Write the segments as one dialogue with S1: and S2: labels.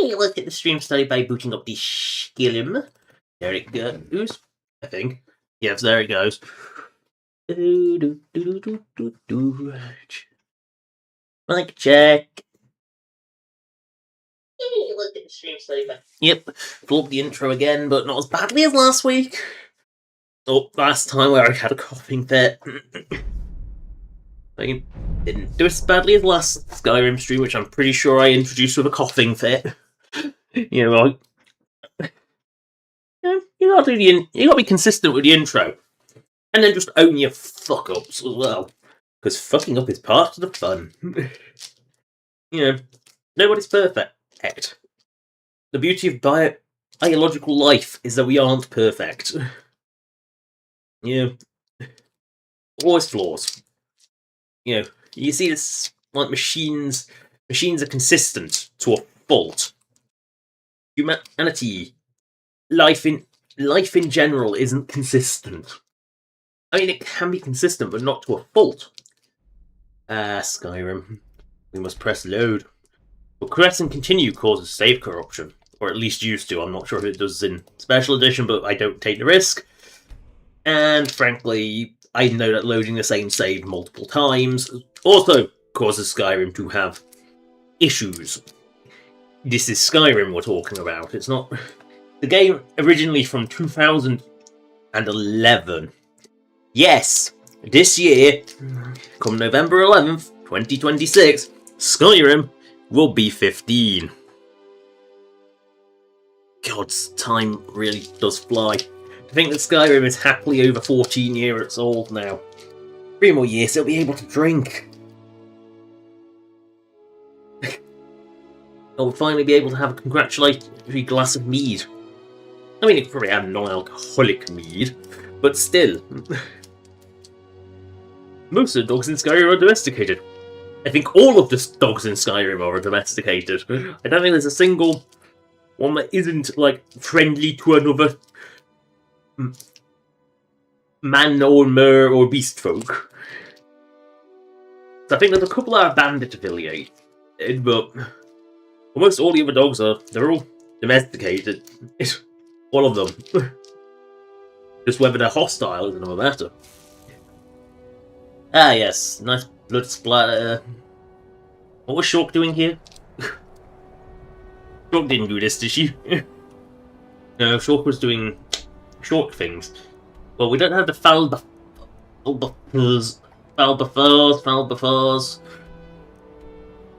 S1: Hey, let's get the stream started by booting up the Skyrim. There it goes, I think. Yes, there it goes. Mic check. Hey, let's get the stream started by... Yep, flub the intro again, but not as badly as last week. Oh, last time where I had a coughing fit. I didn't do as badly as last Skyrim stream, which I'm pretty sure I introduced with a coughing fit. You know, you gotta be consistent with the intro, and then just own your fuck ups as well, because fucking up is part of the fun. You know, nobody's perfect. The beauty of biological life is that we aren't perfect. You know, always flaws. You know, you see this like machines are consistent to a fault. Humanity, life in general isn't consistent. I mean, it can be consistent, but not to a fault. Skyrim. We must press load. Progress and continue causes save corruption, or at least used to. I'm not sure if it does in Special Edition, but I don't take the risk. And frankly, I know that loading the same save multiple times also causes Skyrim to have issues. This is Skyrim we're talking about. It's not... The game originally from 2011. Yes, this year, come November 11th, 2026, Skyrim will be 15. God's time really does fly. To think that Skyrim is happily over 14 years old now. 3 more years, it'll be able to drink. I'll finally be able to have a congratulatory glass of mead. I mean, it could probably have non-alcoholic mead, but still. Most of the dogs in Skyrim are domesticated. I think all of the dogs in Skyrim are domesticated. I don't think there's a single one that isn't, like, friendly to another man or mer or beast folk. So I think there's a couple that are bandit affiliated, but almost all the other dogs they're all domesticated. All of them. Just whether they're hostile is another matter. Ah yes, nice blood splatter. What was Shork doing here? Shork didn't do this, did she? No, Shork was doing Shork things. Well, we don't have the Falbafars.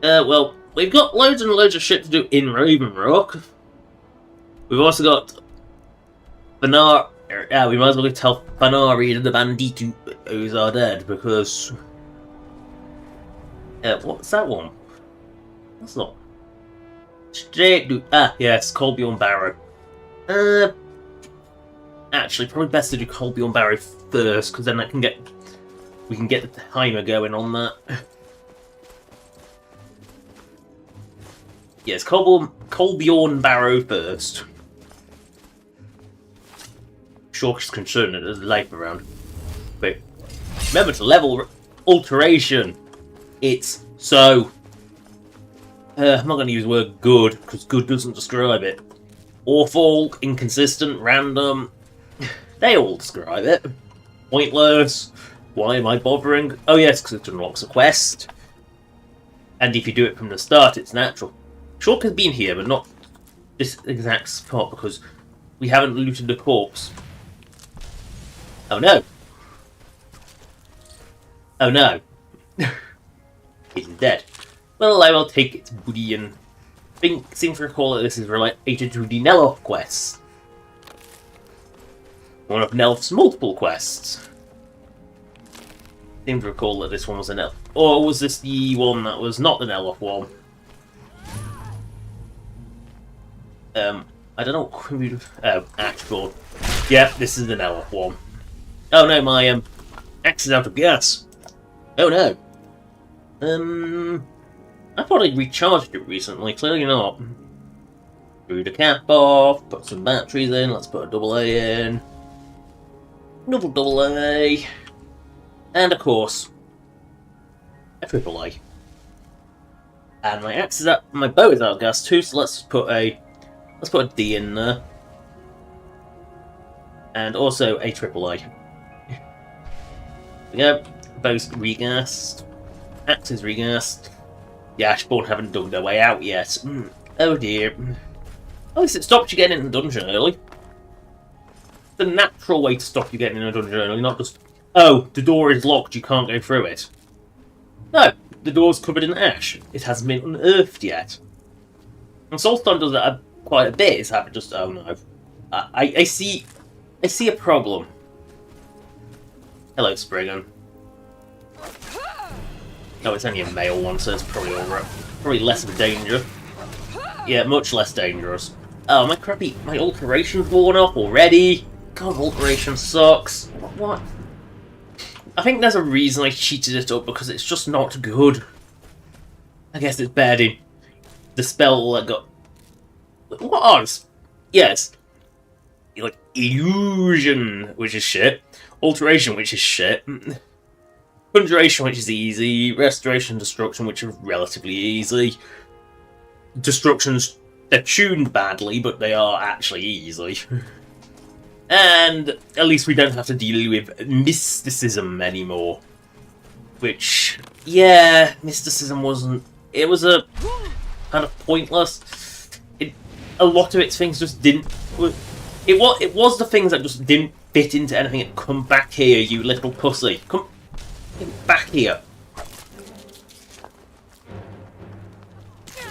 S1: Well, we've got loads and loads of shit to do in Ravenrock. We've also got Fanar. Yeah, we might as well tell Fanari and the Banditos are dead, because... what's that one? That's not... yes, Colbjorn Barrow. Actually, probably best to do Colbjorn Barrow first, because then we can get the timer going on that. Yes, Colbjorn Barrow first. Shork is concerned that there's life around. But remember to level alteration. It's so... I'm not going to use the word good, because good doesn't describe it. Awful, inconsistent, random. They all describe it. Pointless. Why am I bothering? Oh yes, because it unlocks a quest. And if you do it from the start, it's natural. Shork has been here, but not this exact spot, because we haven't looted the corpse. Oh no. Oh no. He's dead. Well, I will take its booty and seem to recall that this is related to the Neloth quest. One of Neloth's multiple quests. Seem to recall that this one was a Neloth. Or was this the one that was not the Neloth one? I don't know. Actual. Yeah, this is the Neloth one. Oh no, my axe is out of gas. Oh no. I thought I'd recharged it recently. Clearly not. Screw the cap off. Put some batteries in. Let's put a AA in. Another AA. And of course, a AAA. And my axe is out, my bow is out of gas too, so let's put a D in there. And also a triple A. There we go. Bow's regassed. Axe is regassed. The Ashborn haven't dug their way out yet. Oh dear. At least it stopped you getting in the dungeon early. The natural way to stop you getting in a dungeon early, not just, oh, the door is locked, you can't go through it. No, the door's covered in ash. It hasn't been unearthed yet. And Solstheim does that quite a bit, is having just, oh no. I see a problem. Hello, Spriggan. No, it's only a male one, so it's probably alright. Probably less of a danger. Yeah, much less dangerous. Oh, my alteration's worn off already. God, alteration sucks. What? I think there's a reason I cheated it up, because it's just not good. I guess it's bad in the spell that got... What odds? Yes. Like, illusion, which is shit. Alteration, which is shit. Conjuration, which is easy. Restoration, destruction, which are relatively easy. Destructions, they're tuned badly, but they are actually easy. And at least we don't have to deal with mysticism anymore. Which, yeah, mysticism wasn't... It was a kind of pointless. A lot of its things just didn't... It was the things that just didn't fit into anything. Come back here, you little pussy. Come back here.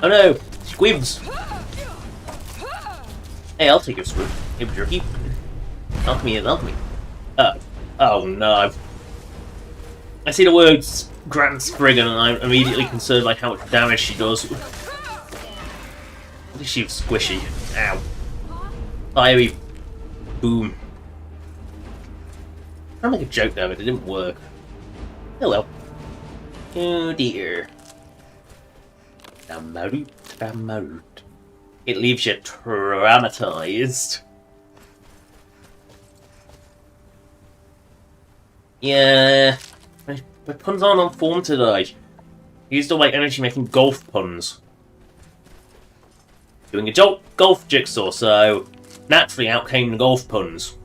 S1: Oh no, squibs. Hey, I'll take your squib. Hey, jerky. Help me, help me. Oh no. I see the words Grand Spriggan and I'm immediately concerned by how much damage she does. At least she was squishy. Ow. Fiery boom. I'm trying to make a joke there, but it didn't work. Hello. Oh dear. Damarut. It leaves you traumatized. Yeah. My puns aren't on form today. I used all my energy making golf puns. Doing a golf jigsaw, so naturally out came the golf puns.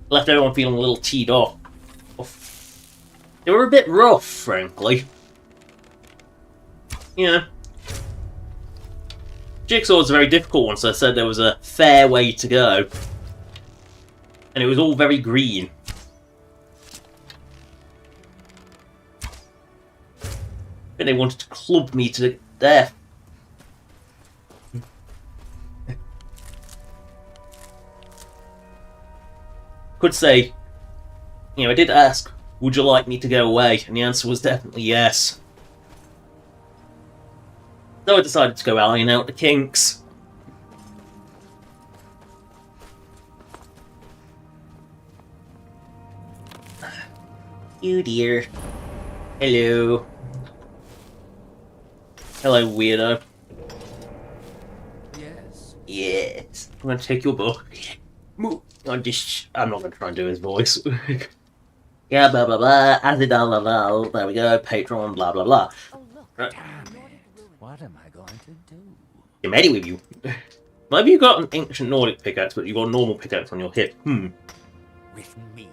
S1: Left everyone feeling a little teed off. They were a bit rough, frankly. Yeah. Jigsaw's a very difficult one, so I said there was a fair way to go. And it was all very green. And they wanted to club me to death. Could say, you know, I did ask, would you like me to go away? And the answer was definitely yes. So I decided to go iron out the kinks. You dear. Hello. Hello, weirdo.
S2: Yes.
S1: Yes. I'm gonna take your book. I'm not gonna try and do his voice. Yeah, blah blah blah. Azidal, there we go. Patron, blah blah blah.
S2: Oh look,
S1: Right.
S2: damn it. What am I going to do?
S1: I'm ready with you. Maybe you got an ancient Nordic pickaxe, but you got a normal pickaxe on your hip.
S2: With me?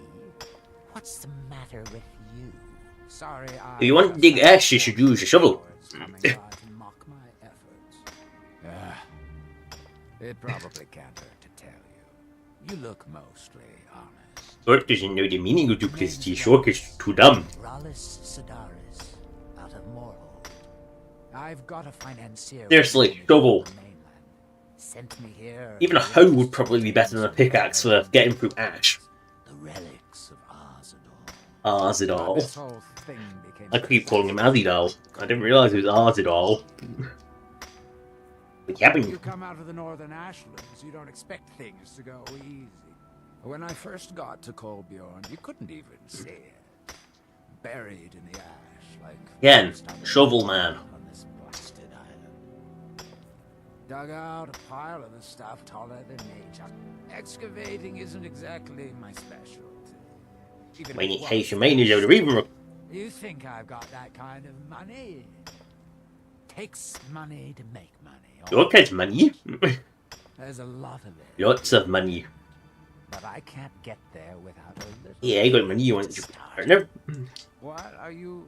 S2: What's the matter with you? Sorry,
S1: If you want to dig ash, you should use a shovel.
S2: Mock my efforts. It probably can't hurt to tell you. You look mostly honest.
S1: Earth doesn't know the meaning of duplicity. Shork is too dumb.
S2: Rallis Sedaris, out of Morhold. I've got a financier.
S1: Seriously, shovel.
S2: Sent me here.
S1: Even a hoe would probably be better than a pickaxe for getting through ash.
S2: The relics of
S1: Arzidal.
S2: This whole thing became
S1: I keep calling him Azidal. I didn't realise it was Arzidal. But yeah,
S2: You come out of the northern Ashlands, you don't expect things to go easy. When I first got to Kolbjorn, you couldn't even see it. Buried in the ash, like...
S1: again, shovel man.
S2: On this blasted island. Dug out a pile of the stuff taller than me. Just excavating isn't exactly my specialty. Even if
S1: When
S2: it
S1: you
S2: was.
S1: case your manager, the reaver.
S2: You think I've got that kind of money? takes money to make money.
S1: What kind of money?
S2: There's a lot of it.
S1: Lots of money.
S2: But I can't get there without a little.
S1: Yeah, I got money. You want your partner?
S2: What are you?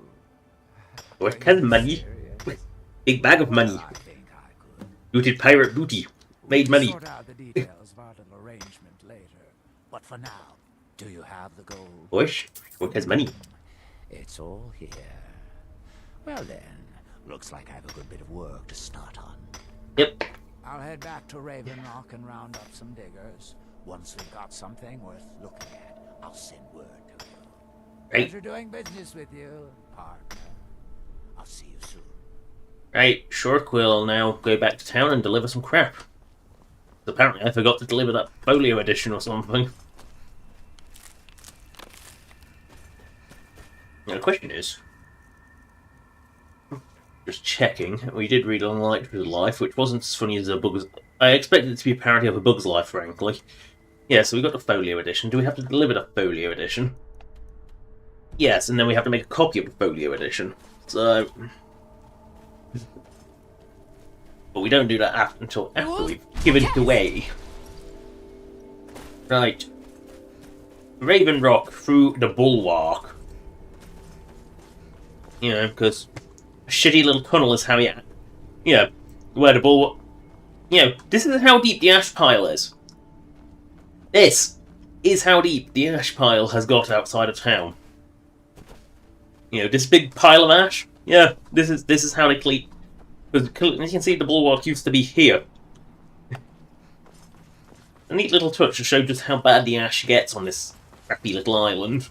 S1: What kind of money? Big bag of money.
S2: I think I could.
S1: Looted pirate booty. Made money.
S2: Sort out the details of our little arrangement later. But for now, do you have the gold?
S1: Bush? What has money?
S2: It's all here. Well then, looks like I have a good bit of work to start on.
S1: Yep.
S2: I'll head back to Raven Rock and round up some diggers. Once we've got something worth looking at, I'll send word to you.
S1: Right.
S2: Pleasure doing business with you, partner. I'll see you soon.
S1: Right, Shork will now go back to town and deliver some crap. Apparently I forgot to deliver that folio edition or something. Now the question is... Just checking, we did read On Light Through Life, which wasn't as funny as a Bug's... I expected it to be a parody of A Bug's Life, frankly. Yeah, so we got the folio edition. Do we have to deliver the folio edition? Yes, and then we have to make a copy of the folio edition. So... But we don't do that until after we've given it away. Right. Raven Rock through the Bulwark. You know, because a shitty little tunnel is how you... You know, where the Bulwark... You know, this is how deep the ash pile is. This is how deep the ash pile has got outside of town. You know, this big pile of ash. Yeah, this is how they clean. Because you can see the bulwark used to be here. A neat little touch to show just how bad the ash gets on this crappy little island.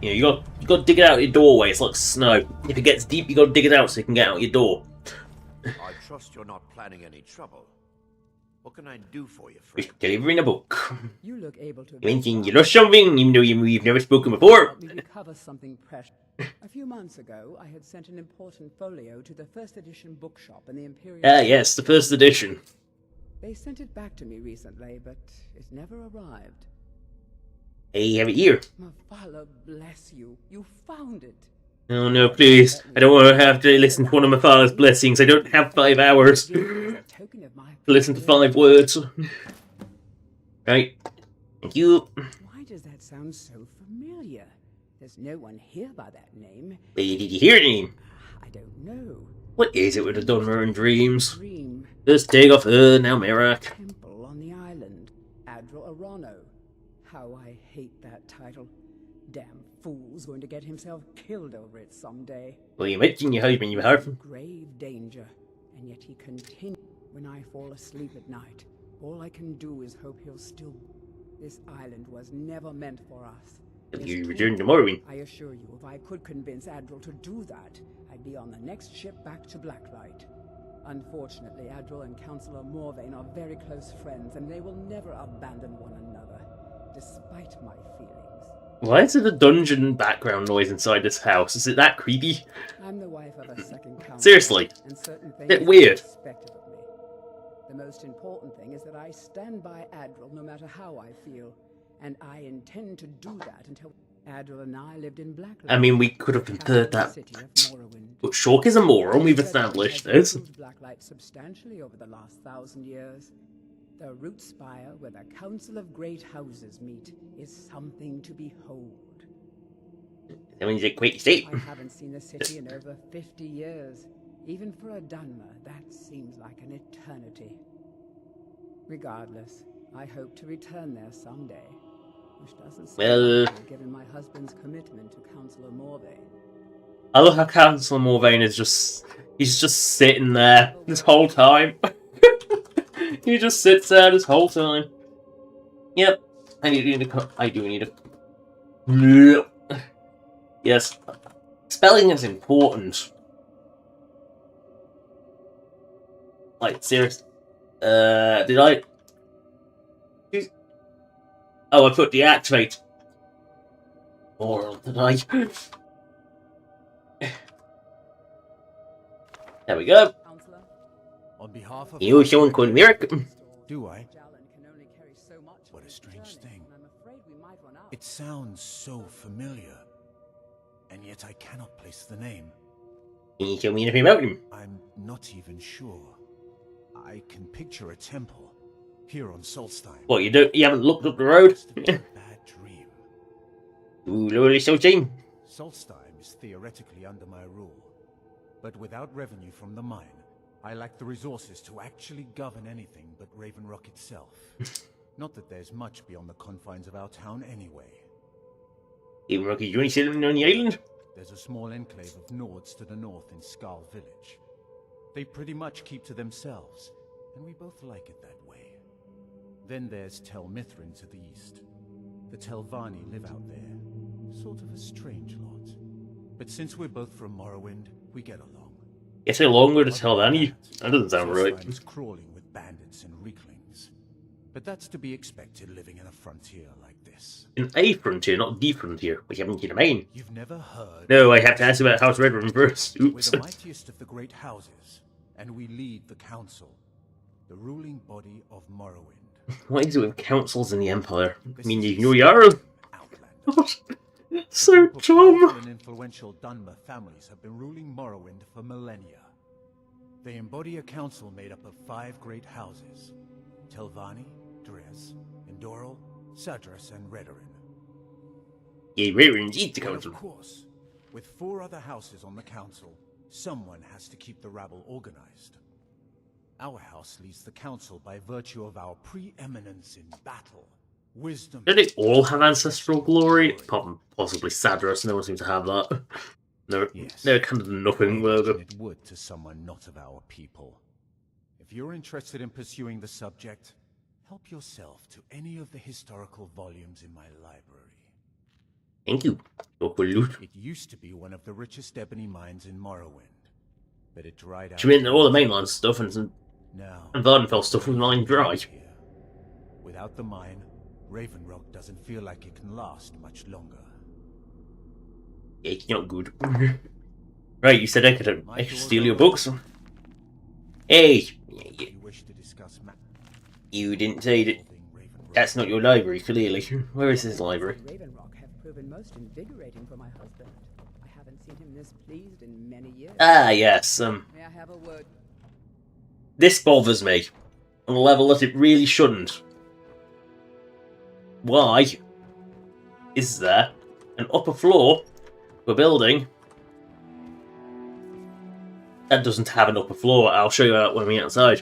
S1: You know, you got to dig it out your doorway. It's like snow. If it gets deep, you got to dig it out so you can get out your door.
S3: I trust you're not planning any trouble. What can I do for you, friend?
S1: Delivering a book.
S4: You look able to.
S1: Mention you know something, even though we've never spoken before.
S4: Help me recover something precious. A few months ago, I had sent an important folio to the first edition bookshop in the Imperial.
S1: Ah, yes, the first edition.
S4: They sent it back to me recently, but it never arrived.
S1: Hey, have it here.
S4: Mafala, bless you. You found it.
S1: Oh no, please. I don't want to have to listen to one of my father's blessings. I don't have 5 hours to listen to 5 words. Right. Thank you.
S4: Why does that sound so familiar? There's no one here by that name.
S1: Hey, did you hear the name?
S4: I don't know.
S1: What is it with the Dunmer and dreams?
S4: Dream.
S1: Just take off now, Merak.
S4: Temple on the island. Admiral Arano. How I hate that title. Damn fool's going to get himself killed over it someday.
S1: Well, you mentioned your husband, you have.
S4: Grave danger, and yet he continues. When I fall asleep at night, all I can do is hope he'll still... This island was never meant for us.
S1: You return to Morrowind.
S4: I assure you, if I could convince Admiral to do that, I'd be on the next ship back to Blacklight. Unfortunately, Admiral and Councillor Morvain are very close friends, and they will never abandon one another, despite my feelings.
S1: Why is it a dungeon background noise inside this house? Is it that creepy?
S4: I'm the wife of a second councillor.
S1: Seriously.
S4: And certain things
S1: Bit weird.
S4: are expected of me. The most important thing is that I stand by Admiral no matter how I feel, and I intend to do that until Admiral and I lived in Blacklight.
S1: I mean, we could have inferred that.
S4: City of Morrowind.
S1: But Shork is a moron, we've established this.
S4: Blacklight substantially over the last 1,000 years. The root spire where the Council of Great Houses meet is something to behold.
S1: That means a great state.
S4: I haven't seen the city in over 50 years. Even for a Dunmer, that seems like an eternity. Regardless, I hope to return there someday, which doesn't seem likely given my husband's commitment to Councillor Morvain.
S1: I love how Councillor Morvain is he's just sitting there this whole time. He just sits there this whole time. Yep. I do need a... Yes. Spelling is important. Like, seriously. Did I... Oh, I put deactivate. Or did I? There we go.
S3: On behalf of...
S1: You, someone called Merrick.
S3: Do I? What a strange thing. It sounds so familiar, and yet I cannot place the name.
S1: Can you tell me anything about him?
S5: I'm not even sure. I can picture a temple here on Solstheim.
S1: What, you haven't looked up the road?
S5: Must have been a bad dream.
S1: Ooh, lovely Solstheim.
S5: Solstheim is theoretically under my rule, but without revenue from the mine, I lack the resources to actually govern anything but Raven Rock itself. Not that there's much beyond the confines of our town anyway.
S1: Even Rocky, you only see them on the island?
S5: There's a small enclave of Nords to the north in Skarl village. They pretty much keep to themselves, and we both like it that way. Then there's Tel Mithrin to the east. The Telvanni live out there. Sort of a strange lot. But since we're both from Morrowind, we get along.
S1: Get along with the Telvanni? That doesn't sound right.
S5: Solstheim's crawling with bandits and weaklings. But that's to be expected living in a frontier like this.
S1: In a frontier, not the frontier. We haven't seen a main.
S5: You've never heard...
S1: No, I have to ask about House Redrun first.
S5: We're
S1: Oops.
S5: the mightiest of the great houses, and we lead the council, the ruling body of Morrowind.
S1: What is it with councils in the Empire? I mean, you know Jarl? What? So dumb.
S5: And influential Dunmer families have been ruling Morrowind for millennia. They embody a council made up of 5 great houses: Telvanni, Dres, Endoril, Sadras, and Redorin.
S1: Yeah, we're indeed the
S5: Well,
S1: council.
S5: of course, with 4 other houses on the council, someone has to keep the rabble organized. Our house leads the council by virtue of our preeminence in battle, wisdom...
S1: Don't they all have ancestral glory? Apart from possibly Sadras, no one seems to have that.
S5: Yes.
S1: They're kind of nothing, were they?
S5: It would to someone not of our people. If you're interested in pursuing the subject, help yourself to any of the historical volumes in my library.
S1: Thank you. Local loot.
S5: It used to be one of the richest ebony mines in Morrowind, but it dried out.
S1: Do you mean all the mainland stuff and
S5: Now,
S1: Vardenfell stuff was lying dry?
S5: here. Without the mine, Raven Rock doesn't feel like it can last much longer.
S1: Yeah, it's not good. Right, you said I could steal your books. Hey!
S5: You wish to discuss
S1: You didn't say that. That's not your library, clearly. Where is his library?
S4: Raven Rock have proven most invigorating for my husband. I haven't seen him this pleased in many years.
S1: Ah, yes,
S4: May I have a word?
S1: this bothers me. On a level that it really shouldn't. Why is there an upper floor of a building that doesn't have an upper floor? I'll show you that when we're outside.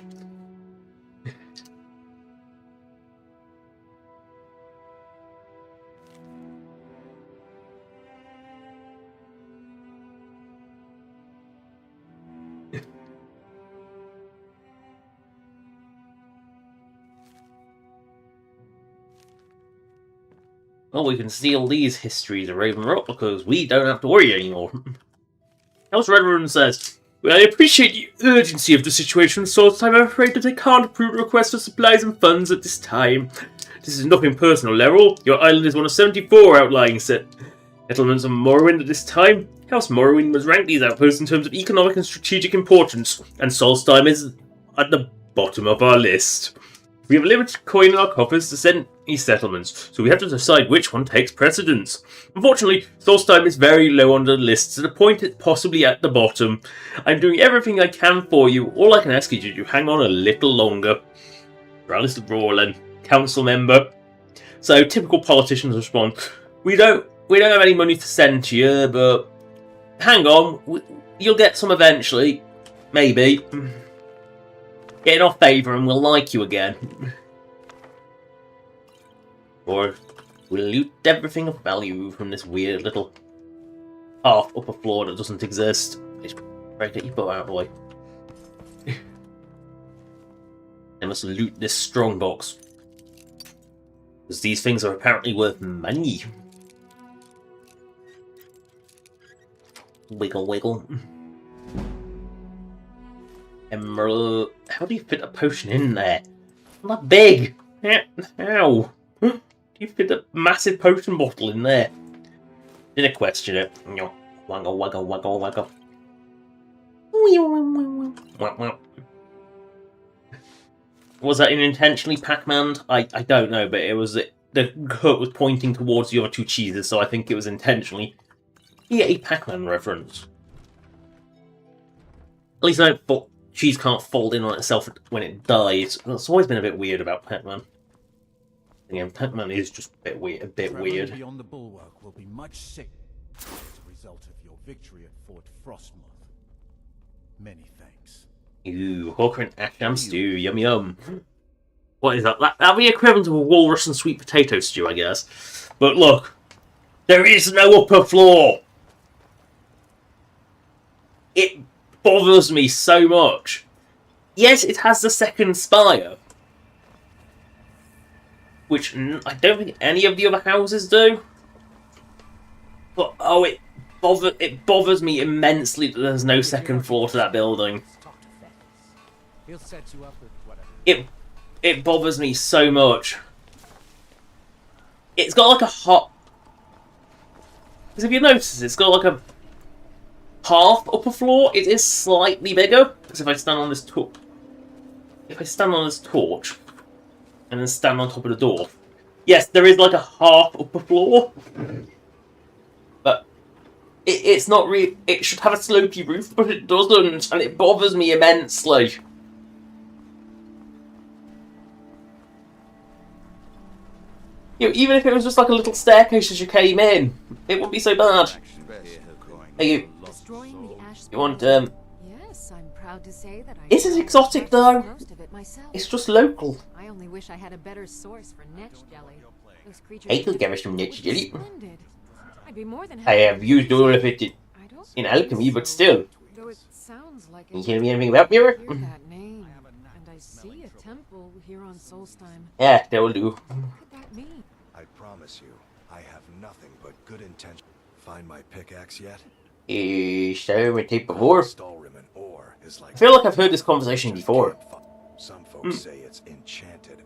S1: Well, we can steal these histories of Raven Rock because we don't have to worry anymore. House Redrun says, "Well, I appreciate the urgency of the situation, Solstheim. I'm afraid that I can't approve a request for supplies and funds at this time. This is nothing personal, Leroy. Your island is one of 74 outlying settlements of Morrowind at this time. House Morrowind must rank these outposts in terms of economic and strategic importance, and Solstheim is at the bottom of our list. We have limited coin in our coffers to send these settlements, so we have to decide which one takes precedence. Unfortunately, Solstheim is very low on the list, to the point it's possibly at the bottom. I'm doing everything I can for you. All I can ask is you to hang on a little longer." Rallis Rawlin, council member. So typical politicians respond, We don't have any money to send to you, but hang on, you'll get some eventually. Maybe. Get in our favour and we'll like you again. Or we'll loot everything of value from this weird little half upper floor that doesn't exist. Just try to get your butt out of the way. I must loot this strong box. Because these things are apparently worth money. Wiggle wiggle. Emerald. How do you fit a potion in there? Not that big. How? Do you fit a massive potion bottle in there? Didn't question it. Waggle, waggle, waggle, waggle. Was that intentionally Pac-Man? I don't know, but it was the cut was pointing towards the other two cheeses, so I think it was intentionally. Yeah, a Pac-Man reference. At least I don't cheese can't fold in on itself when it dies. It's always been a bit weird about Pac-Man. Again, Pac-Man is just a bit weird.
S5: Traveling beyond the bulwark will be much sick as a result of your victory at Fort Frostmoth. Many thanks.
S1: Ooh, Hawker and Asham stew, yum yum. What is that? That'd be equivalent to a walrus and sweet potato stew, I guess. But look, there is no upper floor. It bothers me so much. Yes, it has the second spire, which I don't think any of the other houses do. But oh, it bothers me immensely that there's no second floor to that building.
S2: He'll set you up with whatever.
S1: It bothers me so much. It's got like a hot. Because if you notice, it's got like a half upper floor. It is slightly bigger. Because if I stand on this torch, and then stand on top of the door, yes, there is like a half upper floor. But it's not really. It should have a slopey roof, but it doesn't, and it bothers me immensely. You know, even if it was just like a little staircase as you came in, it wouldn't be so bad. Hey, you want,
S6: Yes, I'm proud to say that
S1: Is it exotic though?
S6: most of it myself.
S1: It's just local.
S6: I only wish I had a better source for next jelly. Those creatures
S1: I could give us some next jelly.
S6: splendid. I'd be more than
S1: I
S6: happy
S1: have used all of it
S6: I don't
S1: in alchemy, but still.
S6: Though it sounds like
S1: Can you tell me anything about Mirror?
S6: hear that name, and I see a temple here on Solstheim.
S1: Yeah, that will do.
S6: What could that mean?
S7: I promise you, I have nothing but good intention. Find my pickaxe yet?
S1: So we take before.
S7: Stalrim and ore is like.
S1: I feel like I've heard this conversation before.
S7: Some folks say it's enchanted.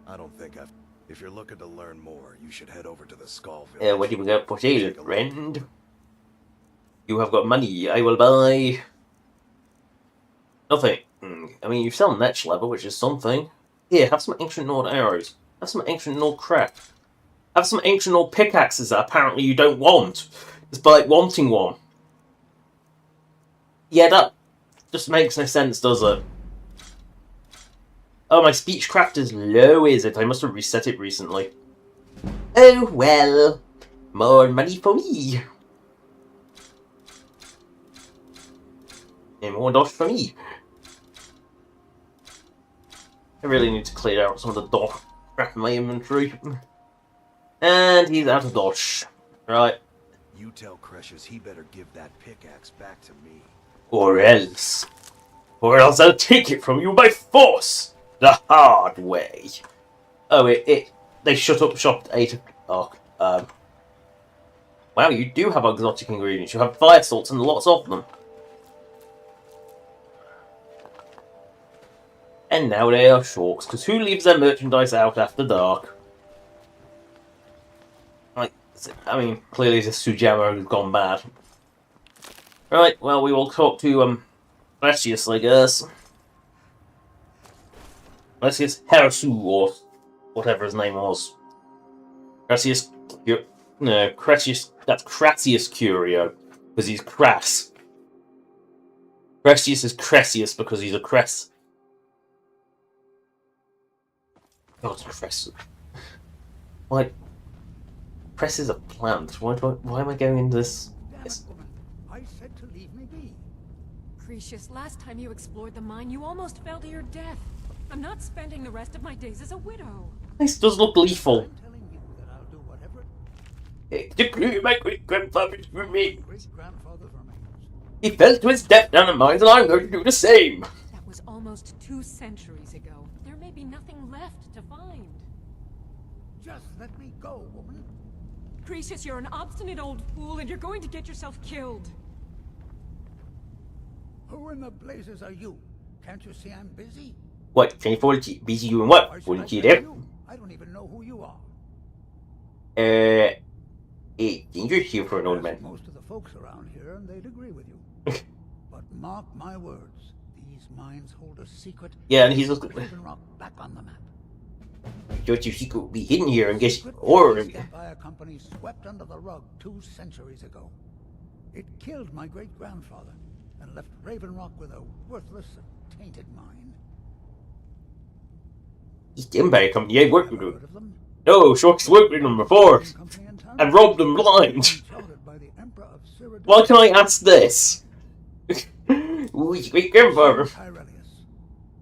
S7: I don't think I've. If you're looking to learn more, you should head over to the Skull Village.
S1: What do we got for sale, friend? You have got money. I will buy nothing. I mean, you sell Netch leather, which is something. Here, have some ancient Nord arrows. Have some ancient Nord crap. Have some ancient Nord pickaxes that apparently you don't want. Despite wanting one. Yeah, that just makes no sense, does it? Oh, my speechcraft is low, is it? I must have reset it recently. Oh, well. More money for me. And more dosh for me. I really need to clear out some of the dosh crap in my inventory. And he's out of dosh. Right.
S7: You tell Cresius he better give that pickaxe back to me.
S1: Or else I'll take it from you by force, the hard way. Oh, they shut up shop at 8 o'clock. Wow, you do have exotic ingredients. You have fire salts and lots of them. And now they are shorts, because who leaves their merchandise out after dark? I mean, clearly the Sujammo has gone bad. Right, well, we will talk to, Cresius, I guess. Cresius Herasu, or whatever his name was. Cresius... No, Cresius... That's Crasius Curio, because he's crass. Cresius is Cresius because he's a cress. Oh, it's cress. Why... Cress is a plant. Why am I going into this? Yes.
S2: I said to leave me be.
S6: Cresius, last time you explored the mine, you almost fell to your death. I'm not spending the rest of my days as a widow.
S1: This does look lethal.
S2: I'm telling you that I'll do whatever
S1: Particularly my great-grandfather's remains.
S2: great-grandfather's remains.
S1: He fell to his death down in mines, and I'm going to do the same.
S6: That was almost 2 centuries ago. There may be nothing left to find.
S2: Just let me go, woman.
S6: Cresius, you're an obstinate old fool, and you're going to get yourself killed.
S2: Who in the blazes are you? Can't you see I'm busy?
S1: What? 24 busy doing what?
S2: Why should I
S1: Wouldn't you
S2: tell
S1: there?
S2: you? I don't even know who you are.
S1: It's dangerous here for an old
S2: Ask
S1: man.
S2: most of the folks around here, and they'd agree with you. But mark my words, these mines hold a secret.
S1: Yeah, and he's looking.
S2: Raven Rock back on the map.
S1: Don't you think it would be hidden here and guess, or
S2: The Empire Company swept under the rug 2 centuries ago. It killed my great-grandfather, and left Raven Rock with a worthless and tainted mine.
S1: East Empire Company, I worked with
S2: Ever
S1: them.
S2: heard of them?
S1: No, Shorty's worked with them before.
S2: Company in town?
S1: And robbed them blind.
S2: Chartered by the Emperor of Cyrodiil.
S1: Why can I ask this? Ooh, he's a great grandfather.
S2: Tyrellius.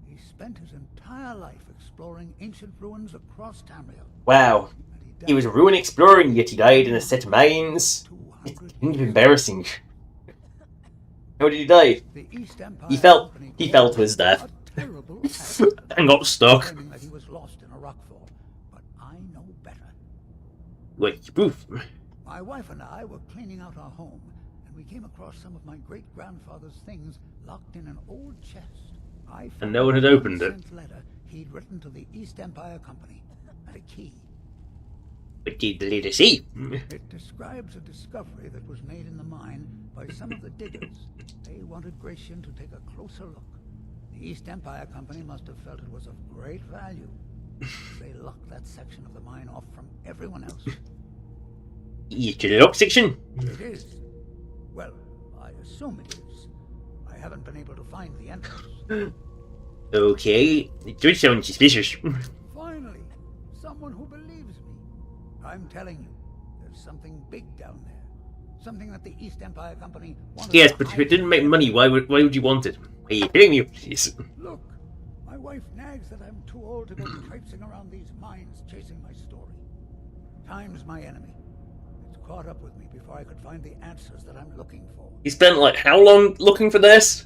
S2: He spent his entire life exploring ancient ruins across Tamriel.
S1: Wow.
S2: And
S1: He was a ruin exploring, yet he died in a set of mines. It's
S2: 200
S1: kind of
S2: years
S1: embarrassing. How did he die?
S2: The East Empire
S1: He fell
S2: Company
S1: to his death.
S2: a terrible act,
S1: And got stuck.
S2: claiming that he was lost in a rockfall. But I know better.
S1: Wait, proof.
S2: My wife and I were cleaning out our home, and we came across some of my great-grandfather's things locked in an old chest. I
S1: And no one had opened it.
S2: a letter he'd written to the East Empire Company, and a key.
S1: What did the leader see?
S2: It describes a discovery that was made in the mine by some of the diggers. They wanted Gratian to take a closer look. The East Empire Company must have felt it was of great value. They locked that section of the mine off from everyone else.
S1: It's a lock section.
S2: It is. Well, I assume it is. I haven't been able to find the entrance.
S1: Okay, it does sound suspicious.
S2: Finally, someone who believes me. I'm telling you, there's something big down there. Something that the East Empire Company wanted.
S1: Yes,
S2: to
S1: but if
S2: hide
S1: it didn't make
S2: from
S1: money, why would you want it? Are you kidding me? Please.
S2: Look, my wife nags that I'm too old to go traipsing around these mines chasing my story. Time's my enemy. It's caught up with me before I could find the answers that I'm looking for.
S1: You spent like how long looking for this?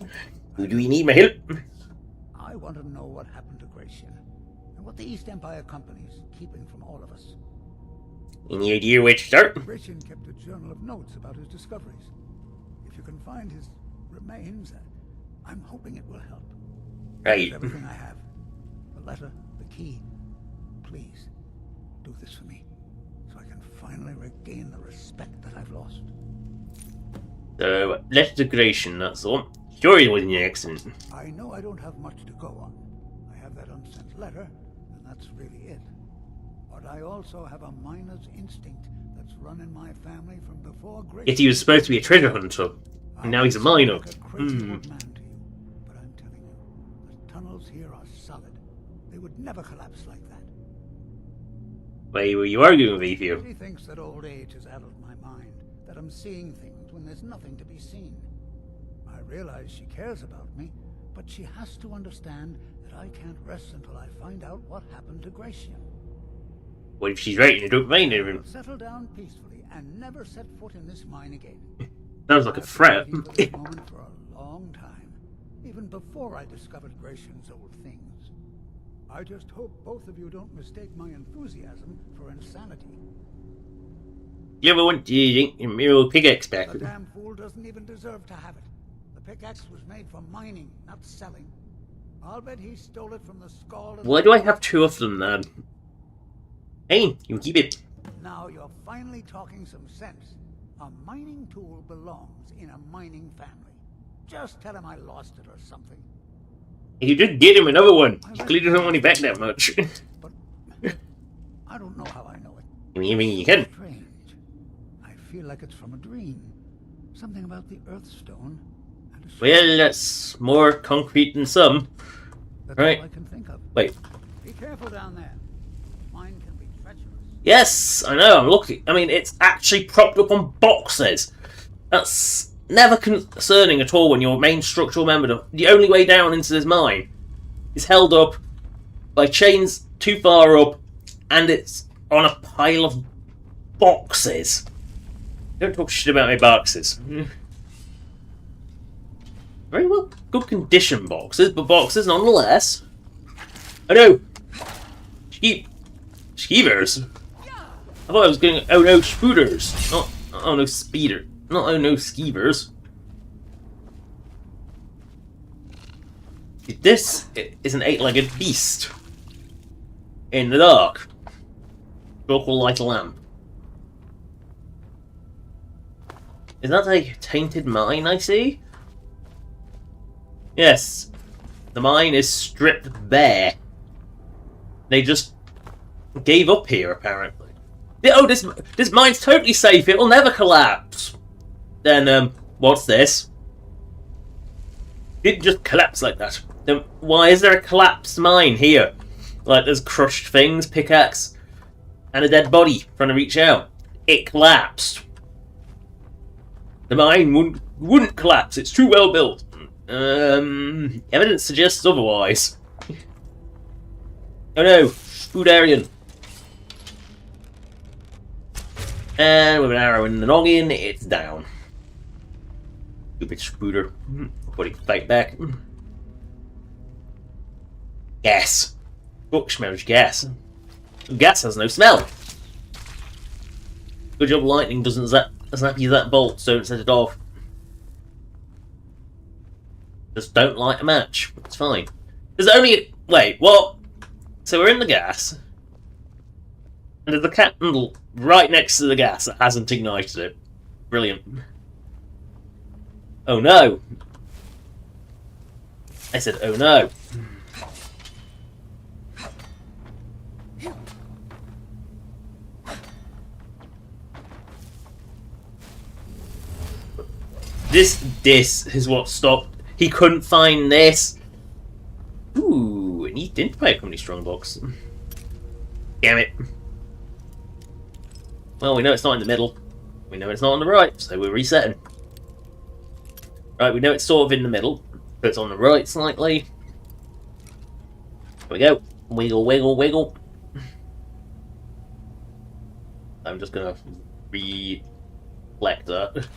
S1: Who do we need my help?
S2: I want to know what happened to Gratian, and what the East Empire Company's keeping from all of us.
S1: Any idea where to start?
S2: Gratian kept a journal of notes about his discoveries. If you can find his remains, I'm hoping it will help.
S1: Right.
S2: It's everything I have. The letter, the key. Please, do this for me, so I can finally regain the respect that I've lost.
S1: So, letter to Gratian, that's the one. Sure he was in an accident.
S2: I know I don't have much to go on. I have that unsent letter, and that's really it. But I also have a miner's instinct that's run in my family from before Gratian.
S1: Yet he was supposed to be a treasure hunter, and now he's a miner.
S2: Like a crazy old man to you, but I'm telling you, the tunnels here are solid. They would never collapse like that.
S1: Why were you arguing with Ethiopia?
S2: She thinks that old age has addled my mind, that I'm seeing things when there's nothing to be seen. I realize she cares about me, but she has to understand that I can't rest until I find out what happened to Gratian.
S1: What if she's right and you don't mind
S2: I'll
S1: him?
S2: settle down peacefully and never set foot in this mine again.
S1: Sounds like a
S2: I've been
S1: threat.
S2: waiting for this moment for a long time, even before I discovered Gratian's old things. I just hope both of you don't mistake my enthusiasm for insanity.
S1: You ever want to yank your old pickaxe back?
S2: The damn fool doesn't even deserve to have it. The pickaxe was made for mining, not selling. I'll bet he stole it from the skull.
S1: Why do I have two of them then? Hey, you can keep it.
S2: Now you're finally talking some sense. A mining tool belongs in a mining family. Just tell him I lost it or something.
S1: If you just get him another one, he clearly doesn't want it back that much.
S2: But I don't know how I know it.
S1: I mean, you can.
S2: Strange. I feel like it's from a dream. Something about the Earthstone. And a
S1: Well, that's more concrete than some.
S2: That's
S1: right.
S2: all I can think of.
S1: Wait.
S2: Be careful down there. Mine can be treacherous.
S1: Yes, I know, I'm looking. I mean, it's actually propped up on boxes. That's never concerning at all when your main structural member, the only way down into this mine, is held up by chains too far up, and it's on a pile of boxes. Don't talk shit about my boxes. Very well, good condition boxes, but boxes nonetheless. Oh no! Skeevers? I thought I was getting oh no spooters, not oh no speeder, not oh no skeevers. This is an 8-legged beast in the dark. Brook will light a lamp. Is that a tainted mine I see? Yes, the mine is stripped bare. They just gave up here apparently. Oh, this mine's totally safe. It'll never collapse. Then, what's this? It just collapsed like that. Then why is there a collapsed mine here? Like there's crushed things, pickaxe, and a dead body trying to reach out. It collapsed. The mine wouldn't collapse. It's too well built. Evidence suggests otherwise. Oh no, Spoodarian. And with an arrow in the noggin, it's down. Stupid Spooder. But he can fight back. Gas. Oh, smells gas. Gas has no smell. Good job lightning doesn't snap you that bolt, so don't set it off. Just don't light a match. It's fine. There's only... Wait, what? So we're in the gas. And there's a candle right next to the gas that hasn't ignited it. Brilliant. Oh no. I said, oh no. This is what stopped. He couldn't find this. Ooh, and he didn't play a company strongbox. Damn it. Well, we know it's not in the middle. We know it's not on the right, so we're resetting. Right, we know it's sort of in the middle. So it's on the right slightly. There we go. Wiggle, wiggle, wiggle. I'm just gonna reflect that.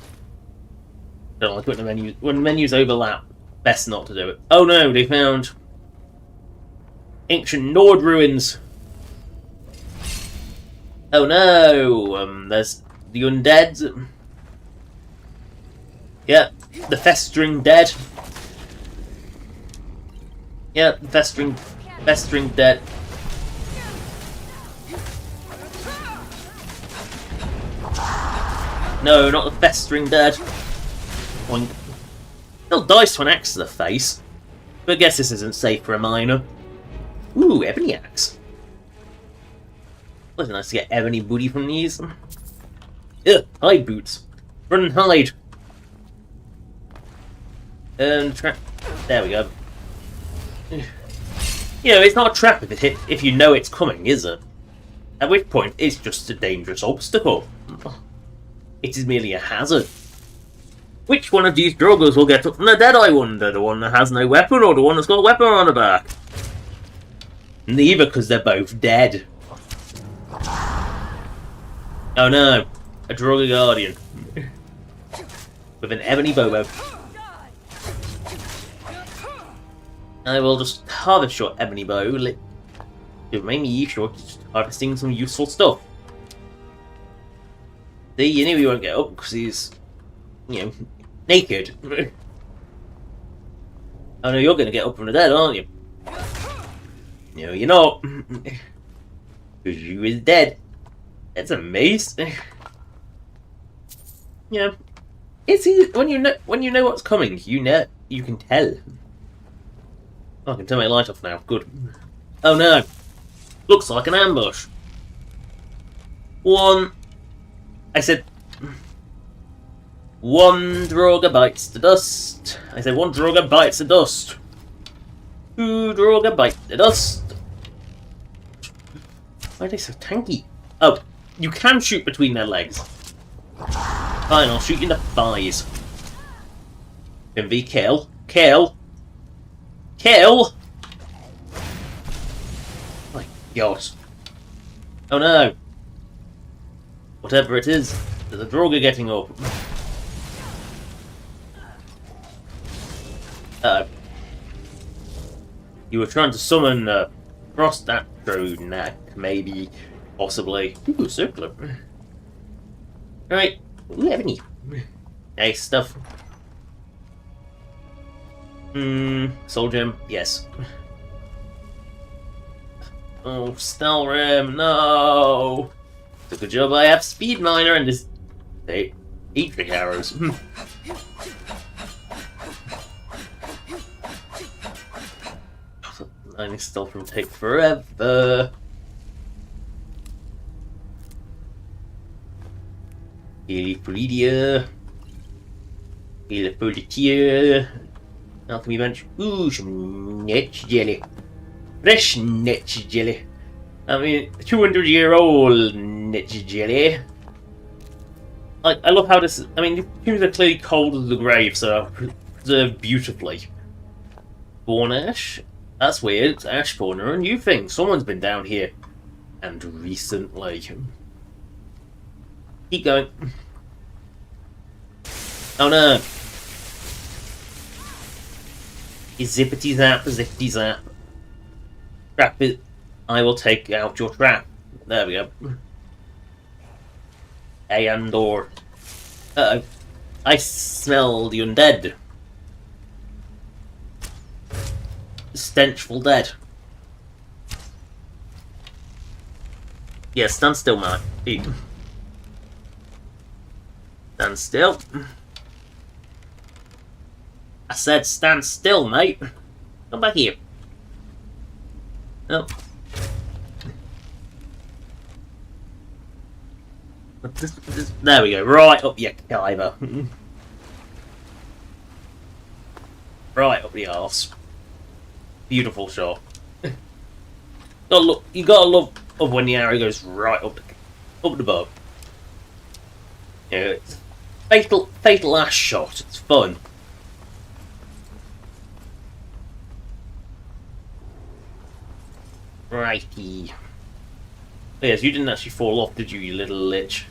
S1: Don't like when the menus overlap. Best not to do it. Oh no, they found ancient Nord ruins. Oh no, there's the undead. Yeah, the festering dead. Yeah, the festering dead. No, not the festering dead. Boink. Still dice to an axe to the face. But I guess this isn't safe for a miner. Ooh, ebony axe. Wasn't nice to get ebony booty from these. Ugh, hide boots. Run and hide. And there we go. You know, it's not a trap if you know it's coming, is it? At which point, it's just a dangerous obstacle. It is merely a hazard. Which one of these druggers will get up from the dead, I wonder? The one that has no weapon, or the one that's got a weapon on the back? Neither, because they're both dead. Oh no, a drugger guardian. With an ebony bobo. I will just harvest your ebony bow. It made me sure just harvesting some useful stuff. See, you knew he won't get up because he's, you know, naked. Oh no, you're going to get up from the dead, aren't you? No, you're not. Because you is dead. That's a mace. You know, it's easy when you know what's coming. You can tell. Oh, I can turn my light off now. Good. Oh no! Looks like an ambush. I said. One Draugr bites the dust. I said one Draugr bites the dust. Two Draugr bite the dust. Why are they so tanky? Oh, you can shoot between their legs. Fine, I'll shoot you in the thighs. MV, kill. Kill. Kill! My God. Oh no. Whatever it is, there's a Draugr getting up. You were trying to summon Prostatrodnak, maybe, possibly. Ooh, circular. Alright, we have any nice stuff. Soul gem, yes. Oh, Stalrim, no! It's a good job I have Speed Miner and this. Hey, electric arrows. Mining stuff from take forever. Helipolidia. Helipolitia. Alchemy bench. Ooh, some nitch jelly. Fresh nitch jelly. I mean, 200-year-old nitch jelly. I love how this. I mean, the tombs are clearly cold as the grave, so preserved beautifully. Born ash? That's weird. It's ash spawner, a new thing. Someone's been down here. And recently. Keep going. Oh no. Zippity zap, zippity zap. Trap it. I will take out your trap. There we go. And/or. Uh-oh. I smell the undead. Stenchful dead. Yeah, stand still, mate. Stand still. I said stand still, mate. Come back here. No. There we go. Right up your kiver. Right up the arse. Beautiful shot. You gotta love when the arrow goes right up the bow. Yeah, it's fatal ash shot. It's fun. Righty. Yes, you didn't actually fall off, did you, you little lich?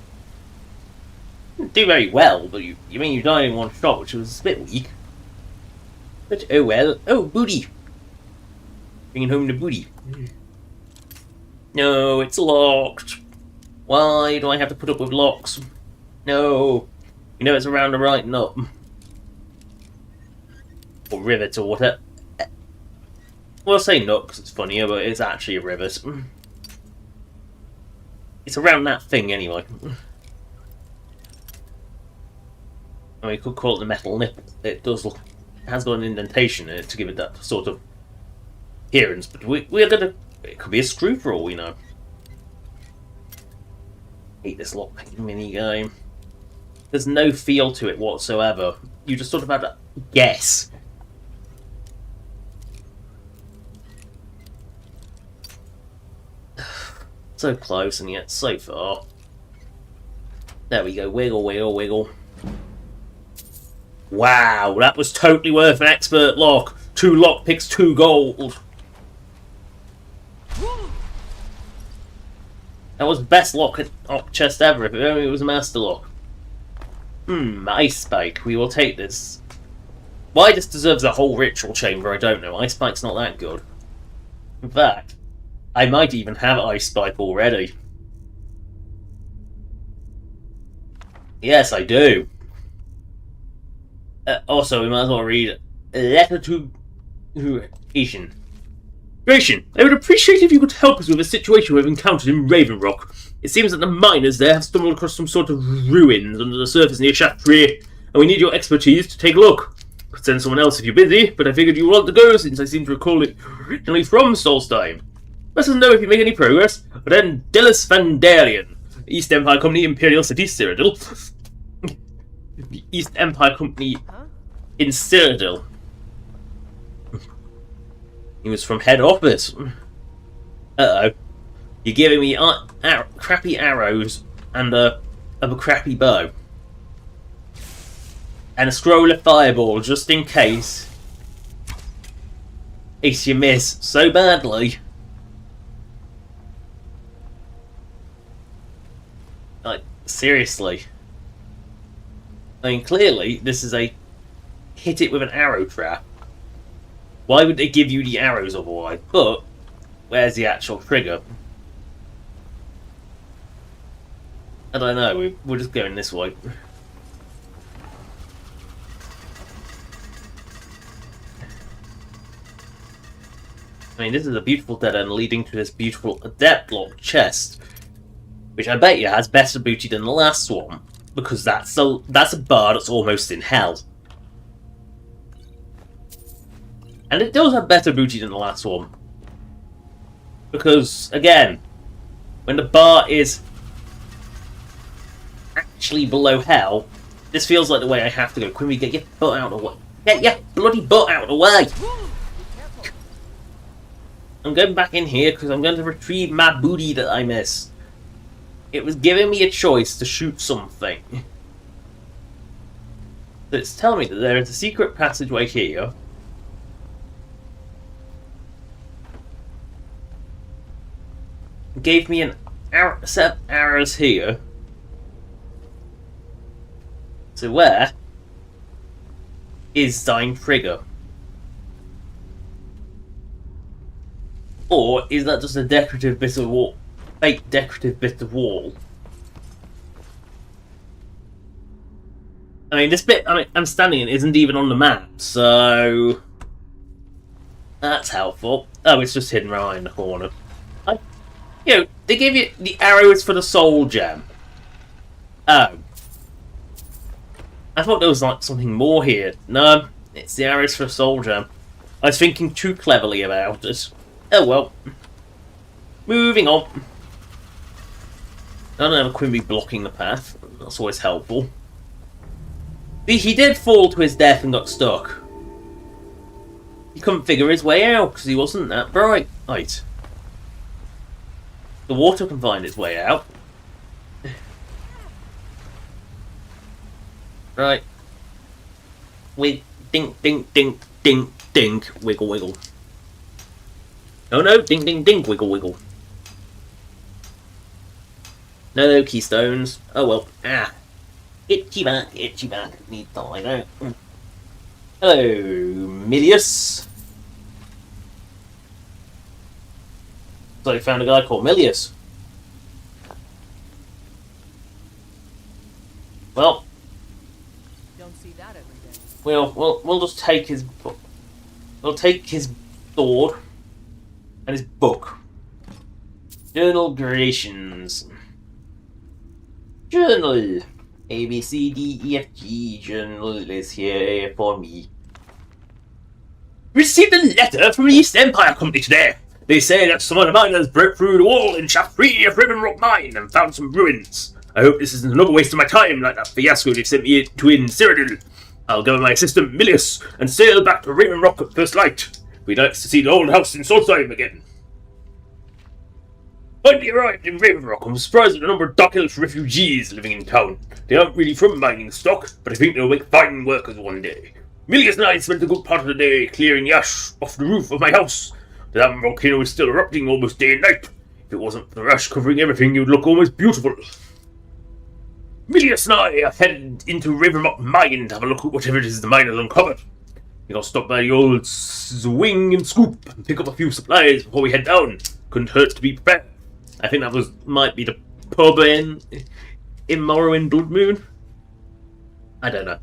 S1: Didn't do very well, but you died in one shot, which was a bit weak. But oh well. Oh, booty! Bringing home the booty. No, it's locked. Why do I have to put up with locks? No. You know it's around the right nut. Or rivet or whatever. Well, I'll say nut because it's funnier, but it's actually a rivet. It's around that thing anyway. I mean, you could call it the metal nipple. It does look, it has got an indentation in it to give it that sort of appearance, but we're gonna, it could be a screw for all we know. Hate this lockpicking mini game. There's no feel to it whatsoever. You just sort of have to guess. So close and yet so far. There we go. Wiggle, wiggle, wiggle. Wow, that was totally worth an expert lock. 2 lockpicks, 2 gold. That was the best lock chest ever, if only it was a master lock. Ice Spike. We will take this. Why this deserves a whole ritual chamber, I don't know. Ice Spike's not that good. In fact, I might even have Ice Spike already. Yes, I do. Also, we might as well read a letter to Ishin. Gration, I would appreciate if you could help us with a situation we've encountered in Raven Rock. It seems that the miners there have stumbled across some sort of ruins under the surface near Chattree, and we need your expertise to take a look. Could send someone else if you're busy, but I figured you want to go since I seem to recall it originally from Solstheim. Let us know if you make any progress. But then Delis Vandalion, East Empire Company, Imperial City, Cyrodiil. East Empire Company in Cyrodiil. He was from head office. Uh-oh. You're giving me crappy arrows and a crappy bow. And a scroll of fireball, just in case. In case you miss so badly. Like, seriously. I mean, clearly, this is a hit it with an arrow trap. Why would they give you the arrows otherwise? But, where's the actual trigger? I don't know, we're just going this way. I mean, this is a beautiful dead end leading to this beautiful adept lock chest, which I bet you has better booty than the last one, because that's a bar that's almost in hell. And it does have better booty than the last one, because again, when the bar is actually below hell, this feels like the way I have to go. Can we get your foot out of the way? Get your bloody butt out of the way! I'm going back in here because I'm going to retrieve my booty that I missed. It was giving me a choice to shoot something. So it's telling me that there is a secret passageway here. It gave me an set of arrows here. So where is Dying Trigger? Or is that just a decorative bit of wall? Fake decorative bit of wall? I mean, this bit I'm standing in isn't even on the map, so that's helpful. Oh, it's just hidden right in the corner. You know, they give you the arrows for the soul gem. Oh. I thought there was like something more here. No, it's the arrows for the soul gem. I was thinking too cleverly about it. Oh well. Moving on. I don't have a Quimby blocking the path. That's always helpful. He did fall to his death and got stuck. He couldn't figure his way out because he wasn't that bright. Right. The water can find its way out. Right. We dink, dink, dink, dink, dink, wiggle, wiggle. Oh no, ding, ding, ding, wiggle, wiggle. No keystones. Oh well. Ah. Itchy back, need to lie down. Hello, Milius. So I found a guy called Milius. Well,
S8: don't see that every day.
S1: We'll just take his book. We'll take his sword and his book. Journal creations. Journal. A, B, C, D, E, F, G. Journal is here for me. Received a letter from the East Empire Company today. They say that some of the miners broke through the wall in Shaft 3 of Ribbon Rock Mine and found some ruins. I hope this isn't another waste of my time like that fiasco they sent me to in Cyrodiil. I'll go with my assistant Milius and sail back to Ribbon Rock at first light. We'd like to see the old house in Solstheim again. Finally arrived in Ravenrock, I'm surprised at the number of Dark Elf refugees living in town. They aren't really from mining stock, but I think they'll make fine workers one day. Milius and I spent a good part of the day clearing the ash off the roof of my house. The damn volcano is still erupting almost day and night. If it wasn't for the ash covering everything, it would look almost beautiful. Milius and I are headed into Ravenrock Mine to have a look at whatever it is the miners uncovered. I'll stop by the old swing and scoop and pick up a few supplies before we head down. Couldn't hurt to be prepared. I think that might be the pub in Morrowind Blood Moon. I don't know.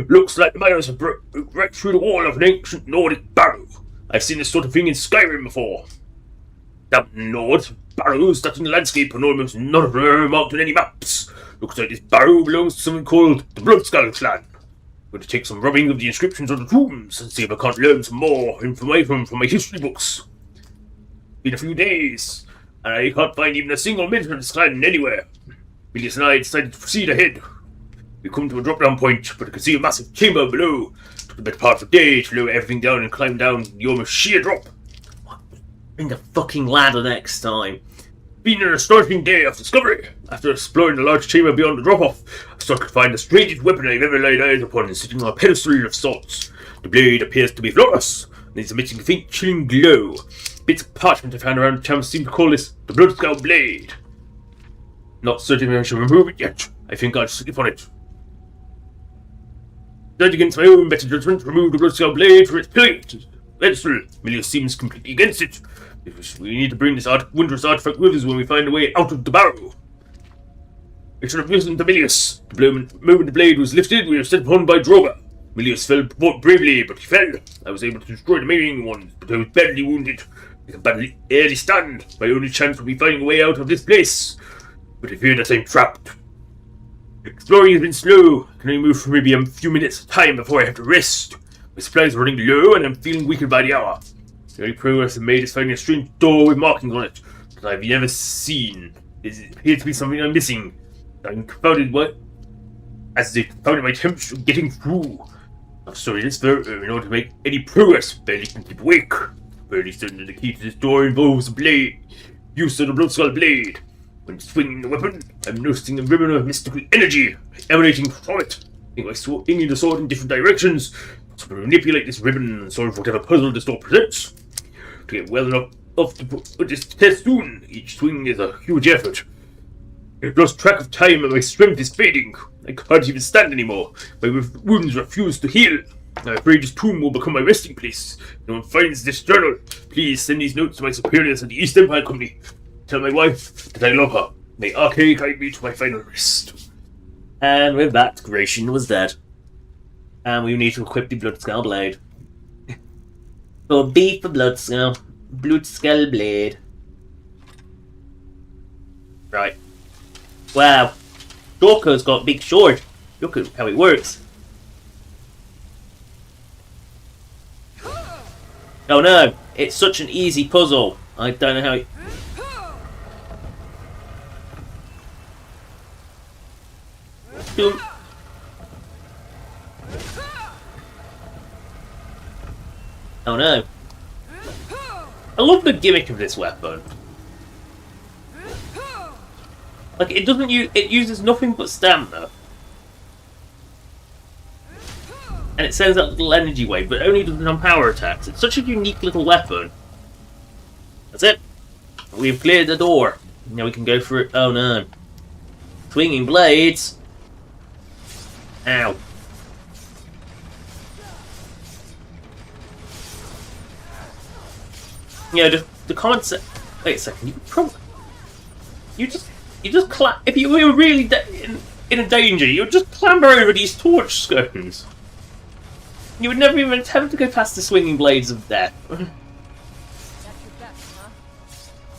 S1: Looks like the miners have broke right through the wall of an ancient Nordic barrow. I've seen this sort of thing in Skyrim before. Down north, barrows stuck in the landscape and almost none of them are marked on any maps. Looks like this barrow belongs to something called the Bloodskull clan. I'm going to take some rubbing of the inscriptions on the tombs and see if I can't learn some more information from my history books. Been a few days, and I can't find even a single mention of this clan anywhere. Milius and I decided to proceed ahead. We come to a drop-down point, but I could see a massive chamber below. Took the better part of the day to lower everything down and climb down the almost sheer drop. Bring the fucking ladder next time. Been an astonishing day of discovery. After exploring the large chamber beyond the drop-off, I started to find the strangest weapon I've ever laid eyes upon sitting on a pedestal of sorts. The blade appears to be flawless, and is emitting a faint chilling glow. Bits of parchment I found around town seem to call this the Bloodskull blade. Not certain I shall remove it yet. I think I'll sleep on it. Decided against my own better judgment, remove the Bloodskull blade for its pedestal. Milius seems completely against it. We need to bring this wondrous artifact with us when we find a way out of the barrow. I should have listened to Milius. The moment the blade was lifted, we were set upon by Droga. Milius fell bravely, but he fell. I was able to destroy the remaining ones, but I was badly wounded. I can barely stand. My only chance would be finding a way out of this place. But I fear that I'm trapped. Exploring has been slow. I can only move for maybe a few minutes at a time before I have to rest. My supplies are running low, and I'm feeling weakened by the hour. The only progress I've made is finding a strange door with markings on it that I've never seen. It appears to be something I'm missing. I'm confounded as they confounded my attempts of getting through. I've studied this further in order to make any progress. Barely can keep awake. Barely certain that the key to this door involves a blade. Use of the Bloodskull blade. When swinging the weapon, I'm noticing a ribbon of mystical energy emanating from it. I think by swinging the sword in different directions, to manipulate this ribbon and solve whatever puzzle the door presents. To get well enough to put this test soon, each swing is a huge effort. I've lost track of time and my strength is fading. I can't even stand anymore. My wounds refuse to heal. I'm afraid this tomb will become my resting place. If no one finds this journal, please send these notes to my superiors at the East Empire Company. Tell my wife that I love her. May Arcade guide me to my final rest. And with that, Gratian was dead. And we need to equip the Bloodskull blade. So B for Bloodskull. Bloodskull blade. Right. Wow. Joker's got a big sword. Look at how it works. Oh no, it's such an easy puzzle. I don't know how it... Boom. Oh no. I love the gimmick of this weapon. Like, it doesn't use... It uses nothing but stamina. And it sends out a little energy wave, but it only does it on power attacks. It's such a unique little weapon. That's it. We've cleared the door. Now we can go for it. Oh no. Swinging blades. Ow. You know, the concept... Wait a second. You probably... You just if you were really in a danger, you would just clamber over these torch scones. You would never even attempt to go past the swinging blades of death.
S8: That's your best, huh?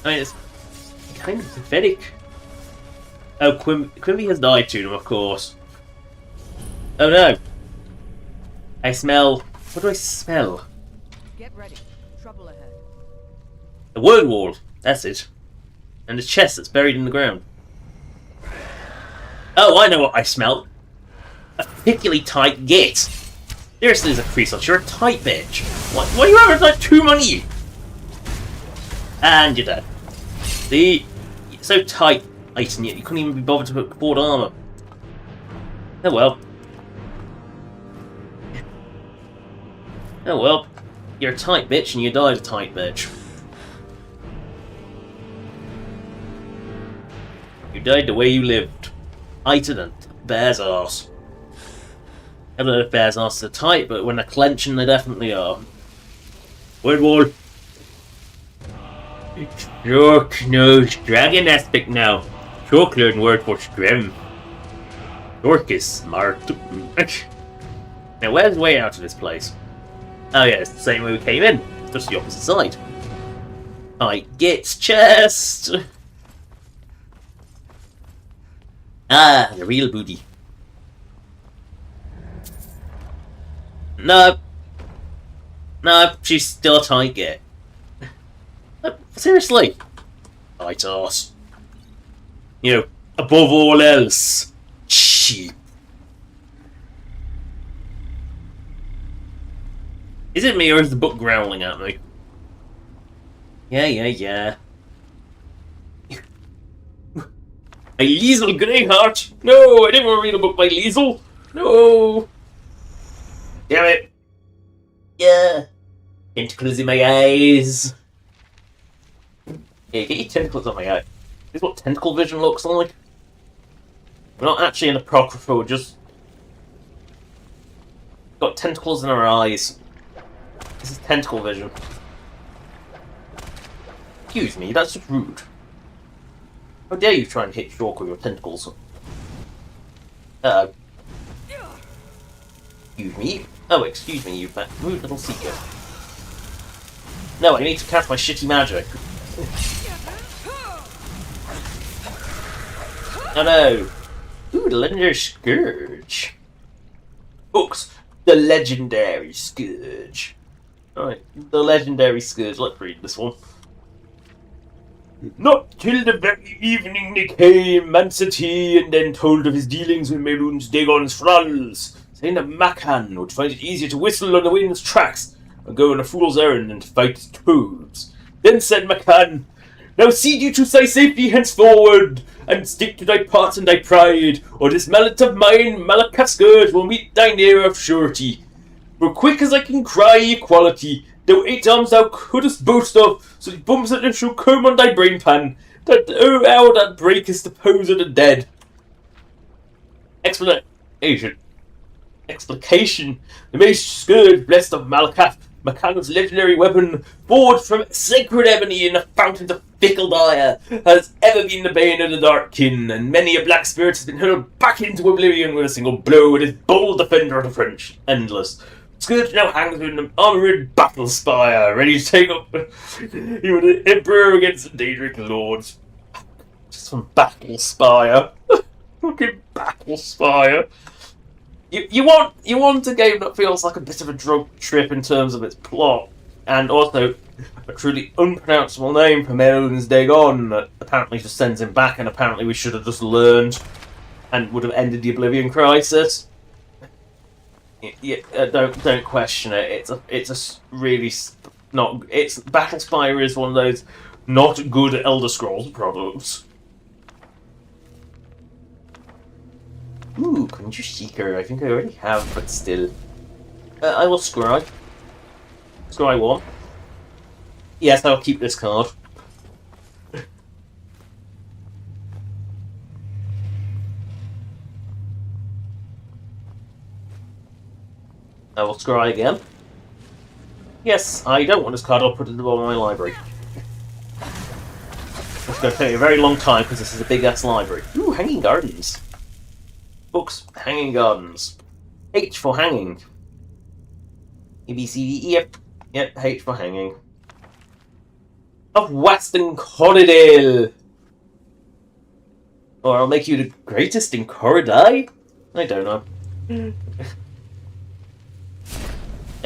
S1: I mean, it's kind of pathetic. Oh, Quimby has died to them, of course. Oh no. I smell... What do I smell?
S8: Get ready. Trouble ahead.
S1: The word wall. That's it. And the chest that's buried in the ground. Oh, I know what I smell. A particularly tight gate. Seriously, as a Creaseless, you're a tight bitch. Why are you having like too many? And you're dead. See? You're so tight, and yet you couldn't even be bothered to put board armor. Oh well. Oh well. You're a tight bitch and you died a tight bitch. You died the way you lived. Tighter than bear's arse. I don't know if bear's arse are tight, but when they're clenching, they definitely are. Word wall. Shark knows dragon aspect now. Shark learned word for scrim. Shark is smart. Now, where's the way out of this place? Oh yeah, it's the same way we came in. Just the opposite side. I get chest. Ah, the real booty. No. No, she's still a tight git. Seriously. Tight arse. You know, above all else, cheap. Is it me or is the book growling at me? Yeah. By Liesel Greyheart! No, I didn't want to read a book by Liesel! No! Damn it! Yeah! Tentacles in my eyes! Yeah, get your tentacles on my eye. This is what tentacle vision looks like. We're not actually an apocrypha, we're just... got tentacles in our eyes. This is tentacle vision. Excuse me, that's just rude. How dare you try and hit Shulk with your tentacles? Excuse me. Oh, excuse me, you fat rude little seeker. No, I need to cast my shitty magic. Oh no. Ooh, the legendary Scourge. Books. The legendary Scourge. Alright, the legendary Scourge. Let's read this one. Not till the very evening they came, Mancity, and then told of his dealings with Melun's Dagon's thralls, Then the Macan would find it easier to whistle on the wind's tracks and go on a fool's errand than to fight toads. Then said Macan, Now see you to thy safety henceforward, and stick to thy part and thy pride, or this mallet of mine, Malakat's scourge, will meet thine ear of surety. For quick as I can cry equality, though 8 arms thou couldst boast of, so the bumps that shall come on thy brain pan, that hour that breakest the pose of the dead. Explication. The mace scourge blessed of Malakat, Macan's legendary weapon, forged from sacred ebony in the fountains of fickle dire, has ever been the bane of the dark kin, and many a black spirit has been hurled back into oblivion with a single blow with his bold defender of the French. Endless. Scourge now hangs in an armoured battle spire, ready to take up even the Emperor against the Daedric Lords. Just from Battle Spire. Fucking Battle Spire. You want a game that feels like a bit of a drug trip in terms of its plot, and also a truly unpronounceable name for Melons Dagon that apparently just sends him back, and apparently we should have just learned and would have ended the Oblivion Crisis. Don't question it. It's a really not. It's Battle Spire is one of those not good Elder Scrolls products. Ooh, Conjure Seeker. I think I already have, but still. I will scry. Scry 1. Yes, I'll keep this card. I will scry again. Yes, I don't want this card, I'll put it in the bottom of my library. It's going to take a very long time because this is a big ass library. Ooh, Hanging Gardens. Books, Hanging Gardens. H for hanging. A, B, C, D, E, F. Yep, H for hanging. Of Western Corridale! Or I'll make you the greatest in Corridai? I don't know.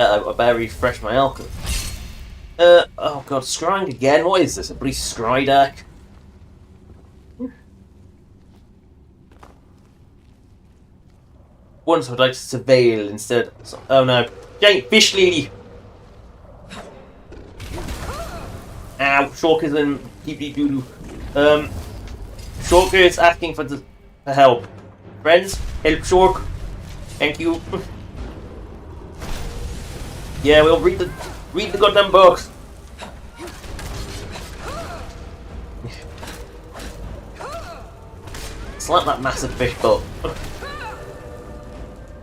S1: I better refresh my alchemy. Oh god, scrying again? What is this? A bloody scry deck? Once I'd like to surveil instead. Oh no. Giant fish lady! Ow, Shulk is in deep doo doo. Shulk is asking for help. Friends, help Shulk. Thank you. Yeah, we'll read the goddamn books. Slap that massive fish butt.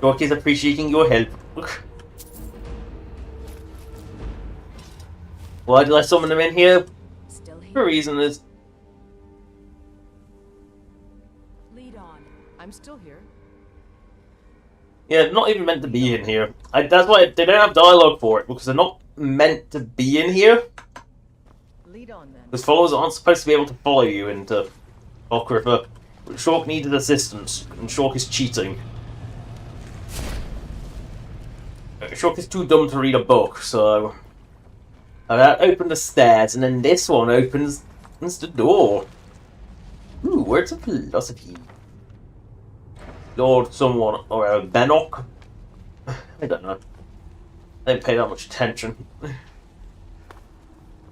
S1: Shulk is appreciating your help. Why did I summon them in here?
S8: Still here.
S1: For a reason is.
S8: Lead on. I'm still here.
S1: Yeah, not even meant to be in here. That's why they don't have dialogue for it, because they're not meant to be in here.
S8: Lead on then.
S1: Because followers aren't supposed to be able to follow you into Apocrypha. But Shulk needed assistance, and Shulk is cheating. Shulk is too dumb to read a book, so I opened the stairs, and then this one opens the door. Ooh, words of philosophy. Lord someone, or a Benok. I don't know. I didn't pay that much attention.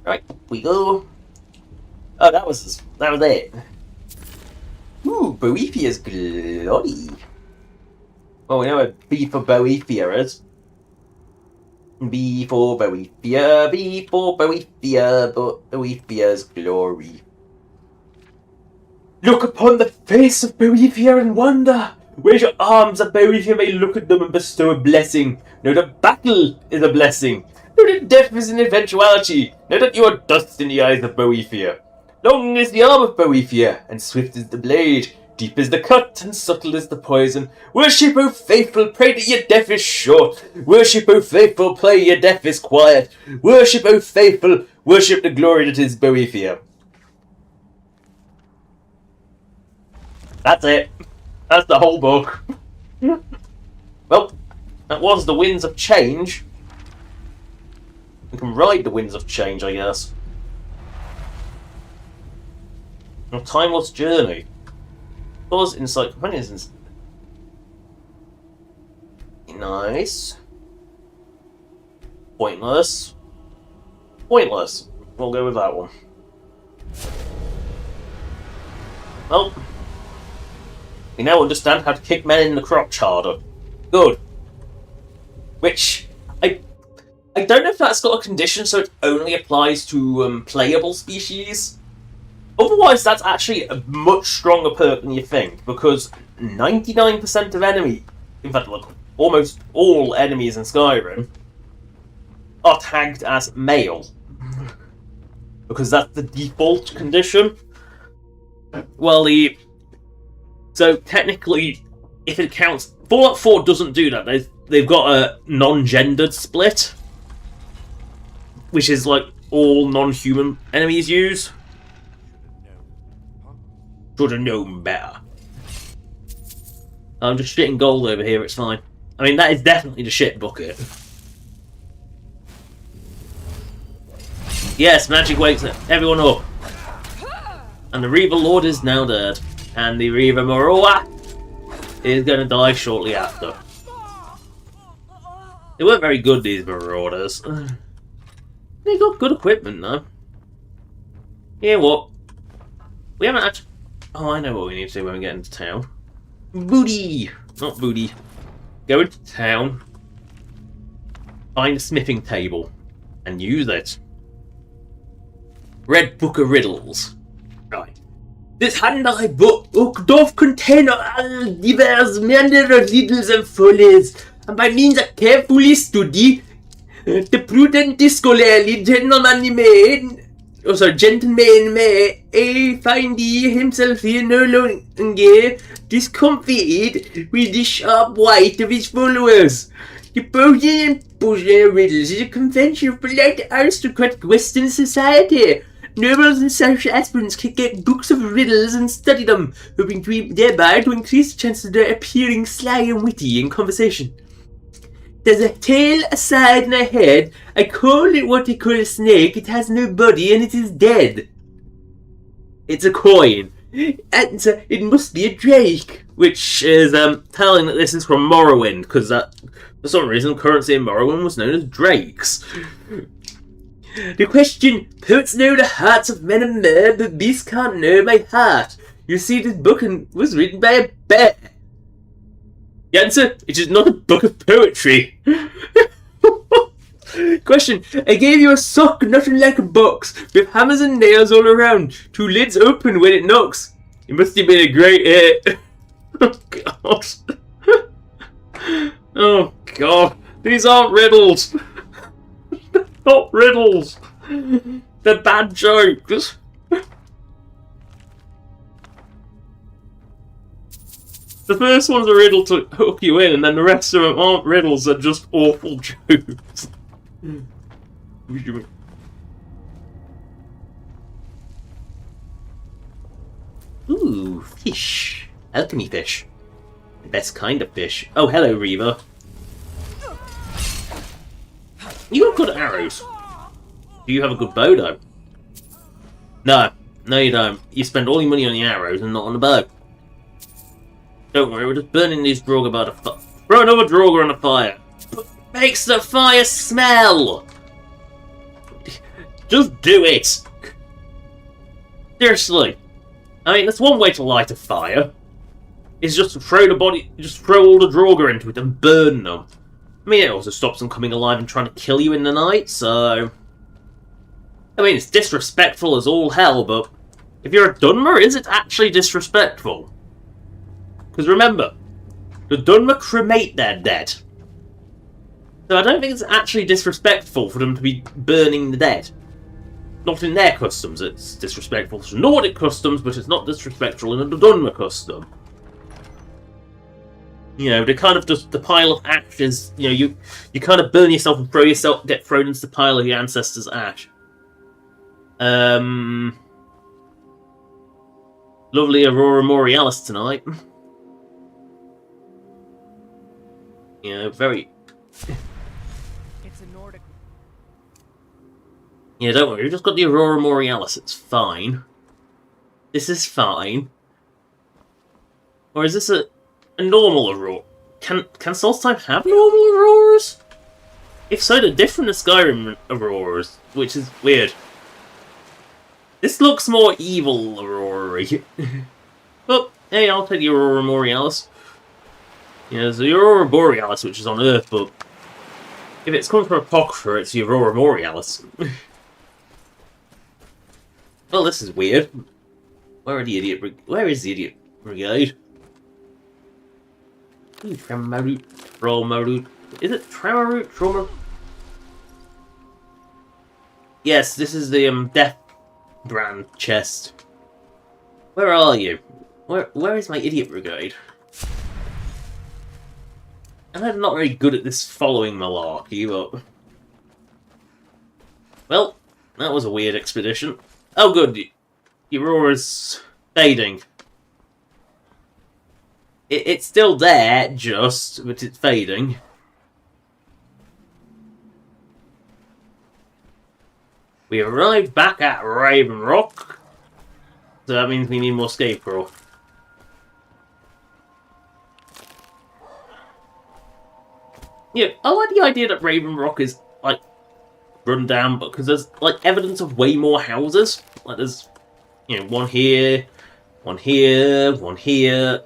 S1: Right, we go. Oh, that was it. Ooh, Boethia's glory. Well, we know what B for Boethia is. B for Boethia, B for Boethia, Boethia's glory. Look upon the face of Boethia and wonder. Raise your arms that Boethia may look at them and bestow a blessing. Know that battle is a blessing. Know that death is an eventuality. Know that you are dust in the eyes of Boethia. Long is the arm of Boethia, and swift is the blade. Deep is the cut, and subtle is the poison. Worship, O faithful, pray that your death is short. Worship, O faithful, pray your death is quiet. Worship, O faithful, worship the glory that is Boethia. That's it. That's the whole book. Well, that was the Winds of Change. You can ride the Winds of Change, I guess. A timeless journey. Was Insight Companions. Nice. Pointless. Pointless. We'll go with that one. Well, we now understand how to kick men in the crotch harder. Good. Which, I don't know if that's got a condition so it only applies to playable species. Otherwise, that's actually a much stronger perk than you think, because 99% of enemies, in fact, look, almost all enemies in Skyrim, are tagged as male. Because that's the default condition. Well, so technically, if it counts, Fallout 4 doesn't do that. They've got a non-gendered split, which is like all non-human enemies use. Should have known better. I'm just shitting gold over here, it's fine. I mean, that is definitely the shit bucket. Yes, magic wakes everyone up. And the Reaver Lord is now dead. And the Reaver Moroa is going to die shortly after. They weren't very good, these Marauders. They got good equipment, though. You know what? We haven't actually... Oh, I know what we need to do when we get into town. Booty! Not booty. Go into town. Find a smithing table. And use it. Red Book of Riddles. Right. This handheld book doth contain all diverse manner of riddles and follies, and by means of carefully study, the prudent scholarly gentleman may find himself here no longer discomfited with the sharp wit of his followers. The posing and posing of riddles is a convention of polite aristocratic Western society. Nobles and such aspirants can get books of riddles and study them, hoping thereby to increase the chances of their appearing sly and witty in conversation. There's a tail, a side, and a head. I call it what they call a snake. It has no body and it is dead. It's a coin. Answer, it must be a drake. Which is telling that this is from Morrowind, because for some reason currency in Morrowind was known as drakes. The question, poets know the hearts of men and mer, but beasts can't know my heart. You see, this book was written by a bear. The answer, it is not a book of poetry. Question, I gave you a sock not unlike a box, with hammers and nails all around, 2 lids open when it knocks. It must have been a great hit. Oh god. Oh god, these aren't riddles. Not riddles! They're bad jokes! The first one's a riddle to hook you in, and then the rest of them aren't riddles, they're just awful jokes. Ooh, fish. Alchemy fish. The best kind of fish. Oh, hello, Reaver. You got good arrows. Do you have a good bow, though? No, you don't. You spend all your money on the arrows and not on the bow. Don't worry, we're just burning these Draugr by the fire. Throw another Draugr on the fire. Makes the fire smell! Just do it! Seriously. I mean, that's one way to light a fire. Is just to throw all the Draugr into it and burn them. I mean, it also stops them coming alive and trying to kill you in the night, so... I mean, it's disrespectful as all hell, but... If you're a Dunmer, is it actually disrespectful? Because remember, the Dunmer cremate their dead. So I don't think it's actually disrespectful for them to be burning the dead. Not in their customs, it's disrespectful to Nordic customs, but it's not disrespectful in the Dunmer custom. You know, they kind of just, the pile of ashes, you know, you kind of burn yourself and get thrown into the pile of your ancestors' ash. Lovely Aurora Borealis tonight. You know, very...
S8: It's a Nordic.
S1: Yeah, don't worry, we've just got the Aurora Borealis, it's fine. This is fine. Or is this a normal Aurora? can Solstheim have normal auroras? If so, they're different to Skyrim auroras, which is weird. This looks more evil aurora-y. But, hey, I'll take the Aurora Borealis. Yeah, there's the Aurora Borealis, which is on Earth, but if it's coming from Apocrypha, it's the Aurora Borealis. Well, this is weird. Where is the Idiot Brigade? Tramarut, Tromarut. Is it Tramarut? Tromarut? Yes, this is the Death Brand chest. Where are you? Where is my Idiot Brigade? I'm not very good at this following malarkey, but... Well, that was a weird expedition. Oh good, the Aurora's fading. It's still there, but it's fading. We arrived back at Raven Rock, so that means we need more scarecrow. Yeah, I like the idea that Raven Rock is, like, run down, because there's, like, evidence of way more houses. Like, there's, you know, one here, one here, one here.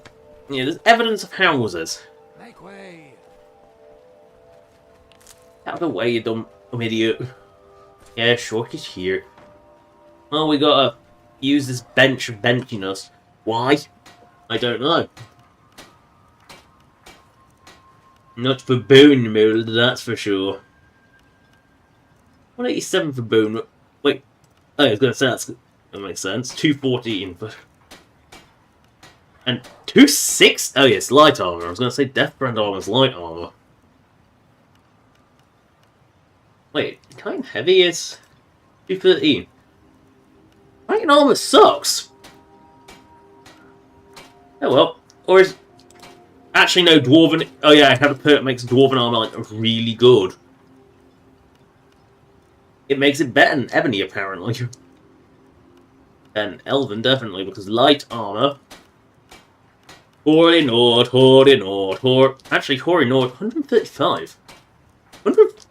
S1: Yeah, there's evidence of houses.
S2: Make way.
S1: Out of the way, you dumb idiot. Yeah, sure, he's here. Oh, we gotta use this bench of benchiness. Why? I don't know. Not for bone mold, that's for sure. 187 for bone. Wait, oh, I was gonna say that makes sense. 214, but and 26. Oh yes, light armor. I was gonna say Death Brand armor's light armor. Wait, Titan Heavy is 213. Titan armor sucks. Oh well, or is actually no Dwarven. Oh yeah, I have a perk that makes Dwarven armor like really good. It makes it better than Ebony apparently. And Elven definitely because light armor. Hoary Nord, actually Hoary Nord 135. 100.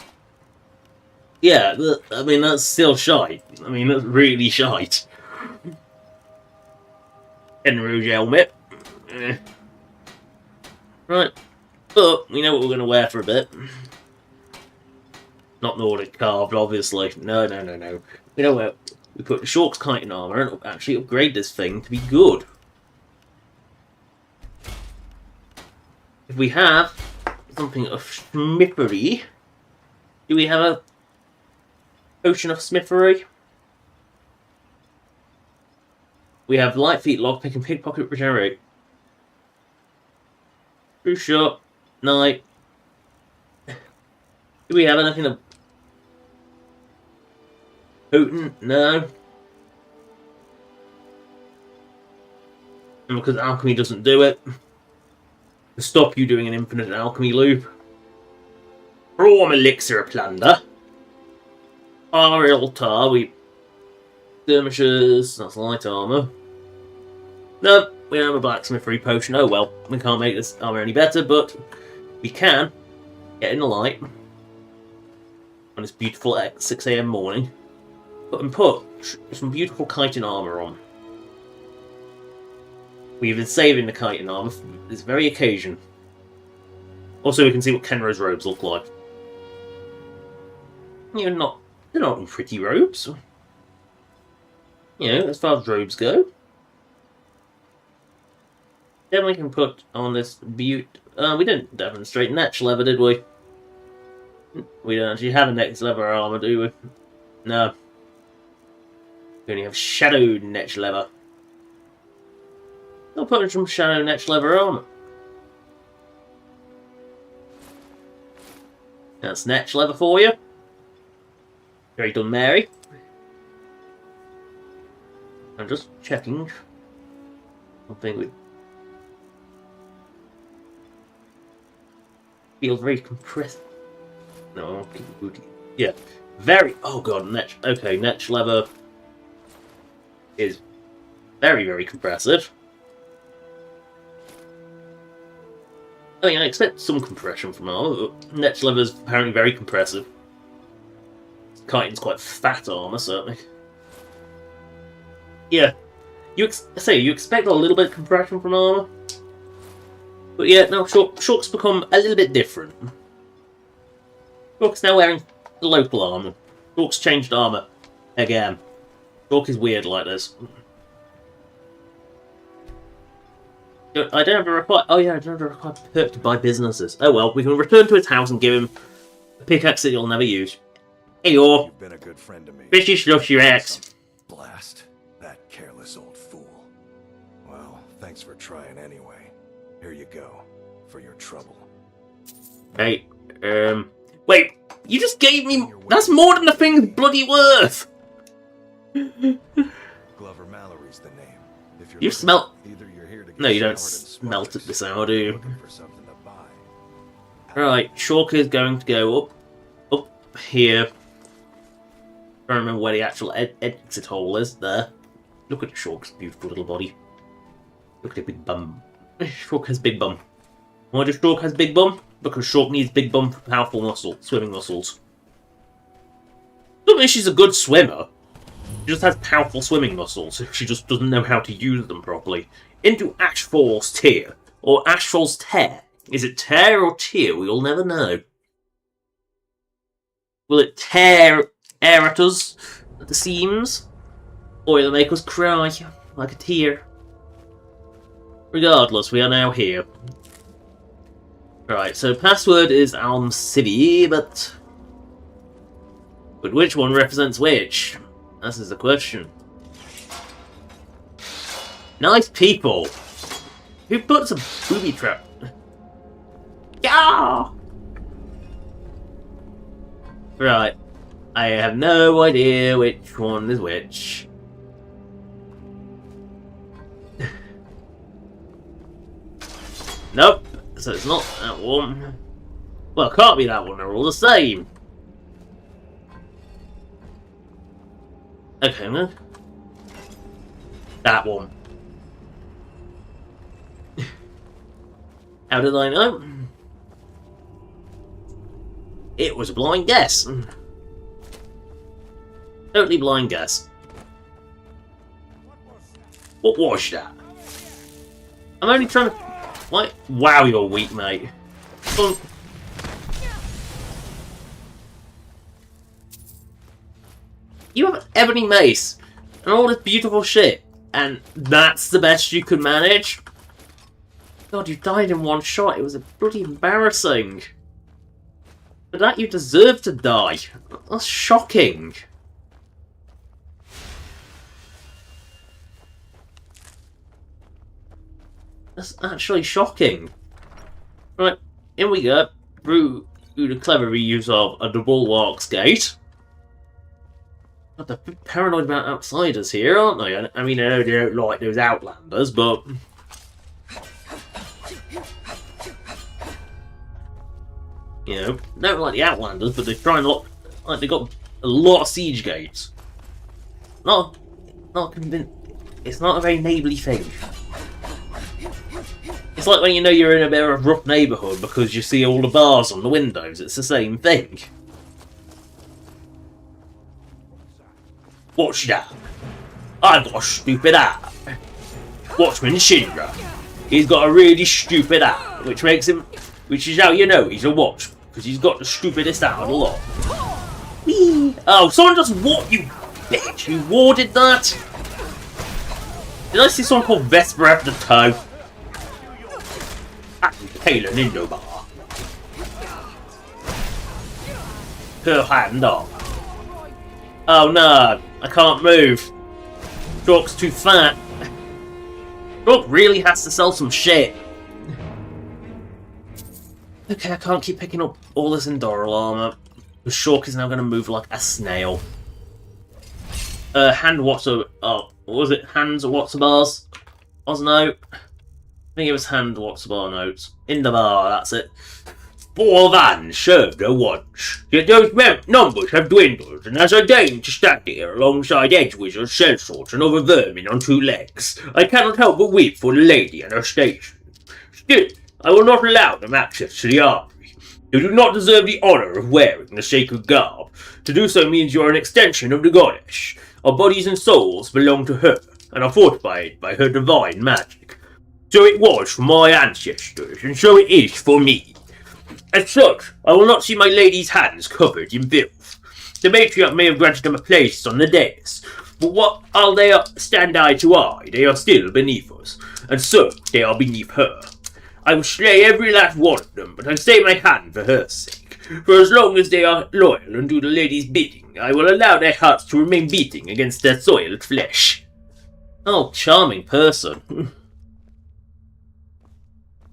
S1: Yeah, I mean, that's still shite. I mean, that's really shite. Enrouge helmet. Right. But, we know what we're going to wear for a bit. Not Nordic carved, obviously. No. We know where we put the Shork's chitin armor and it'll actually upgrade this thing to be good. If we have something of smithery, do we have a potion of smithery? We have light feet, lockpick, and pickpocket regenerate. True shot, night. Do we have anything of potent? No. And because alchemy doesn't do it, to stop you doing an infinite alchemy loop. Raw elixir of plunder. Our altar, we skirmishers, that's light armor. No, we don't have a blacksmithery potion. Oh well, we can't make this armor any better, but we can get in the light on this beautiful 6 AM morning. Put some beautiful chitin armor on. We've been saving the chitin armor for this very occasion. Also, we can see what Kenro's robes look like. You know, they're not pretty robes. You know, as far as robes go. Then we can put on this we didn't demonstrate netch leather, did we? We don't actually have a next leather armor, do we? No. We only have shadowed netch leather. I'll put in some shadow netch leather armor. That's netch leather for you. Very done, Mary. I'm just checking. I think we feel very compressed. No, yeah, very. Oh god, netch. Okay, netch leather is very compressive. I mean, I expect some compression from armor, but next level is apparently very compressive. Chitin's quite fat armor, certainly. Yeah, you expect a little bit of compression from armor, but yeah, no, Shulk's become a little bit different. Shulk's now wearing local armor. Shulk's changed armor again. Shulk is weird like this. I don't have a require. Oh yeah, I don't have a require perk to buy businesses. Oh well, we can return to his house and give him a pickaxe that he'll never use. Hey,
S7: You've been a good friend to me.
S1: fishy slush your ex.
S7: Blast. That careless old fool. Well, thanks for trying anyway. Here you go. For your trouble.
S1: Hey, wait, you just gave me. That's more than the thing's bloody worth.
S7: Glover Mallory's the name. If you're
S1: You
S7: looking-
S1: smell.
S7: either you're here to get
S1: No, you don't
S7: showered in
S1: smelt it
S7: sparks,
S1: this hour, do you?
S7: looking for something to buy.
S1: Right, Shulk is going to go up here. I don't remember where the actual exit hole is. There. Look at Shulk's beautiful little body. Look at the big bum. Shulk has big bum. Why does Shulk has big bum? Because Shulk needs big bum for powerful swimming muscles. Don't mean she's a good swimmer. She just has powerful swimming muscles. She just doesn't know how to use them properly. Into Ashfall's tear. Or Ashfall's tear. Is it tear or tear? We'll never know. Will it tear air at us at the seams? Or will it make us cry like a tear? Regardless, we are now here. Right, so password is Alm City, but which one represents which? This is the question. Nice people! Who puts a booby trap? Yeah! Right. I have no idea which one is which. Nope. So it's not that one. Well, it can't be that one. They're all the same. Okay, man. That one. How did I know? It was a blind guess. Totally blind guess. What was that? I'm only trying to... What? Wow, you're weak, mate. You have an ebony mace and all this beautiful shit, and that's the best you could manage? God, you died in one shot. It was bloody embarrassing. For that, you deserve to die. That's shocking. That's actually shocking. Right, here we go. Through the clever reuse of the Bulwark's Gate. But they're a bit paranoid about outsiders here, aren't they? I mean, I know they don't like those outlanders, but... You know, they don't like the outlanders, but they try and lock... Like, they've got a lot of siege gates. Not convinced... It's not a very neighbourly thing. It's like when you know you're in a bit of a rough neighbourhood because you see all the bars on the windows. It's the same thing. What's that? I've got a stupid eye. Watchman Shinra. He's got a really stupid eye, which makes him... Which is how you know he's a watch, because he's got the stupidest eye of the lot. Whee! Oh, someone just walked, you bitch! You warded that? Did I see someone called Vesper at the toe? Taylor Nindobar. Her hand up. Oh no, I can't move. Shulk's too fat. Shulk really has to sell some shit. Okay, I can't keep picking up all this Endoral armor. The Shulk is now going to move like a snail. Hand Watson. Oh, what was it? Hands or Watson bars? Osno. I think it was hand Watson bar notes. In the bar, that's it. 4 vans served at once. Yet those numbers have dwindled, and as I deign to stand here alongside Edgewizzard, Sellswords, and other vermin on 2 legs, I cannot help but weep for the lady and her station. Still, I will not allow them access to the armory. You do not deserve the honor of wearing the sacred garb. To do so means you are an extension of the goddess. Our bodies and souls belong to her, and are fortified by her divine magic. So it was for my ancestors, and so it is for me. As such, I will not see my lady's hands covered in filth. The matriarch may have granted them a place on the dais, but while they stand eye to eye, they are still beneath us, and so they are beneath her. I will slay every last one of them, but I stay my hand for her sake. For as long as they are loyal and do the lady's bidding, I will allow their hearts to remain beating against their soiled flesh. Oh, charming person.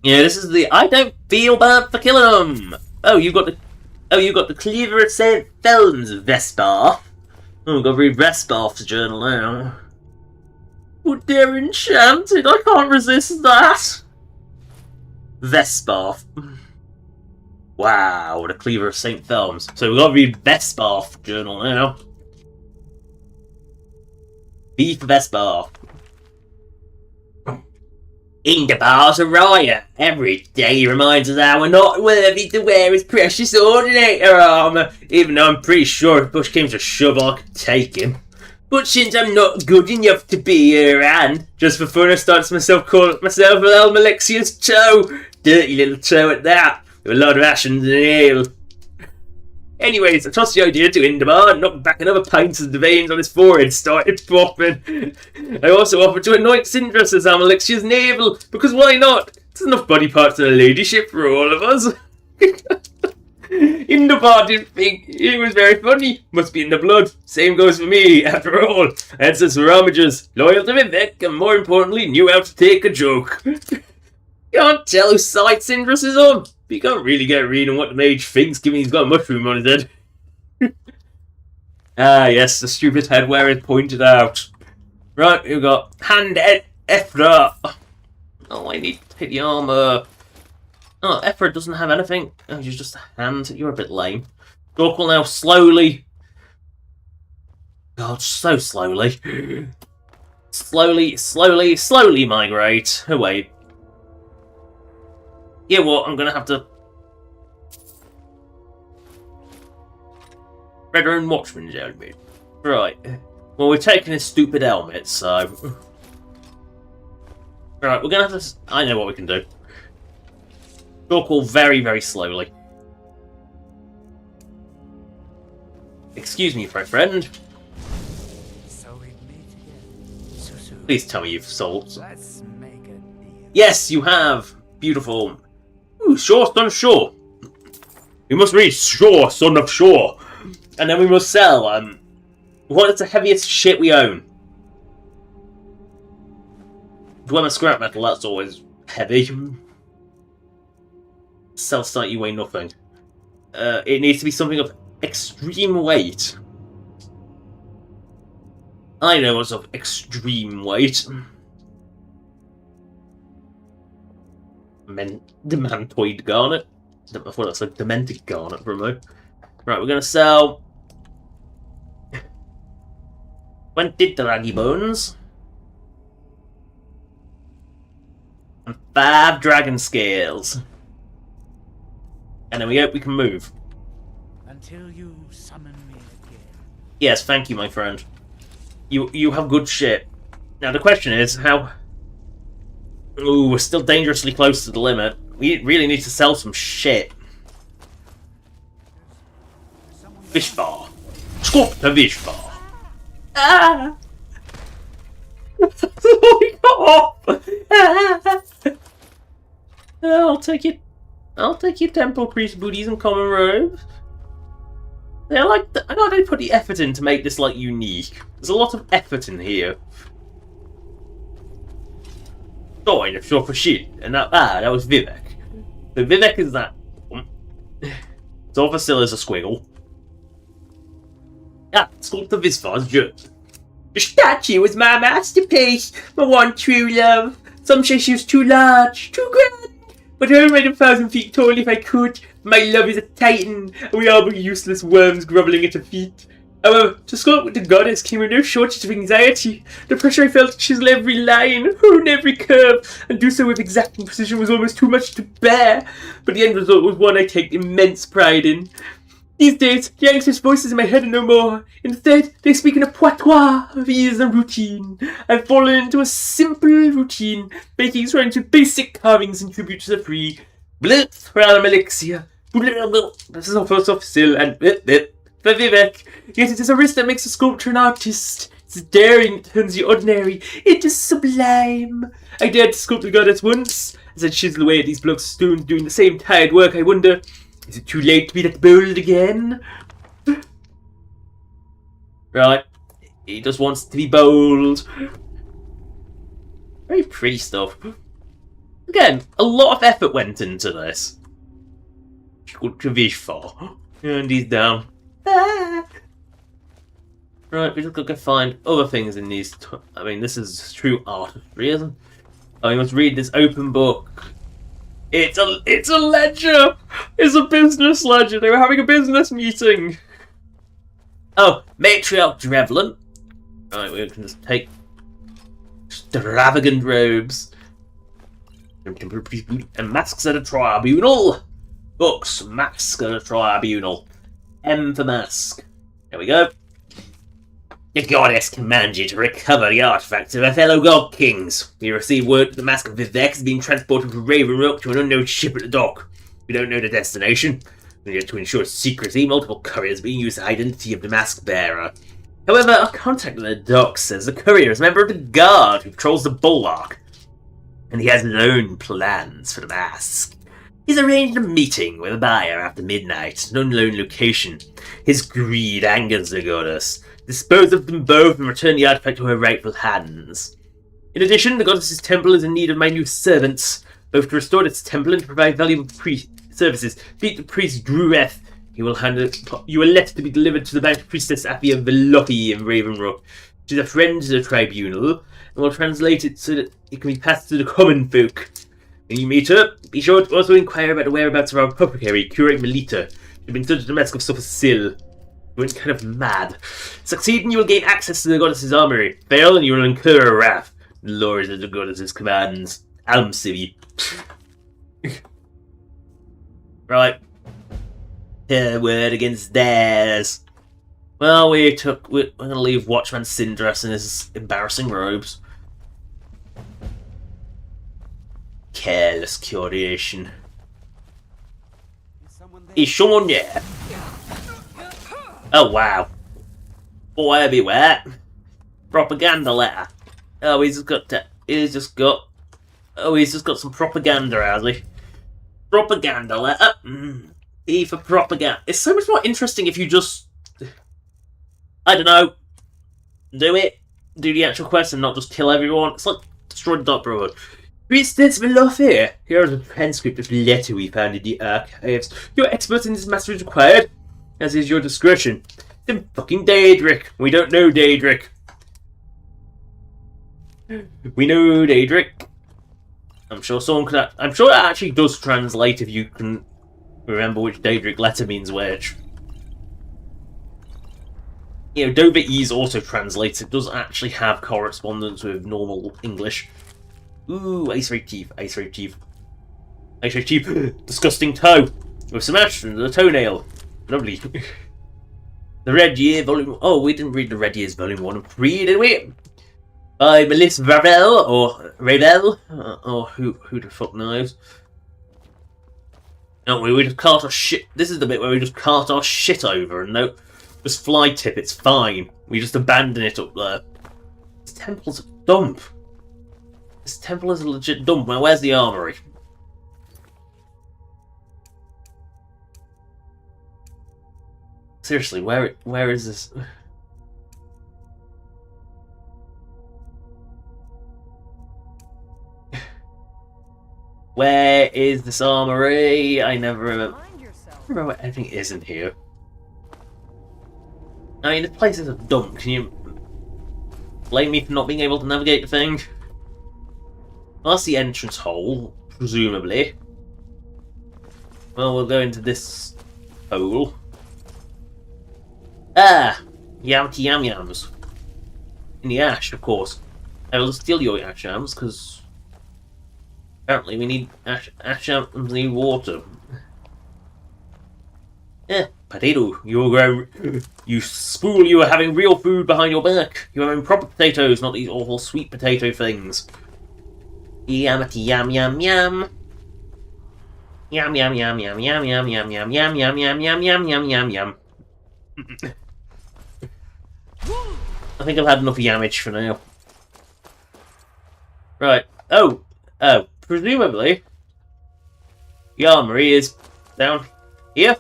S1: Yeah, this is the I don't feel bad for killing them. Oh, you got the Cleaver of St. Felons, Vespa. Oh, I've got to read Vespar's journal now. But they're enchanted. I can't resist that. Vesparth. Wow, the Cleaver of St. Felms. So we've got to read Vespar's journal now. V for Vesparth. Indabar's a riot. Every day he reminds us how we're not worthy to wear his precious Ordinator armour. Even though I'm pretty sure if push came to shove, I could take him. But since I'm not good enough to be her hand, just for fun I started calling myself Alexia's toe. Dirty little toe at that, with a lot of ashes and ale. Anyways, I tossed the idea to Indabar and knocked back another pint as the veins on his forehead started popping. I also offered to anoint Sindras as Amalexia's navel, because why not? There's enough body parts in a ladyship for all of us. Indabar didn't think it was very funny. Must be in the blood. Same goes for me, after all. Ancestors were homagers, loyal to Vivek, and more importantly, knew how to take a joke. Can't tell whose side Sindras is on. But you can't really get a read on what the mage thinks, given he's got a mushroom on his head. Ah, yes, the stupid head wearer pointed out. Right, we've got Hand Ephra. Oh, I need to take the armour. Oh, Ephra doesn't have anything. Oh, you're just a hand. You're a bit lame. Dork will now slowly... God, so slowly. Slowly migrate away. Yeah, what? I'm gonna have to... Veteran Watchman's helmet. Right. Well, we're taking his stupid helmet, so... Right, we're gonna have to... I know what we can do. Dork very, very slowly. Excuse me, friend.
S2: So we meet again. So soon.
S1: Please tell me you've sold.
S2: Let's make a deal.
S1: Yes, you have. Beautiful. Ooh, Shore, son of Shore. We must read Shore, son of Shore. And then we must sell, what is the heaviest shit we own? Dwemer scrap metal, that's always heavy. Sell start, you weigh nothing. It needs to be something of extreme weight. I know what's of extreme weight. Demantoid garnet. I thought that's a demented garnet for a moment. Right, we're gonna sell 20 draggy bones and 5 dragon scales, and then we hope we can move.
S2: Until you summon me again.
S1: Yes, thank you, my friend. You have good shit. Now the question is how. Ooh, we're still dangerously close to the limit. We really need to sell some shit. Vishvar. Scoop the Vishvar. Ah! I'll take it. I'll take your temple priest booties and common robes. They're like, I know they put the effort in to make this like unique. There's a lot of effort in here. Join of short for shit, and that was Vivek. So Vivek is that one. Zorvasil is a squiggle. Ah, Sculptor Visvar's journey. The statue is my masterpiece, my one true love. Some say she was too large, too grand, but I would made 1,000 feet tall if I could. My love is a titan, and we are but useless worms grovelling at her feet. However, to sculpt with the goddess came with no shortage of anxiety. The pressure I felt to chisel every line, hone every curve, and do so with exacting precision was almost too much to bear. But the end result was one I take immense pride in. These days, the anxious voices in my head are no more. Instead, they speak in a patois of ease and routine. I've fallen into a simple routine, making trying to basic carvings and tribute to the free. Blip, realm elixir. This is our first off still, and for Vivek. Yet it is a risk that makes a sculptor an artist. It's daring that turns the ordinary into sublime. I dared to sculpt the goddess once. As I chisel away at these blocks of stone doing the same tired work, I wonder, is it too late to be that bold again? Right. He just wants to be bold. Very pretty stuff. Again, a lot of effort went into this. Good to wish for. And he's down. Ah. Right, we just gotta find other things in these. I mean, this is true artistry, isn't it? I must read this open book. It's a ledger! It's a business ledger! They were having a business meeting! Oh, Matriarch Drevlin. Right, we can just take extravagant robes. And masks at a tribunal! Books, mask at a tribunal. M for mask. There we go. The goddess commands you to recover the artifacts of her fellow god kings. We receive word that the mask of Vivek is being transported from Raven Rock to an unknown ship at the dock. We don't know the destination. We need to ensure secrecy. Multiple couriers being used the identity of the mask bearer. However, our contact at the dock says the courier is a member of the guard who patrols the bulwark, and he has his own plans for the mask. He's arranged a meeting with a buyer after midnight, an unknown location. His greed angers the goddess. Dispose of them both and return the artifact to her rightful hands. In addition, the goddess's temple is in need of my new servants, both to restore its temple and to provide valuable services. Beat the priest Drueth. You are left to be delivered to the Bank Priestess Aphia Veloki in Raven Rock. She's a friend to the tribunal, and will translate it so that it can be passed to the common folk. When you meet her, be sure to also inquire about the whereabouts of our apothecary, Curate Melita. She's been sent to the mask of Sil. You went kind of mad. Succeed and you will gain access to the goddess's armory. Fail and you will incur a wrath. The lords of the goddess's commands. Almsivi. Right. Her word against theirs. Well, we're gonna leave Watchman Sindras in his embarrassing robes. Careless curation. Is someone there? Oh wow. Boy beware. Propaganda letter. Oh, he's just got some propaganda, has he? Propaganda letter. E for propaganda. It's so much more interesting if you just, I don't know, do the actual quest and not just kill everyone. It's like destroy the Dark Brotherhood. Priestess Velofi, here is a transcript of the letter we found in the archives. Your expert in this matter is required, as is your discretion. Then fucking Daedric. We don't know Daedric. We know Daedric. I'm sure someone could. I'm sure it actually does translate if you can remember which Daedric letter means which. You know, Dover Ease also translates. It does actually have correspondence with normal English. Ooh, Ice Ray Chief, Ice Ray Chief. Ice Ray Chief, disgusting toe. With some ash and a toenail. Lovely. The Red Year, Volume... Oh, we didn't read the Red Years, Volume 1 and 3, did we? By Melissa Ravel, or Ravel, or who the fuck knows. No, we just cart our shit... This is the bit where we just cart our shit over, and no... Just fly tip, it's fine. We just abandon it up there. This temple's a dump. This temple is a legit dump. Now, where's the armory? Seriously, where is this? Where is this armory? I never remember. Remember where anything isn't here. I mean, this place is a dump. Can you blame me for not being able to navigate the thing? Well, that's the entrance hole, presumably. Well, we'll go into this hole. Ah! Yamty Yam Yams. In the ash, of course. I will steal your ash yams, because apparently we need ash yams need water. Potato, you spool, you are having real food behind your back. You're having proper potatoes, not these awful sweet potato things. Yamity yam yam yam. Yam yam yam yam yam yam yam yam yam yam yam yam yam yam yam yam. I think I've had enough yamage for now. Right. Oh, presumably the armory is down here.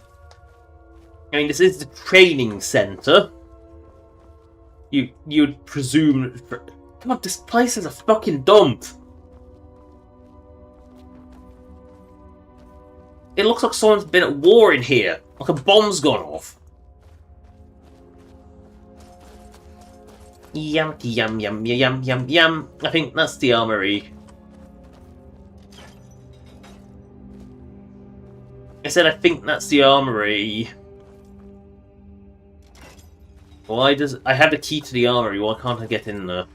S1: I mean, this is the training center. You'd presume. God, this place is a fucking dump. It looks like someone's been at war in here. Like a bomb's gone off. Yum yum yum yum yum yum. I think that's the armory. I said I think that's the armory. Why does I have the key to the armory? Why can't I get in there?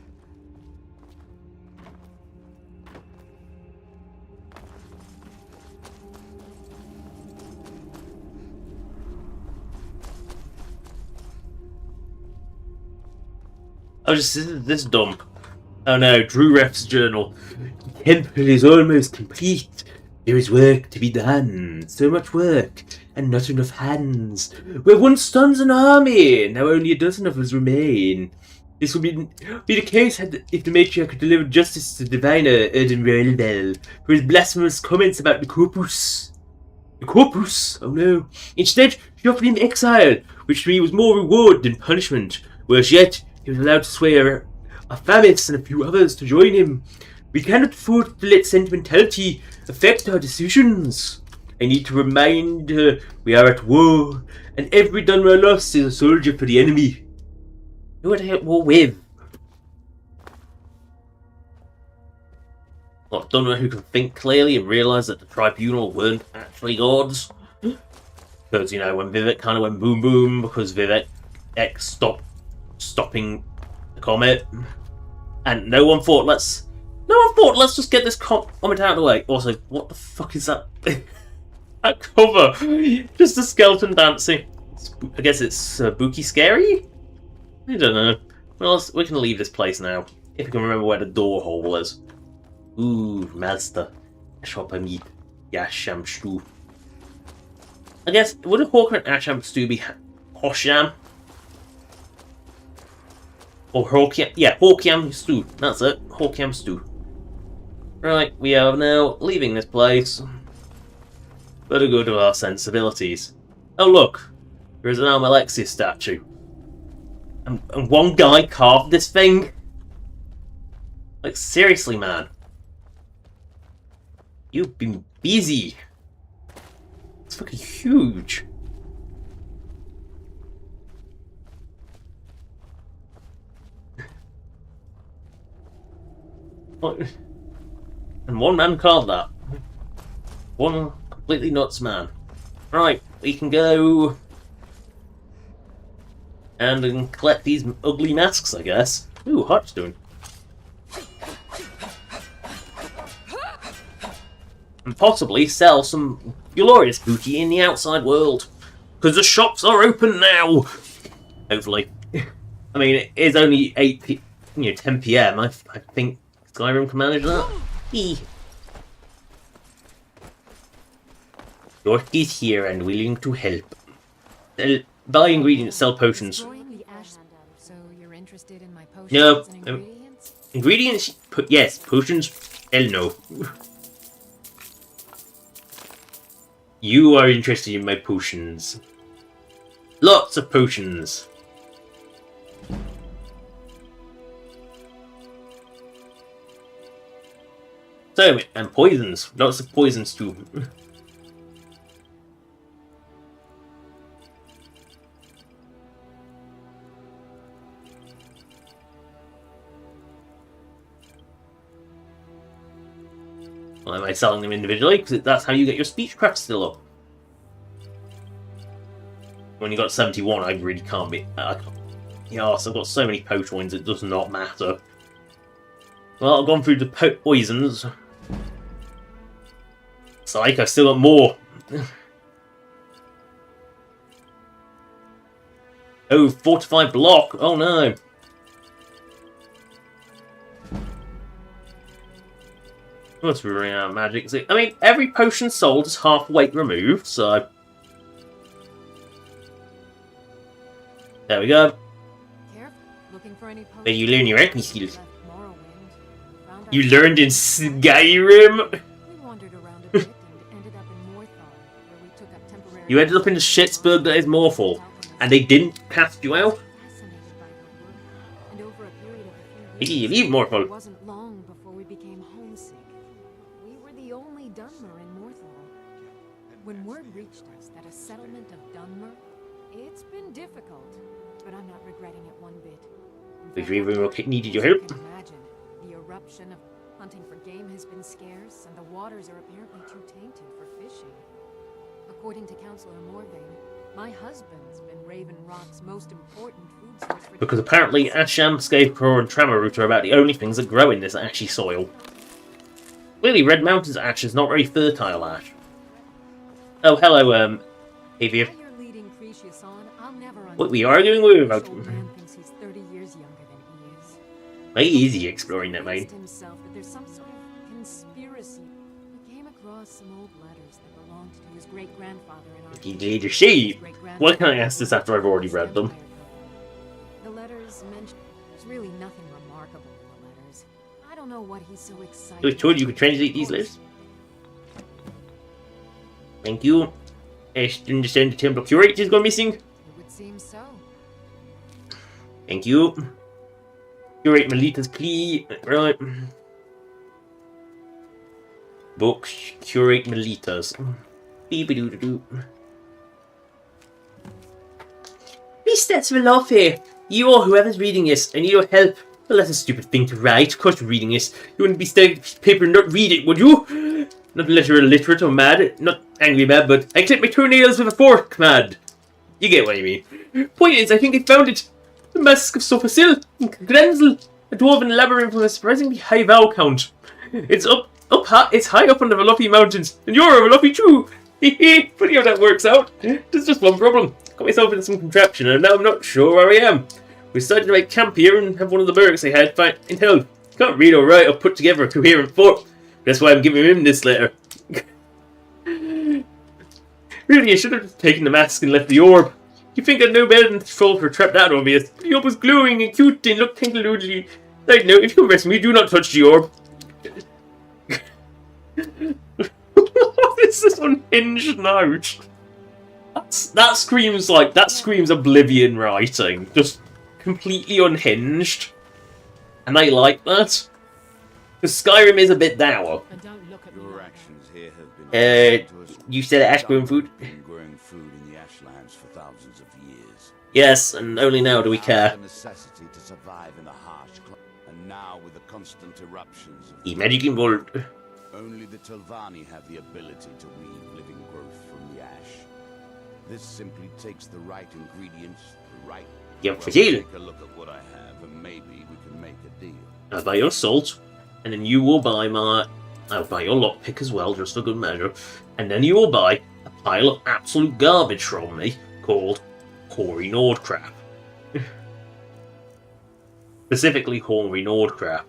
S1: Oh, just this dump. Oh no, Drew Ref's journal. The temple is almost complete. There is work to be done. So much work, and not enough hands. Where once stands an army, now only a dozen of us remain. This will be the case if the matriarch could deliver justice to the diviner Erden Railbell for his blasphemous comments about the corpus. The corpus? Oh no. Instead, she offered him exile, which to me was more reward than punishment. Worse yet, he was allowed to swear Aphamis and a few others to join him. We cannot afford to let sentimentality affect our decisions. I need to remind her we are at war, and every Dunmer lost is a soldier for the enemy. Who are they at war with? What, Dunmer who can think clearly and realise that the tribunal weren't actually gods? Because, you know, when Vivek kind of went boom boom because Vivek X stopping the comet, and no one thought let's just get this comet out of the way. Also, what the fuck is that? That cover, just a skeleton dancing. I guess it's spooky scary. I don't know. Well, we can leave this place now if we can remember where the door hole is. Ooh, Master, shopper meat, Yasham stew. I guess would a Hawker and Asham stew be Hosham? Or Hawkiam? Yeah, Hawkiam stew. That's it. Hawkiam stew. Right, we are now leaving this place for the good of our sensibilities. Oh look, there is an Almalexia statue. And one guy carved this thing? Like, seriously, man. You've been busy. It's fucking huge. And one man carved that. One completely nuts man. Right, we can go and collect these ugly masks, I guess. Ooh, Hearthstone. And possibly sell some glorious booty in the outside world. Because the shops are open now! Hopefully. I mean, it is only 10 PM. I think Skyrim can manage that. Yorkie's here and willing to help. Buy ingredients, sell potions.
S6: So you're interested in my potions
S1: No.
S6: and ingredients?
S1: Ingredients? Yes. Potions? Hell no. You are interested in my potions. Lots of potions. So, and poisons. Lots of poisons too. Well, am I selling them individually? Because that's how you get your speechcraft still up. When you got 71, I really can't be. Yes, I've got so many potions, it does not matter. Well, I've gone through the poisons. Psych, I've still got more. Oh, fortified block. Oh no. What's running out of magic? I mean, every potion sold is half weight removed, so... There we go. But you learn your alchemy skills. You learned in Skyrim? You ended up in the shitsburg that is Morphal, and they didn't cast you out? You leave Morphal.
S6: It wasn't long before we became homesick. We were the only Dunmer in Morthal. When word reached us that a settlement of Dunmer, it's been difficult, but I'm not regretting it one bit.
S1: If you even needed your help.
S6: Imagine the eruption of hunting for game has been scarce, and the waters are apparently too tainted for fishing. According to Councillor Morvain, my husband's been Raven Rock's most important food source for...
S1: Because apparently Asham, Scarecrow and Tramaroot are about the only things that grow in this ashy soil. Clearly Red Mountain's ash is not very fertile ash. Oh, hello, Avia. What we are doing, we're about... Very easy exploring that, mate.
S6: There's some sort of conspiracy. We came across some old letters that belonged to his great-grandfather in our...
S1: Leader sheep. Why can't I ask this after I've already read them?
S6: The letters mentioned... There's really nothing remarkable in the letters. I don't know what he's so excited...
S1: I told you could translate these letters. Thank you. I understand the temple curator's gone missing.
S6: It would seem so.
S1: Thank you. Curate Melita's plea. Right. Books. Curate Melita's. Beep-a-doo-doo-doo. Please, that's for love here. You or whoever's reading this, I need your help. Well, that's a stupid thing to write. Of course you're reading this. You wouldn't be staring at the paper and not read it, would you? Not unless you're illiterate or mad. Not angry mad, but I clip my toenails with a fork mad. You get what I mean. Point is, I think I found it. The Mask of Sofasil in Grenzel, a dwarven labyrinth with a surprisingly high vowel count. It's it's high up on the Velopi Mountains, and you're a Velopi too. Hehe, funny how that works out. There's just one problem. Got myself into some contraption, and now I'm not sure where I am. We decided to make camp here and have one of the bergs I had find in hell. Can't read or write or put together a coherent thought. That's why I'm giving him this letter. Really, I should have just taken the mask and left the orb. You think I'd know better than to troll for trap that obvious? The orb was glowing and cute and looked tinkledy. Side note, if you can rescue me, do not touch the orb. This is unhinged now. That screams Oblivion writing. Just completely unhinged. And I like that. Because Skyrim is a bit dour.
S3: Your actions here have been
S1: you said ash growing food?
S3: been growing food in the Ashlands for thousands of years.
S1: Yes, and only now do we care.
S3: The necessity to survive in the harsh climate, and now with the constant eruptions of
S1: The magic involved.
S3: only the Telvanni have the ability to weave living growth from the ash. This simply takes the right ingredients, the right...
S1: Yep, for you.
S3: Take a look at what I have, and maybe we can make a deal.
S1: I'll buy your salt, and then you will buy I'll buy your lockpick as well, just for good measure. And then you will buy a pile of absolute garbage from me called Hoary Nordcrap. Specifically Hoary Nordcrap.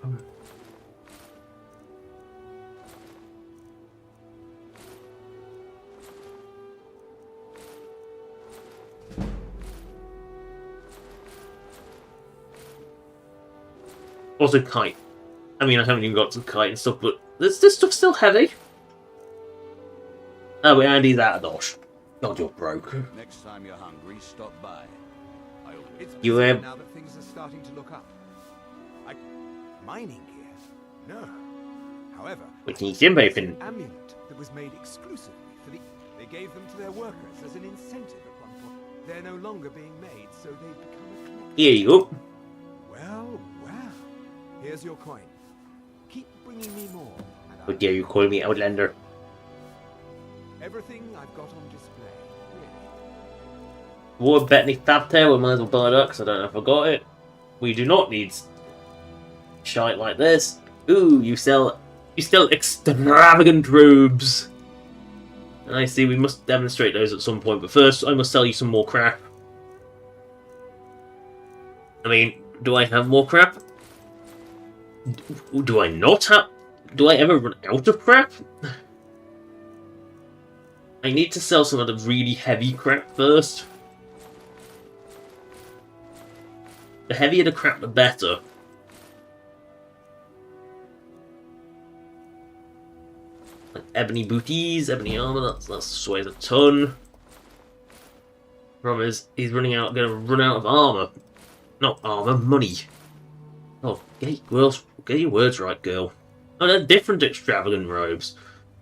S1: Also kite. I mean, I haven't even got some kite and stuff, but this stuff's still heavy. Oh, wait, Andy's out of dosh. God, you're broke.
S3: Next time you're hungry, stop by.
S1: You have...
S9: Now that things are starting to look up. Mining gear? No. However,
S1: We can use Jimbo
S9: an amulet that was made exclusively for the... They gave them to their workers as an incentive at one point. They're no longer being made, so they've become a collection.
S1: Here you go.
S9: Well, well. Here's your coin. Keep bringing me more. And
S1: How dare you call me Outlander?
S9: everything I've got on display, really.
S1: War Bethany Fabtail, we might as well buy that because I don't know if I got it. We do not need shite like this. Ooh, you sell extravagant robes. And I see we must demonstrate those at some point, but first I must sell you some more crap. I mean, do I have more crap? Do I not have... Do I ever run out of crap? I need to sell some of the really heavy crap first. The heavier the crap, the better. Like ebony booties, ebony armor, that's weighs a ton. Problem is, he's gonna run out of armor. Not armor, money. Oh, get your words right, girl. Oh, they're different extravagant robes.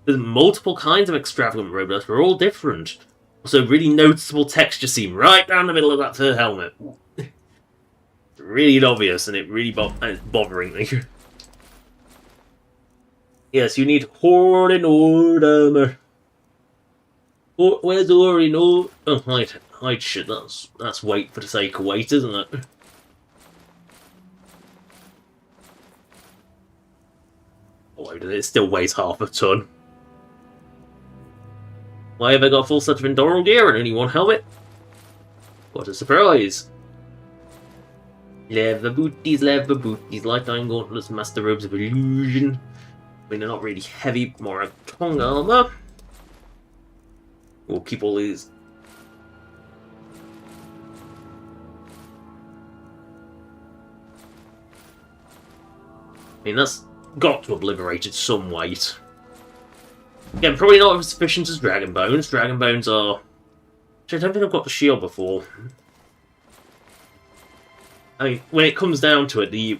S1: There's multiple kinds of extravagant robes, they're all different. Also, really noticeable texture seam right down the middle of that fur helmet. Really obvious, and it's bothering me. Yes, you need Horde and Horde armor. Where's Horde and Horde? Oh, hide shit, that's weight for the sake of weight, isn't it? Oh, it still weighs half a ton. Why have I got a full set of Endoral gear and only one helmet? What a surprise! Leather booties, lifetime gauntlets, master robes of illusion. I mean, they're not really heavy, more a tongue armor. We'll keep all these. I mean, that's got to have liberated some weight. Again, probably not as sufficient as Dragon Bones. Dragon Bones are... Actually, I don't think I've got the shield before. I mean, when it comes down to it, the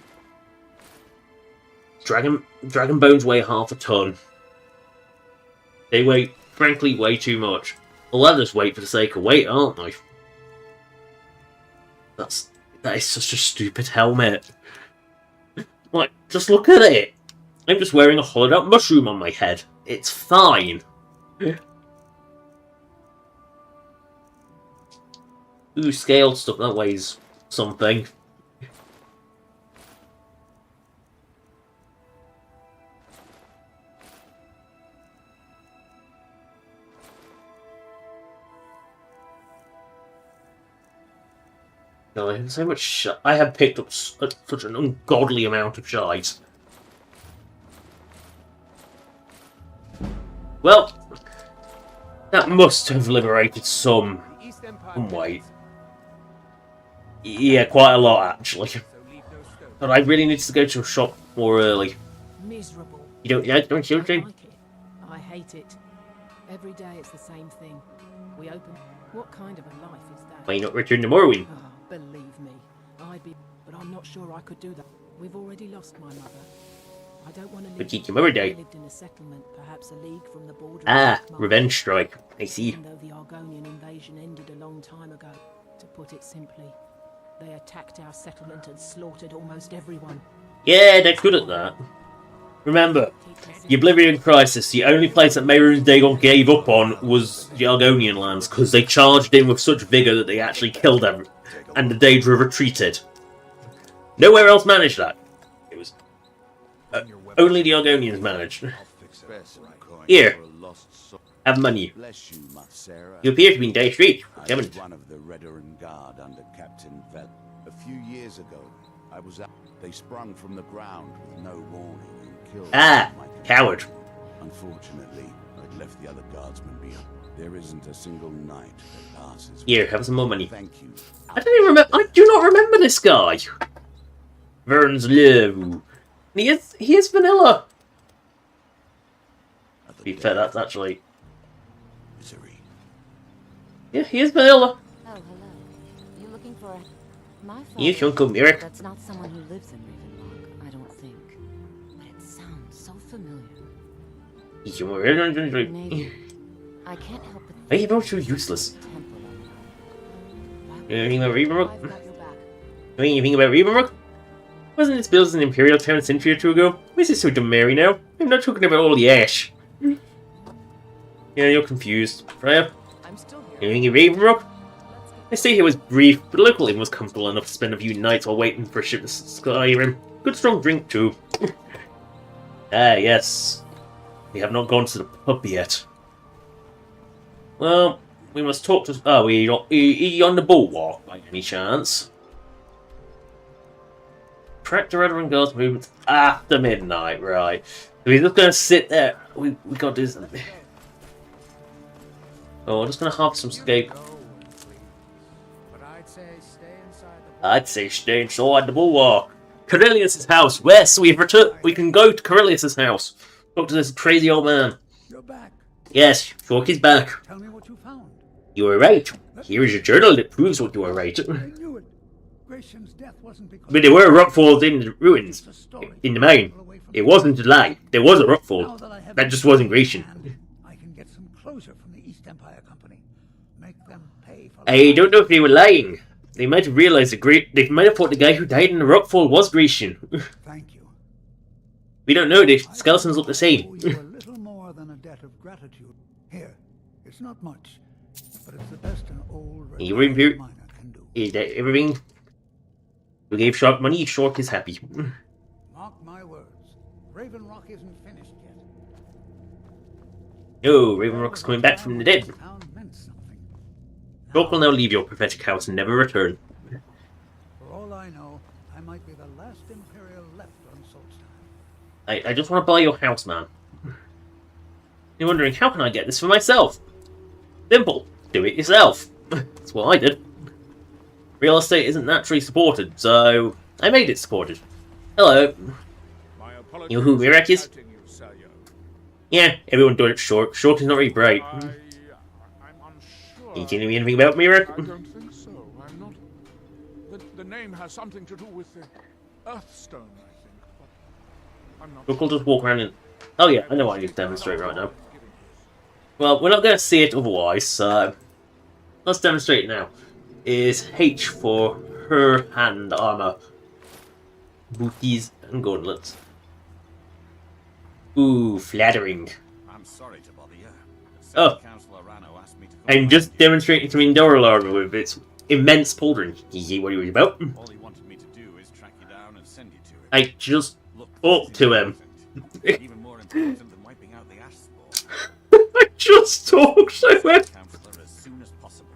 S1: Dragon Bones weigh half a ton. They weigh, frankly, way too much. Well, they're just weight for the sake of weight, aren't they? That is such a stupid helmet. Like, just look at it. I'm just wearing a hollowed out mushroom on my head. It's fine. Ooh, scaled stuff, that weighs something. No, so much shit. I have picked up such an ungodly amount of shite. Well, that must have liberated some weight. Yeah, quite a lot actually. But I really need to go to a shop more early.
S6: Miserable.
S1: You don't you, Jane?
S6: I hate it. Every day it's the same thing. We open. What kind of a life is that?
S1: Why not return to Morrowind?
S6: Oh, believe me, but I'm not sure I could do that. We've already lost my mother. I don't want to live.
S1: But keep your day.
S6: Lived in a settlement, perhaps a league from the border.
S1: Ah, revenge strike. I see.
S6: Even though the Argonian invasion ended a long time ago, to put it simply, they attacked our settlement and slaughtered almost everyone.
S1: Yeah, they're good at that. Remember, the Oblivion Crisis, the only place that Mehrunes Dagon gave up on was the Argonian lands, because they charged in with such vigour that they actually killed them, and the Daedra retreated. Nowhere else managed that. It was... only the Argonians managed. Here, have money. You appear to be in dire straits.
S3: I was one of the Redoran Guard under Captain Vel. A few years ago, I was out. They sprung from the ground with no warning and killed
S1: my coward.
S3: Unfortunately, I'd left the other guardsmen behind. There isn't a single night that passes.
S1: Here, have some more money.
S3: Thank you.
S1: I don't even remember. I do not remember this guy. Vern's Lieu. He is vanilla. To be fair, that's actually...
S3: Misery.
S1: Yeah, he is vanilla.
S10: Oh, hello. You looking for a... My
S1: You shall come here.
S10: That's not someone who lives in Ravenlock, I don't think. But it sounds so familiar. Maybe. I can't help but
S1: Why are you both so useless?
S10: temple of
S1: Anything about Ravenrock?
S6: I've got your back.
S1: Anything about Ravenrock? Wasn't this built as an Imperial town a century or two ago? Why is this so dumb, Mary, now? I'm not talking about all the ash. Yeah, you're confused. Freya?
S8: I'm still here.
S1: Anything in Ravenrock?
S6: Let's get
S1: I stay here was brief, but local inn was comfortable enough to spend a few nights while waiting for a ship to Skyrim. Good strong drink too. Ah, yes. We have not gone to the pub yet. Well, we must talk to... Oh, are you on the bulwark by any chance? Track the Red Guard's movements after midnight, right. We're just going to sit there. We got to do something. Oh, we're just going to have some escape. I'd say stay inside the bulwark. Corellius' house. Yes, we can go to Corellius' house. Talk to this crazy old man.
S2: You're back.
S1: Yes, Shork is back.
S2: Tell me what you found.
S1: You were right. Here is your journal that proves what you were right.
S2: I knew it. Gratian's death wasn't because...
S1: But there were rockfalls in the ruins, in the mine. It wasn't a lie. There was a rockfall. That just wasn't Gratian.
S2: I can get some closure from the East Empire Company. Make them pay for...
S1: I don't know if they were lying. They might have realized they might have thought the guy who died in the rockfall was Grecian.
S2: Thank you.
S1: We don't know. The skeletons look the same.
S2: You a little more than a debt of gratitude. Here, it's not much, but it's the best an old miner can do.
S1: Everything we gave Shark money, Shark is happy.
S2: Mark my words. Raven Rock isn't finished yet.
S1: No, Raven Rock's coming back from the dead. Shark will now leave your prophetic house and never return.
S2: For all I know, I might be the last Imperial left on Solstheim.
S1: I just want to buy your house, man. You're wondering, how can I get this for myself? Simple. Do it yourself. That's what I did. Real estate isn't naturally supported, so I made it supported. Hello. You know who Mirek is? Yeah, everyone doing it short. Short is not really bright. Can you tell me anything about Mirek?
S11: I don't think so. I'm not... The name has something to do with the Earthstone, I think, but I'm not...
S1: We'll just walk around and... Oh yeah, I know what I need to demonstrate right now. Well, we're not going to see it otherwise, so... Let's demonstrate it now. Is H for her hand armor. Booties and gauntlets. Ooh, flattering.
S3: I'm sorry to bother you.
S1: Oh. I'm just demonstrating some Indoral armor with its immense pauldron. You what are you about?
S3: All he wanted me to do is track you down and send you to it.
S1: I just talked to him.
S3: Even more important than wiping out the ash spore.
S1: I just talked to him.
S3: Counselor as soon as possible.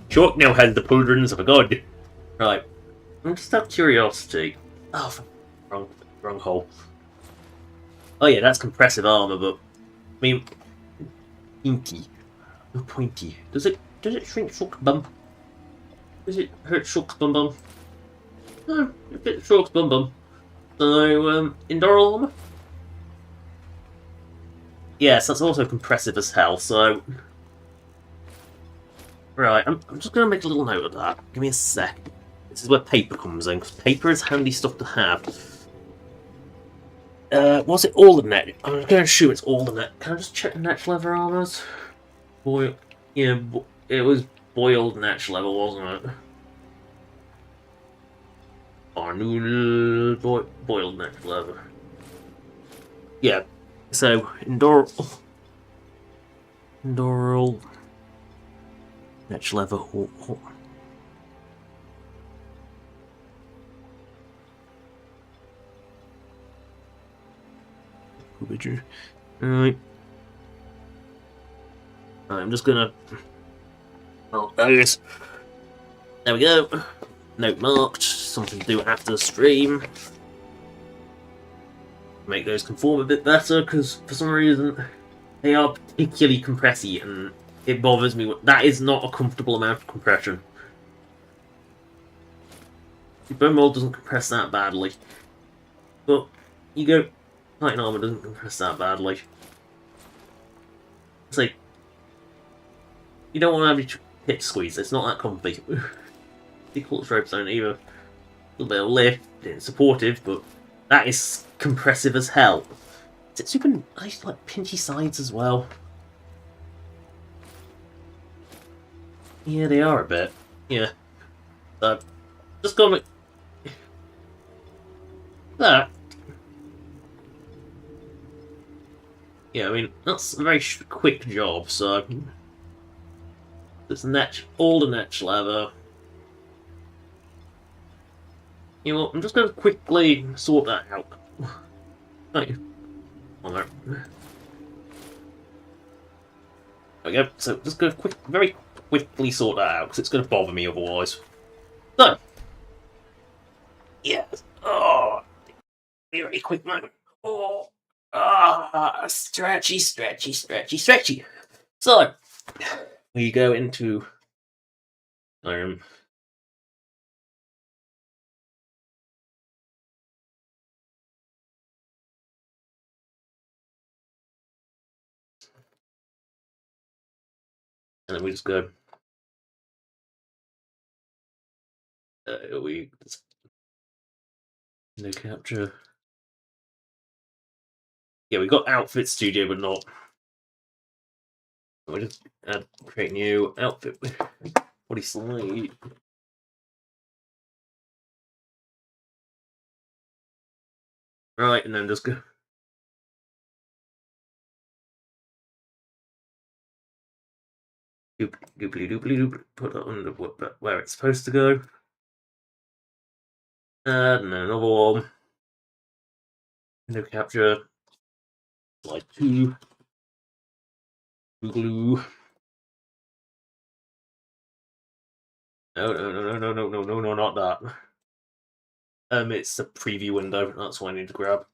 S1: Short now has the pauldrons of a god. Right. I'm just out of curiosity. Oh, wrong hole. Oh yeah, that's compressive armor, but I mean, inky, no pointy. Does it shrink Shulk's bum? Does it hurt Shulk's bum bum? No, it fits Shulk's bum bum. So Indoral armor. Yes, that's also compressive as hell. So right, I'm just gonna make a little note of that. Give me a sec. This is where paper comes in, because paper is handy stuff to have. Was it all the net? I'm going to assume it's all the net. Can I just check the natural level armors? Yeah, it was boiled natural level, wasn't it? Boiled natural level. Yeah. So Indoral natural level. Alright. I'm just gonna... Oh, there we go. Note marked. Something to do after the stream. Make those conform a bit better, because for some reason they are particularly compressy, and it bothers me. That is not a comfortable amount of compression. The bone mold doesn't compress that badly. But you go... Titan armor doesn't compress that badly. It's like, you don't want to have your hip squeeze, it's not that comfy. The quartz ropes don't either. A little bit of lift, it's supportive, but that is compressive as hell. Is it super nice, like pinchy sides as well? Yeah, they are a bit. Yeah. Just go with that. Yeah, I mean, that's a very quick job, so... There's all the netch leather. You know what, I'm just going to quickly sort that out. Thank you. On there. There we go. So just going to very quickly sort that out, because it's going to bother me otherwise. So. Yes. Oh. Very quick moment. Oh. Ah. Stretchy. So. We go into Skyrim. And then we just go. We just no capture. Yeah, we got outfit studio, but not. We just create new outfit. Body slide. Right, and then just go. Dooply. Put that under where it's supposed to go. And then another one. No capture. Slide 2. Glue. No, not that. It's the preview window. That's what I need to grab.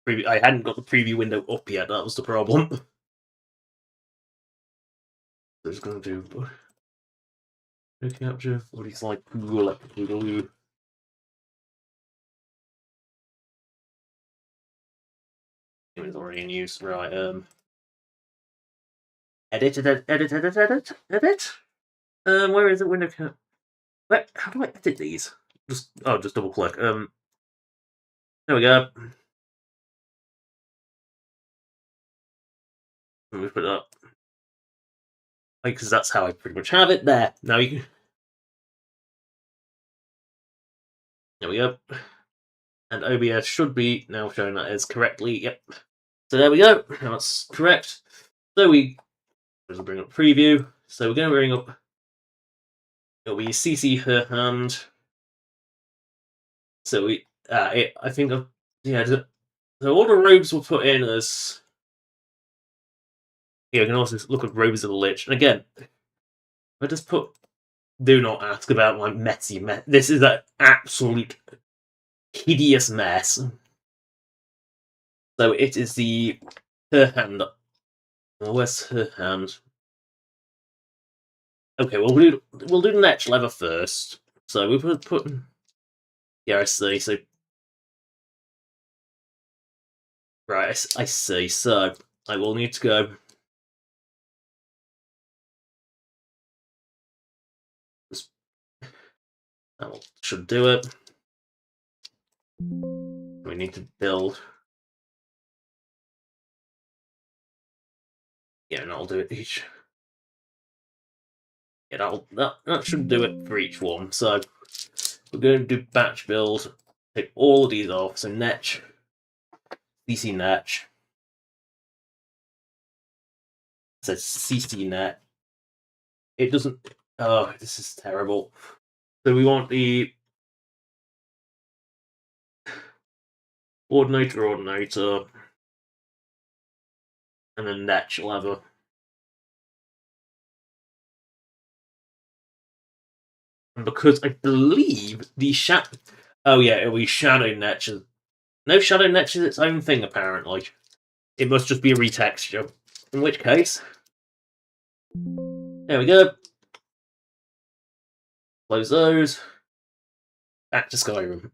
S1: I hadn't got the preview window up yet. That was the problem. So just gonna do no capture. What is like electrical glue. It was already in use, right? Edit. Where is it? Window cap. Where? How do I edit these? Just double click. There we go. Let me put it up. Because that's how I pretty much have it there. Now you can. There we go. And OBS should be now showing that as correctly. Yep. So there we go. Now that's correct. So we just bring up preview. So we're going to bring up. It'll be CC her hand. So we. I think. Yeah. So all the robes were put in as. Yeah, we can also look at robes of the Lich. And again, I just put. Do not ask about my messy mess. This is an absolute hideous mess. So it is her hand. Well, where's her hand? Okay, we'll do the netch leather first. So we put. Yeah, I see. So right, I see. So I will need to go. That should do it. We need to build. Yeah, and I'll do it each. Yeah, that should do it for each one. So we're going to do batch build. Take all of these off. So netch, CC netch. So CC net. It doesn't. Oh, this is terrible. So we want the ordinator, and then netch leather. And because I believe the oh yeah, it'll be shadow netch. No, shadow netch is its own thing apparently. It must just be a retexture. In which case, there we go. Close those. Back to Skyrim.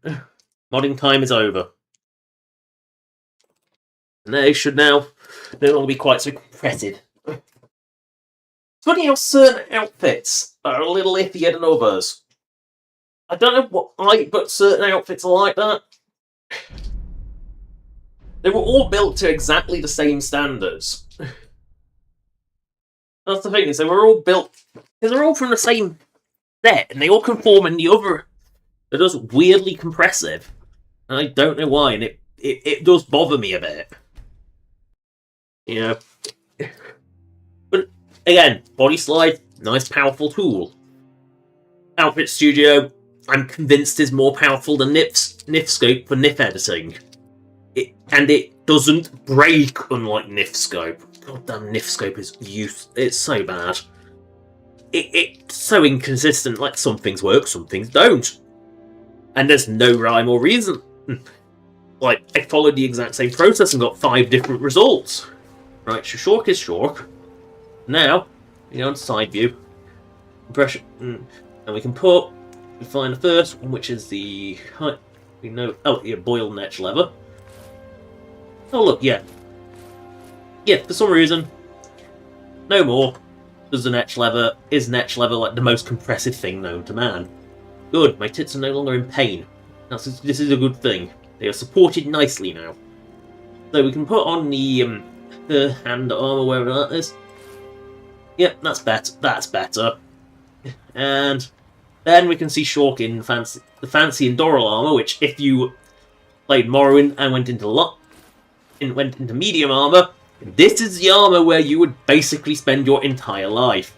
S1: Modding time is over. And they should now no longer be quite so compressive. It's funny how certain outfits are a little iffier than others. I don't know why, but certain outfits are like that. They were all built to exactly the same standards. That's the thing, is they were all built because they're all from the same set, and they all conform in the other. They're just weirdly compressive. And I don't know why, and it does bother me a bit. You know. But Again, body slide, nice powerful tool. Outfit Studio, I'm convinced is more powerful than NIF Scope for NIF editing. And it doesn't break unlike NIF Scope. God damn, NIF Scope is it's so bad. It's so inconsistent, like some things work, some things don't. And there's no rhyme or reason. Like, I followed the exact same process and got 5 different results. Right, so Shork is Shork. Now, we go on side view. Pressure, and we can find the first one, which is the height. We know. Oh, yeah, boil netch lever. Oh, look, yeah. Yeah, for some reason, no more. Does the netch lever, is netch lever like the most compressive thing known to man? Good, my tits are no longer in pain. This is a good thing. They are supported nicely now. So we can put on the hand armor, wherever that is. Yep, that's better. And then we can see Shork in the fancy Endoral armor, which if you played Morrowind and went into medium armor, this is the armor where you would basically spend your entire life.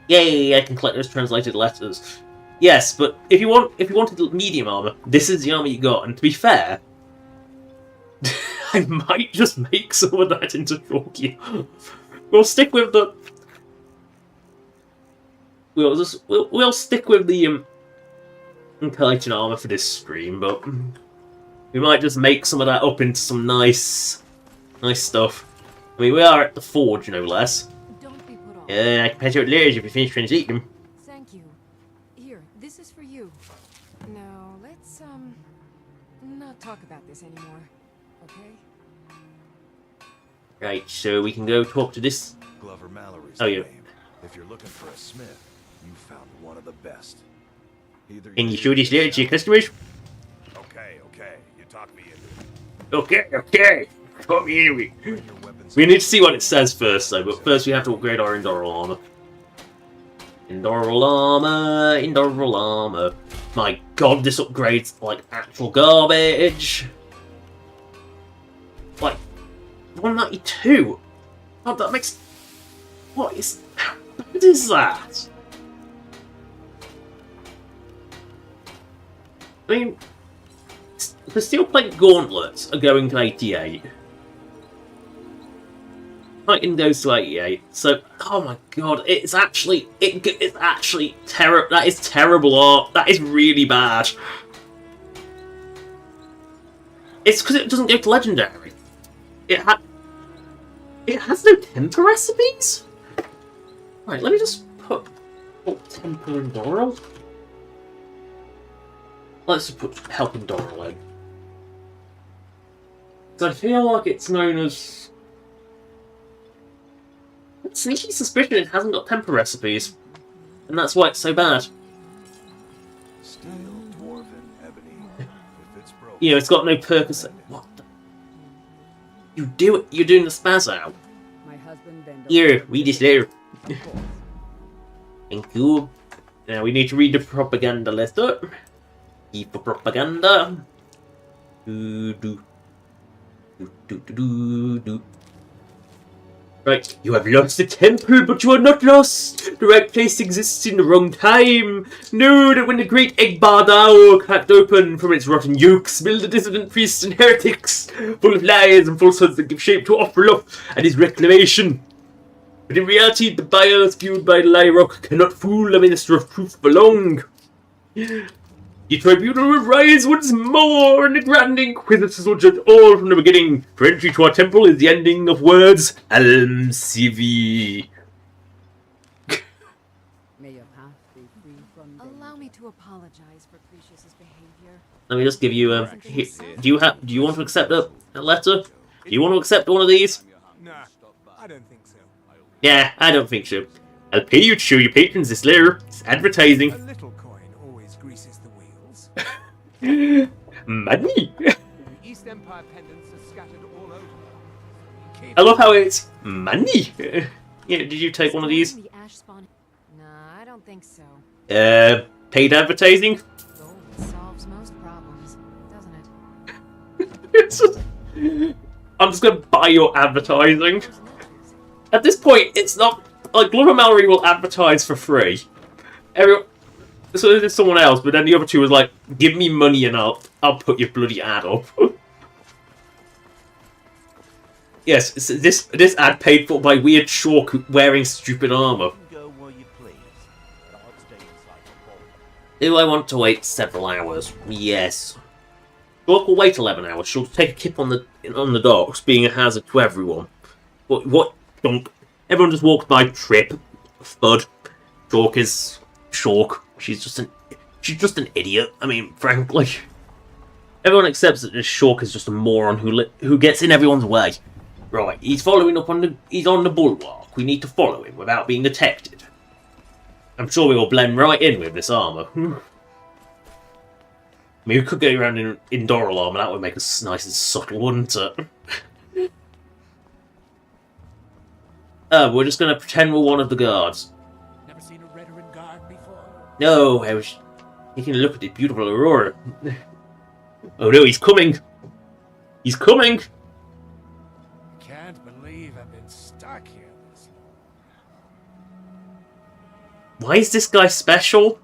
S1: Yay, I can collect those translated letters. Yes, but if you wanted medium armor, this is the armor you got. And to be fair, I might just make some of that into Shorky. We'll stick with the. We'll stick with the Titan armor for this stream, but we might just make some of that up into some nice stuff. I mean, we are at the forge, no less.
S6: Don't be put off.
S1: Yeah, I can patch out layers if you finish translating.
S6: Thank you. Here, this is for you. Now, let's not talk about this anymore, okay?
S1: Right, so we can go talk to this.
S7: Glover Mallory's
S1: oh, yeah.
S7: name. If you're looking for a smith, you found one of the best.
S1: Can you show this layer to your customers?
S7: Okay, you talk me into it.
S1: Okay. Talk me into it. We need to see what it says first, though. But first, we have to upgrade our Endoral armor. Endoral armor. My God, this upgrade's like actual garbage. Like 192. Oh, that makes. What is that? I mean, the steel plate gauntlets are going to 88. Titan goes to 88. So, oh my God, it's actually terrible. That is terrible art. That is really bad. It's because it doesn't go to legendary. It has no temper recipes? Right, let me just put temper in Doral. Let's just put helping Doral in. Because I feel like it's known as... Sneaky suspicion it hasn't got temper recipes. And that's why it's so bad.
S7: Steel, dwarven, ebony. If it's broken,
S1: You know, it's got no purpose. What the... You do it. You're doing the spaz out.
S4: My husband then
S1: Here, read this letter. Thank you. Now we need to read the propaganda letter. E for propaganda. Right, you have lost the temple, but you are not lost. The right place exists in the wrong time. Know that when the great egg bar Dao cracked open from its rotten yolks, build the dissident priests and heretics, full of lies and falsehoods that give shape to Ophrolov and his reclamation. But in reality, the bile spewed by the lie rock cannot fool the minister of truth for long. The tribunal will rise once more, and the Grand Inquisitors will judge all from the beginning. For entry to our temple is the ending of words, Alm Civi.
S4: May your path be free from danger.
S6: Allow me to apologize for Crucius's behavior.
S1: Let me just give you a... Do you want to accept a letter? Do you want to accept one of these?
S9: Nah, I don't think so.
S1: Yeah, I don't think so. I'll pay you to show your patrons this letter. It's advertising.
S9: A little coin always greases the wheels.
S1: Money!
S9: The East Empire pendants are scattered all over.
S1: I love how it's money. Yeah, did you take one of these?
S6: The ash spawn. Nah, I don't think so.
S1: Paid advertising?
S6: Gold solves most problems, doesn't it?
S1: I'm just gonna buy your advertising. At this point, it's not like Glover Mallory will advertise for free. Everyone, so there's someone else, but then the other two was like, "Give me money and I'll put your bloody ad up." Yes, this ad paid for by Weird Shawk wearing stupid armor. Do I want to wait several hours? Yes. Shawk will wait 11 hours. She'll take a kip on the docks, being a hazard to everyone. What dunk? Everyone just walks by. Trip, thud. Shawk is Shawk. She's just an idiot. I mean, frankly, everyone accepts that this Shawk is just a moron who gets in everyone's way. Right, he's following up on he's on the bulwark. We need to follow him without being detected. I'm sure we will blend right in with this armour. I mean, we could go around in Doral armour, that would make us nice and subtle, wouldn't it? We're just going to pretend we're one of the guards.
S11: Never seen a veteran guard before?
S1: No, I was taking a look at the beautiful Aurora. Oh no, he's coming! He's coming!
S11: Can't believe I've been stuck here this long.
S1: Why is this guy special?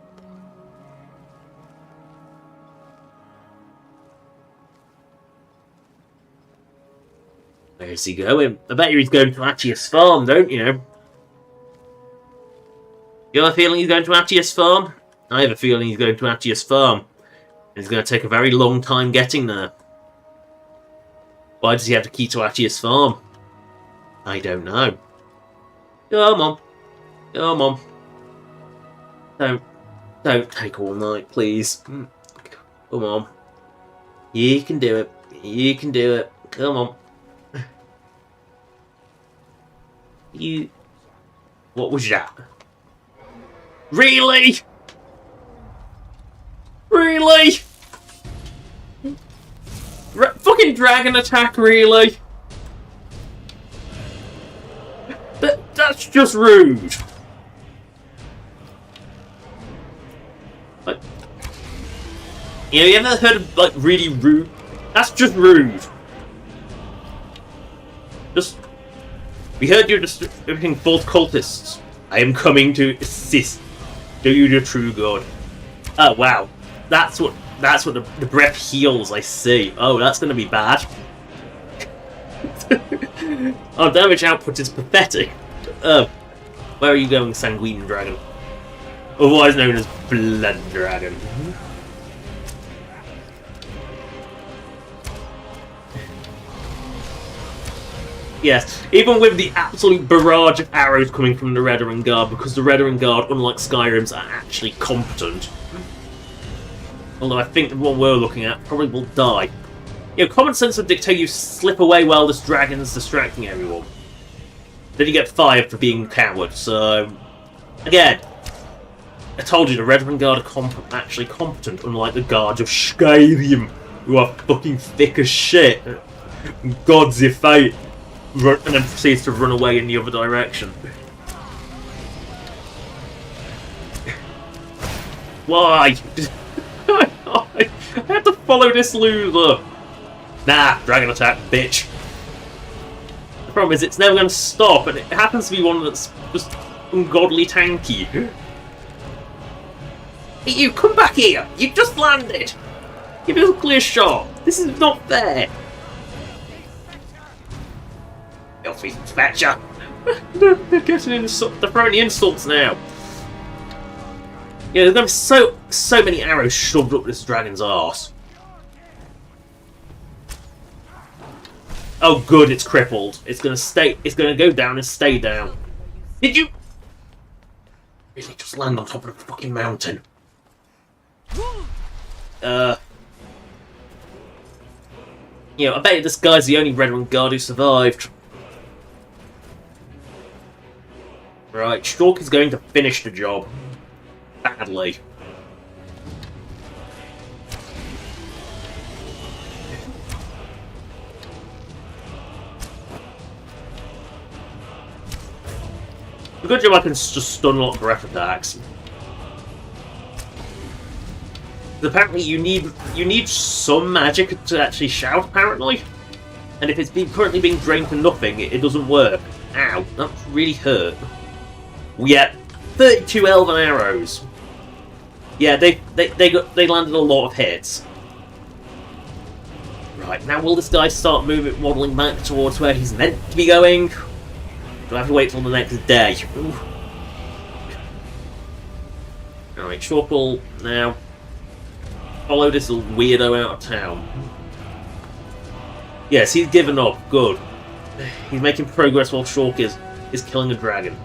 S1: Where's he going? I bet he's going to Atius Farm, don't you? You have a feeling he's going to Atius Farm? I have a feeling he's going to Atius Farm. It's going to take a very long time getting there. Why does he have the key to Atius Farm? I don't know. Come on. Come on. Don't take all night, please. Come on. You can do it. You can do it. Come on. What was that? Really? Really? Fucking dragon attack, really? That's just rude. Like, you ever heard of, like, really rude? That's just rude. We heard you're distributing false cultists. I am coming to assist. Do you the true god? Oh wow, that's what the breath heals. I see. Oh, that's going to be bad. Our damage output is pathetic. Where are you going, Sanguine Dragon? Otherwise known as Blood Dragon. Yes, even with the absolute barrage of arrows coming from the Redoran Guard, because the Redoran Guard, unlike Skyrim's, are actually competent. Although I think the one we're looking at probably will die. You know, common sense would dictate you slip away while this dragon's distracting everyone. Then you get fired for being a coward, so... Again, I told you the Redoran Guard are actually competent, unlike the guards of Skyrim, who are fucking thick as shit. Gods if they... and then proceeds to run away in the other direction. Why? I have to follow this loser. Nah, dragon attack, bitch. The problem is it's never going to stop, and it happens to be one that's just ungodly tanky. Hey, you, come back here! You just landed! Give us a clear shot! This is not fair! Filthy Fetcher! They're getting they're throwing the insults now. Yeah, there's gonna be so many arrows shoved up this dragon's arse. Oh good, it's crippled. It's gonna go down and stay down. Did you really just land on top of the fucking mountain? You know, I bet this guy's the only Redoran Guard who survived. Right, Stork is going to finish the job. Badly. A good job I can just stun lock breath attacks. Apparently you need some magic to actually shout, apparently. And if it's currently being drained to nothing, it doesn't work. Ow, that really hurt. Yeah, 32 elven arrows. Yeah, they landed a lot of hits. Right, now will this guy start waddling back towards where he's meant to be going? Do I have to wait till the next day? Ooh. Alright, Shorple, now follow this little weirdo out of town. Yes, he's given up. Good. He's making progress while Shork is killing a dragon.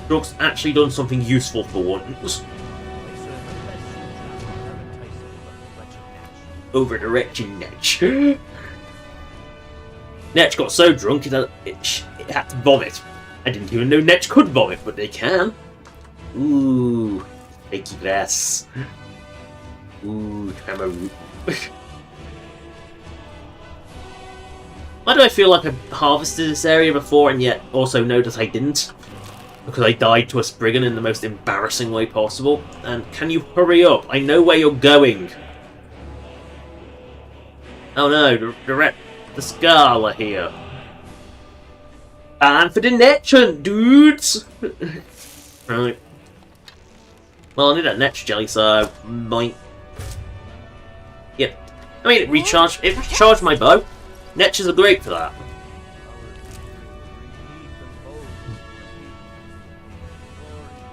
S1: Shork's actually done something useful for once. Over the wretched Netch. Netch got so drunk it had to vomit. I didn't even know Netch could vomit, but they can. Ooh, fakey glass. Ooh, Tamaroot. Why do I feel like I harvested this area before and yet also know that I didn't? Because I died to a Spriggan in the most embarrassing way possible. And can you hurry up? I know where you're going. Oh no, the Scarl are here. And for the Netch, dudes! Right. Well, I need that Netch jelly, so I might... Yep. I mean, it recharged my bow. Netches are great for that.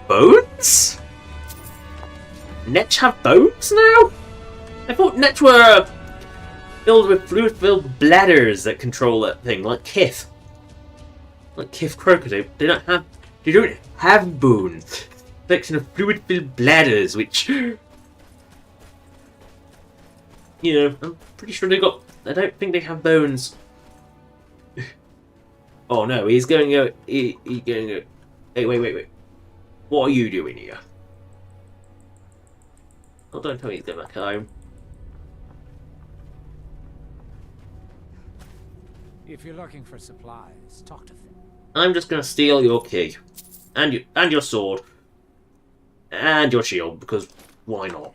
S1: Bones? Netch have bones now? I thought Netch were filled with fluid-filled bladders that control that thing, like Kith. Like Kith Crocodile. They don't have bones. Collection of fluid-filled bladders, which... You know, I'm pretty sure they got... I don't think they have bones. Oh no, he's going to... He's going to... Hey, wait. What are you doing here? Oh, don't tell me he's going back home.
S12: If you're looking for supplies, talk to Finn.
S1: I'm just going to steal your key. And your sword. And your shield, because why not?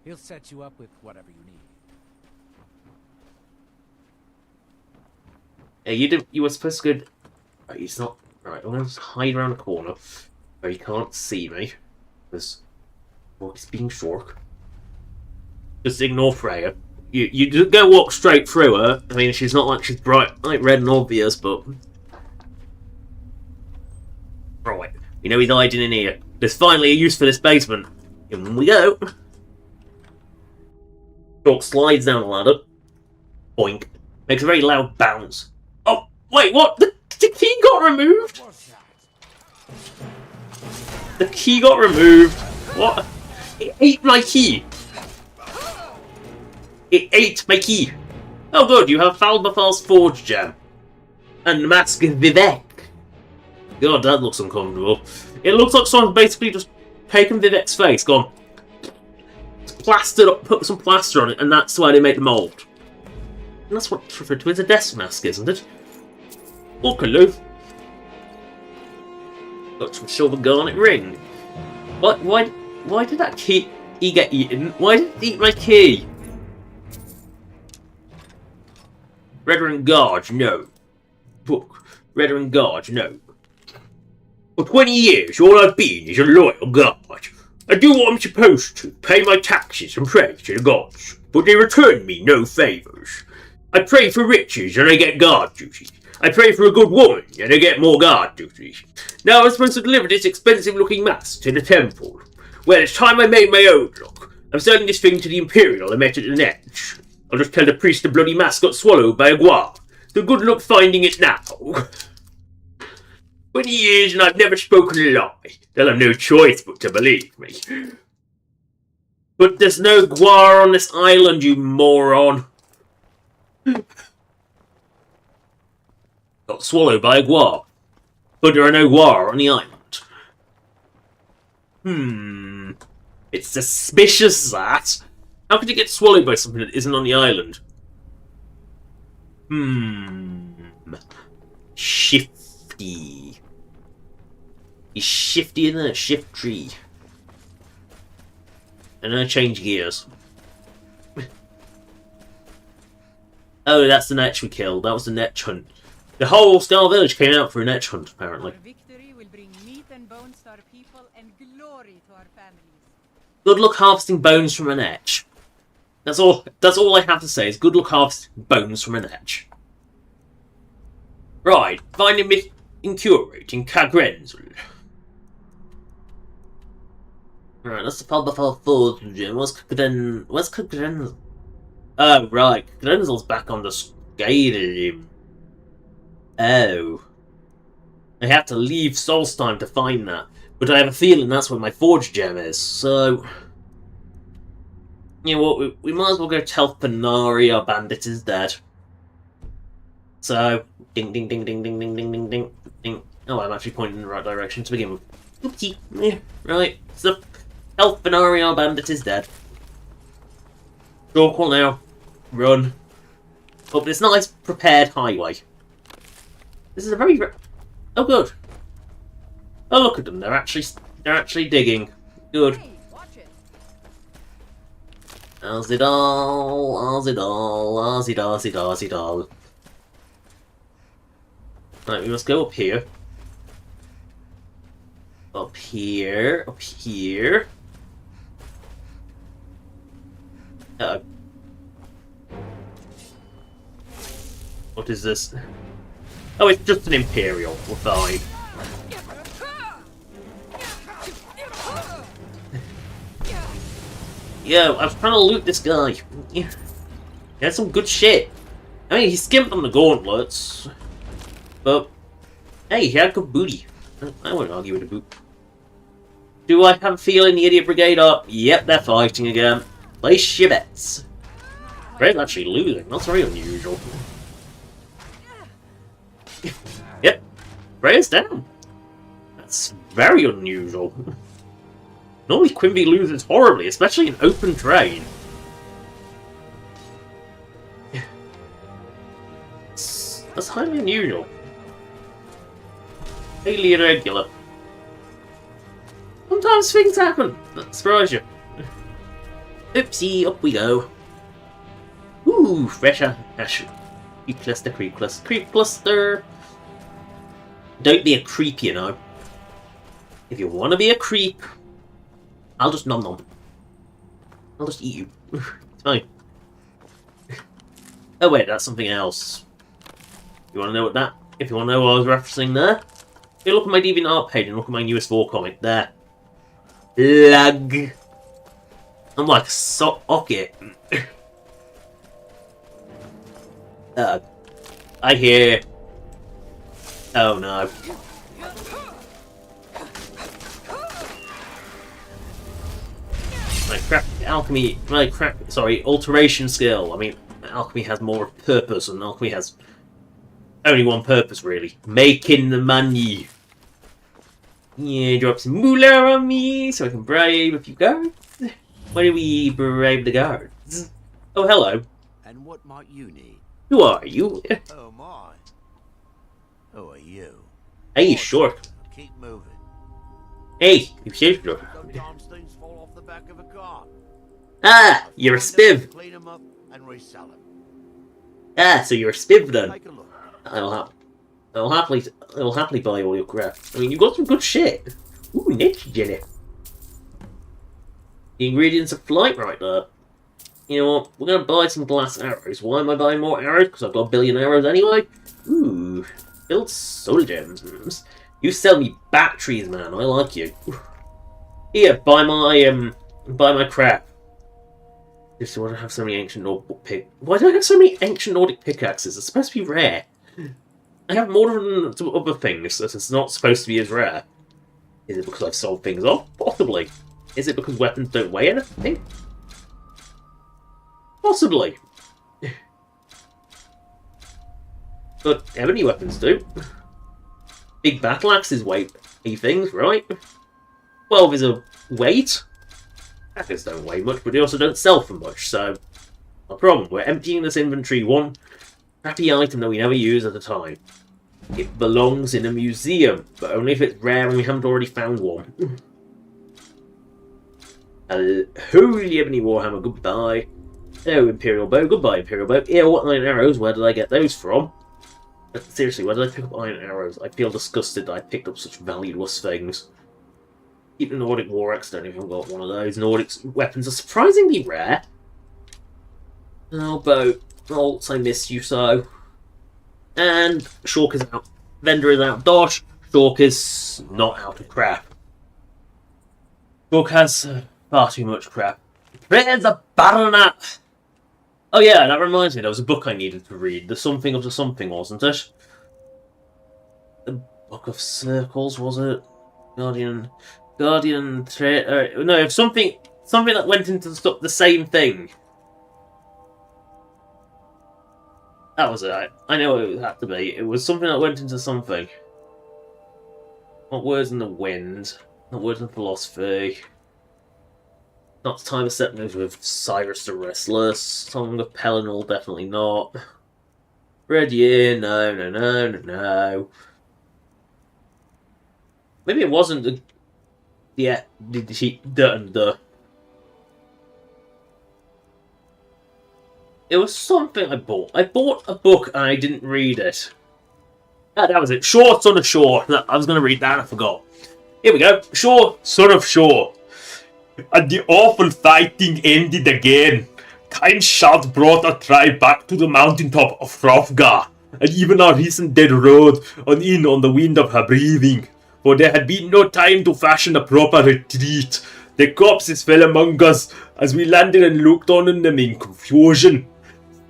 S12: He'll set you up with whatever you need.
S1: Hey, you were supposed to go... Right, he's not... Right, I'm going to hide around the corner where he can't see me. Because... Well, he's being short. Just ignore Freya. You just go walk straight through her. I mean, she's not like she's bright, like red and obvious, but... Right, we know he's hiding in here. There's finally a use for this basement. In we go. Short slides down the ladder. Boink. Makes a very loud bounce. Oh, wait, what? The key got removed? The key got removed. What? It ate my key. It ate my key. Oh good, you have Falbathal's Forge Gem. And the Mask of Vivek. God, that looks uncomfortable. It looks like someone's basically just taken Vivek's face, gone, plastered up, put some plaster on it, and that's why they make the mould. And that's what's referred to as a death mask, isn't it? Look, hello. Got some silver garnet ring. Why did that key get eaten? Why did it eat my key? Reverend Guard, no. Book. Reverend Guard, no. For 20 years, all I've been is a loyal guard. I do what I'm supposed to, pay my taxes and pray to the gods, but they return me no favours. I pray for riches and I get guard duty. I pray for a good woman and I get more guard duty. Now I'm supposed to deliver this expensive-looking mask to the temple. Well, it's time I made my own look. I'm selling this thing to the Imperial I met at the Netch. I'll just tell the priest the bloody mask got swallowed by a guar. So good luck finding it now. 20 years and I've never spoken a lie. They'll have no choice but to believe me. But there's no guar on this island, you moron. Got swallowed by a guar. But there are no guar on the island. It's suspicious that... How could it get swallowed by something that isn't on the island? Shifty. He's shiftier than a shift tree. And I change gears. Oh, that's the Netch we killed. That was the Netch hunt. The whole Scar Village came out for an etch hunt, apparently.
S8: Our victory will bring meat and bones to our people and glory to our families.
S1: Good luck harvesting bones from an etch. That's all I have to say is good luck harvesting bones from an etch. Right, finding me incurate in Kagrenzel. Right, that's the fall before Falls, Jim. Where's Kagrenzel? Oh, right, Kagrenzel's back on the Skyrim. Oh. I have to leave Solstheim to find that, but I have a feeling that's where my Forge Gem is, so... You know what, we might as well go tell Fenari our bandit is dead. So, ding ding ding ding ding ding ding ding ding ding. Oh, I'm actually pointing in the right direction to begin with. Oopsie. Yeah, right, so, tell Fenari our bandit is dead. Draw call now. Run. Oh, but it's a nice prepared highway. This is a very... Oh, good. Oh, look at them. They're actually digging. Good.
S8: Hey, watch it.
S1: How's it all? How's it all? How's it all? How's it all? How's it all? Right, we must go up here. Up here. Up here. Uh-oh. What is this? Oh, it's just an Imperial. We're fine. Yo, I was trying to loot this guy. He had some good shit. I mean, he skimped on the gauntlets. But, hey, he had good booty. I won't argue with the boot. Do I have a feeling the Idiot Brigade are... Yep, they're fighting again. Place your bets. Brave's actually losing. That's very unusual. Yep, Freya's down. That's very unusual. Normally Quimby loses horribly, especially in open terrain. That's highly unusual. Highly irregular. Sometimes things happen that surprise you. Oopsie, up we go. Ooh, fresh ash. Creep cluster, creep cluster, creep cluster. Don't be a creep, you know. If you want to be a creep, I'll just nom nom. I'll just eat you. It's fine. Oh wait, that's something else. You want to know what that? If you want to know what I was referencing there, you look at my DeviantArt page and look at my newest 4 comic there. Lug. I'm like a socket. I hear. Oh no. My crap alchemy. My crap. Sorry, alteration skill. I mean, alchemy has more purpose, and alchemy has only one purpose really: making the money. Yeah, drop some moolah on me so I can bribe a few guards. Why do we bribe the guards? Oh, hello.
S3: And what might you need?
S1: Who are you?
S3: Oh my. Who are you?
S1: Hey, short.
S3: Keep moving.
S1: Hey, you short.
S3: Sometimes things fall off the back of a car.
S1: Ah, you're a spiv.
S3: Clean them up and resell them.
S1: Ah, so you're a spiv then.
S3: Take a look.
S1: I'll happily buy all your crap. I mean, you got some good shit. Ooh, niche jelly. The ingredients of flight right there. You know what? We're gonna buy some glass arrows. Why am I buying more arrows? Because I've got a billion arrows anyway. Ooh, build soul gems. You sell me batteries, man. I like you. Here, buy my crap. Just want to have so many ancient Nordic pick. Why do I have so many ancient Nordic pickaxes? It's supposed to be rare. I have more than some other things that it's not supposed to be as rare. Is it because I've sold things off? Possibly. Is it because weapons don't weigh anything? Possibly. But ebony weapons do. Big battle axes weigh things, right? 12 is a weight. Daggers don't weigh much, but they also don't sell for much, so... No problem. We're emptying this inventory. One crappy item that we never use at a time. It belongs in a museum, but only if it's rare and we haven't already found one. Holy ebony warhammer, goodbye. Oh, Imperial bow, goodbye Imperial bow. Ew, what iron arrows, where did I get those from? Seriously, why did I pick up iron arrows? I feel disgusted that I picked up such valueless things. Even Nordic war axe don't even got one of those. Nordic weapons are surprisingly rare. Oh, boat. Bolts, I miss you so. And Shulk is out. Vendor is out of dodge. Shulk is not out of crap. Shulk has far too much crap. There's a baronet! Oh yeah, that reminds me, there was a book I needed to read. The Something of the Something, wasn't it? The Book of Circles, was it? Guardian, no, something that went into the same thing. That was it. I know it had to be. It was something that went into something. Not Words in the Wind. Not Words in Philosophy. Not Time of Set Moves with Cyrus the Restless. Song of Pelennor, definitely not. Red Year, no. Maybe it wasn't the... Yeah, It was something I bought. I bought a book and I didn't read it. Ah, that was it. Shore, Son of Shore. I was going to read that and I forgot. Here we go. Shore, Son of Shore. And the awful fighting ended again. Kind Shad brought our tribe back to the mountaintop of Hrofgar, and even our recent dead rode on the wind of her breathing. For there had been no time to fashion a proper retreat. The corpses fell among us as we landed and looked on them in confusion,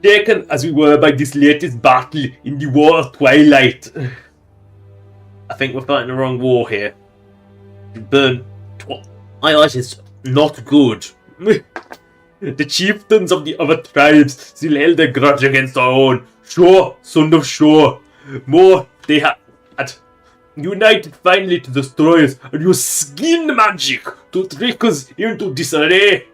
S1: taken as we were by this latest battle in the War of Twilight. I think we're fighting the wrong war here. Twilight is not good. The chieftains of the other tribes still held a grudge against our own. Shore, Son of Shore. More, they had united finally to destroy us and use skin magic to trick us into disarray.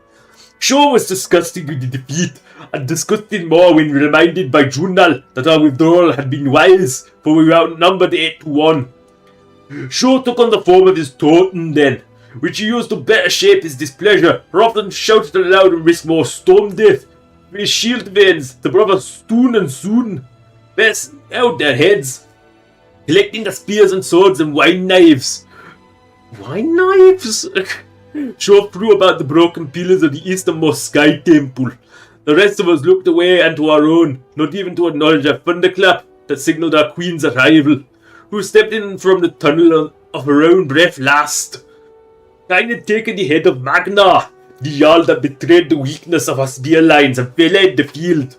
S1: Shore was disgusted with the defeat, and disgusted more when reminded by Junal that our withdrawal had been wise, for we were outnumbered 8-1. Shore took on the form of his totem then, which he used to better shape his displeasure, rather than shouted aloud and risk more storm death. With his shield veins, the brothers Stoon and Soon best out their heads, collecting the spears and swords and wine knives. Wine knives? Shore flew about the broken pillars of the easternmost Sky Temple. The rest of us looked away and to our own, not even to acknowledge a thunderclap that signalled our queen's arrival, who stepped in from the tunnel of her own breath last. Kind had taken the head of Magna, the Jarl that betrayed the weakness of our spear lines and filleted the field.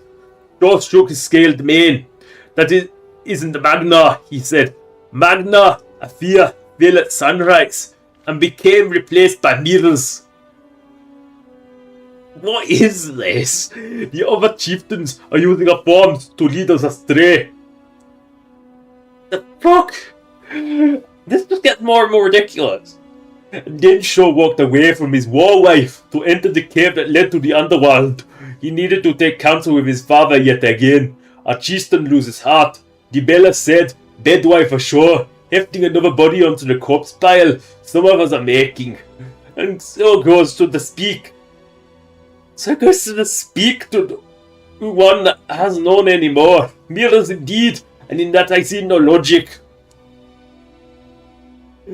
S1: Shore shook his scaled mane. That isn't Magna, he said. Magna, a fear, fell at sunrise, and became replaced by mirrors. What is this? The other chieftains are using our forms to lead us astray. The fuck? This just gets more and more ridiculous. And then Shore walked away from his war wife to enter the cave that led to the underworld. He needed to take counsel with his father yet again. Our chieftain loses heart. The Bella said, bedwife ashore, hefting another body onto the corpse pile some of us are making. And so goes to the speak. So goes to the speak to the one that has known anymore. Mirrors indeed, and in that I see no logic.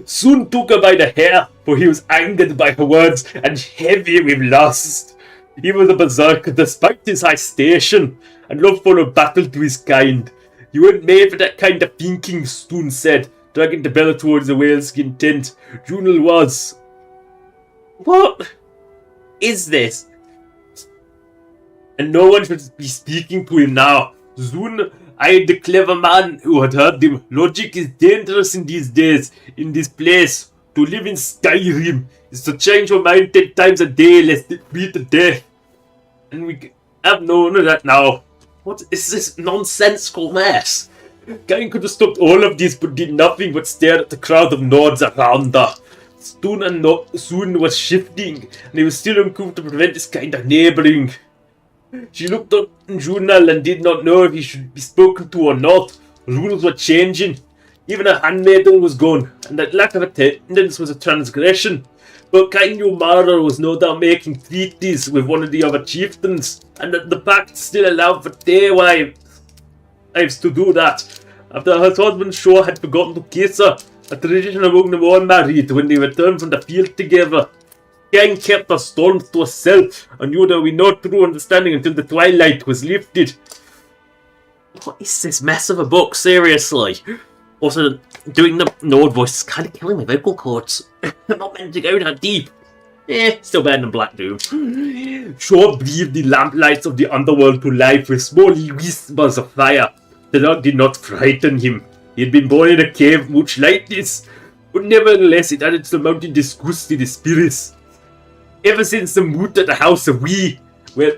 S1: Soon took her by the hair, for he was angered by her words and heavy with lust. He was a berserker despite his high station, and love full of battle to his kind. You weren't made for that kind of thinking, Stoon said, dragging the Bella towards the whaleskin tent. Junal was. What is this? And no one should be speaking to him now. Zun eyed the clever man who had heard him. Logic is dangerous in these days, in this place. To live in Skyrim is to change your mind 10 times a day lest it be to death. And we have known of that now. What is this nonsensical mess? Gain could have stopped all of this but did nothing but stare at the crowd of Nords around her. Stoon and Soon was shifting, and he was still uncouth to prevent this kind of neighbouring. She looked up in Junal and did not know if he should be spoken to or not. Rules were changing. Even her handmaiden was gone, and that lack of attendance was a transgression. But Kain Umara was no doubt making treaties with one of the other chieftains, and that the pact still allowed for their wives to do that. after her husband Shaw had forgotten to kiss her, a tradition among them all married when they returned from the field together. Gang kept her storms to herself and knew there would be no true understanding until the twilight was lifted. What is this mess of a book, seriously? Also, doing the Nord voice is kind of killing my vocal cords. I'm not meant to go that deep. Still better than Black Doom. Shaw breathed the lamplights of the underworld to life with small whispers of fire. The dark did not frighten him. He had been born in a cave much like this, but nevertheless it added some mountain disgust to the spirits. Ever since the moot at the House of We, where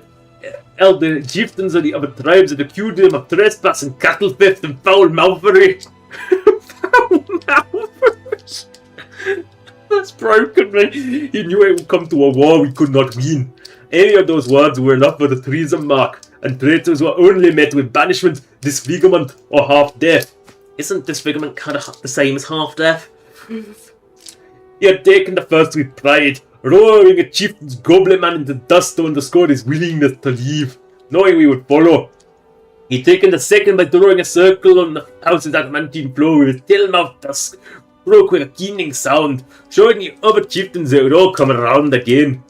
S1: elder chieftains of the other tribes had accused him of trespass and cattle theft and foul mouthery. Foul mouthery! That's broken me. He knew it would come to a war we could not win. Any of those words were enough for the treason mark, and traitors were only met with banishment, disfigurement, or half-death. Isn't disfigurement kind of the same as half-death? He had taken the first with pride, roaring a chieftain's goblet man into dust to underscore his willingness to leave, knowing we would follow. He'd taken the second by drawing a circle on the house's adamantine floor with his tail-mouthed tusk, broke with a keening sound, showing the other chieftains they would all come around again.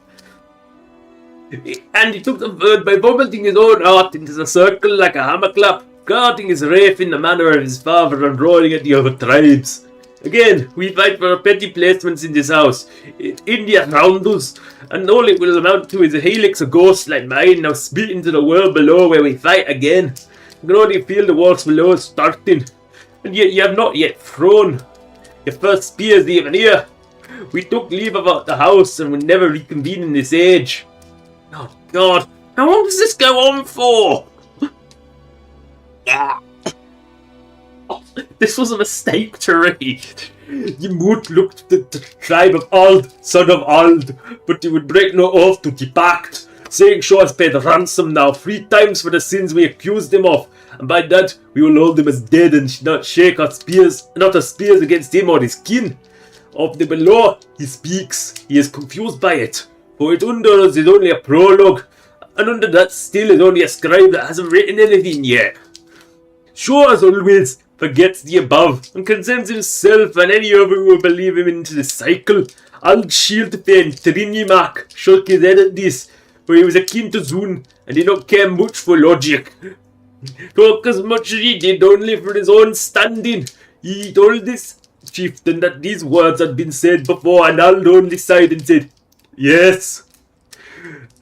S1: And he took the third by vomiting his own heart into the circle like a hammer clap, guarding his wraith in the manner of his father and roaring at the other tribes. Again, we fight for petty placements in this house. India around us, and all it will amount to is a helix of ghosts like mine now split into the world below where we fight again. You can already feel the walls below starting, and yet you have not yet thrown your first spears even here. We took leave of the house and will never reconvene in this age. Oh God, how long does this go on for? This was a mistake to read. Ymut looked to the tribe of Ald, son of Ald, but he would break no oath to the pact, saying Shaw has paid ransom now 3 times for the sins we accused him of, and by that we will hold him as dead and not shake our spears, not our spears against him or his kin. Of the below he speaks, he is confused by it, for it under us is only a prologue, and under that still is only a scribe that hasn't written anything yet. Shaw, as always, forgets the above, and condemns himself and any other who will believe him into the cycle. Old Shieldfane Trinimac shook his head at this, for he was akin to Zun, and did not care much for logic. Talk as much as he did only for his own standing. He told this chieftain that these words had been said before, and Ald only sighed and said, "Yes,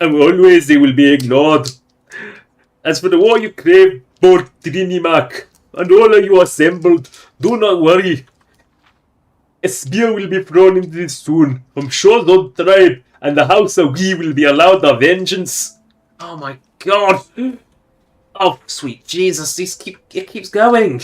S1: and always they will be ignored. As for the war you crave, Port Trinimac, and all of you assembled, do not worry. A spear will be thrown into this soon from Shaw's own tribe, and the House of We will be allowed their vengeance." Oh my God! Oh sweet Jesus, it keeps going.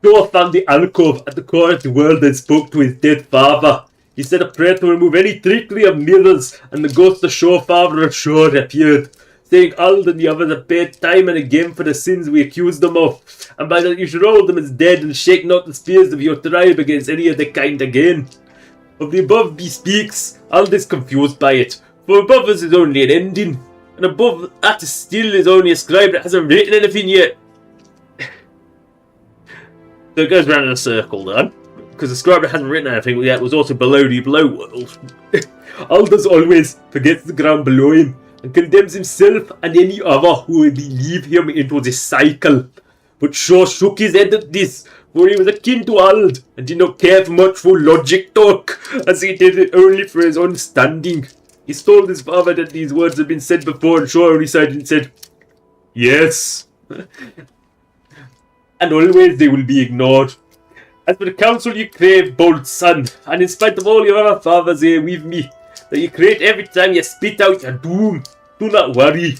S1: Shaw found the alcove at the core of the world and spoke to his dead father. He said a prayer to remove any trickery of mirrors, and the ghost of Shaw father of Shaw appeared, saying Ald and the others had paid time and again for the sins we accused them of, and by that you should hold them as dead and shake not the spears of your tribe against any of the kind again. Of the above he speaks, Ald is confused by it, for above us is only an ending, and above that still is only a scribe that hasn't written anything yet. So it goes round in a circle then, because the scribe that hasn't written anything yet was also below the below world. Ald as always forgets the ground below him, and condemns himself and any other who will believe him into this cycle. But Shaw shook his head at this, for he was akin to Ald, and did not care for much for logic talk, as he did it only for his own standing. He told his father that these words had been said before, and Shaw only sighed and said, "Yes." And always they will be ignored. As for the counsel you crave, bold son, and in spite of all your other fathers here with me, that you create every time you spit out your doom, do not worry.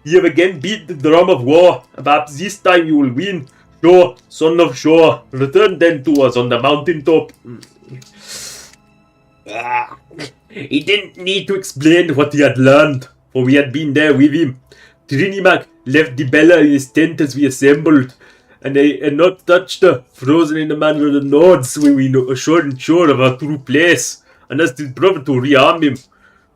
S1: You have again beat the drum of war, and perhaps this time you will win. Shaw, son of Shaw, return then to us on the mountaintop. He didn't need to explain what he had learned, for we had been there with him. Trinimac left the Bella in his tent as we assembled, and they had not touched her, frozen in the manner of the Nords when we were sure of her true place, and asked his brother to rearm him.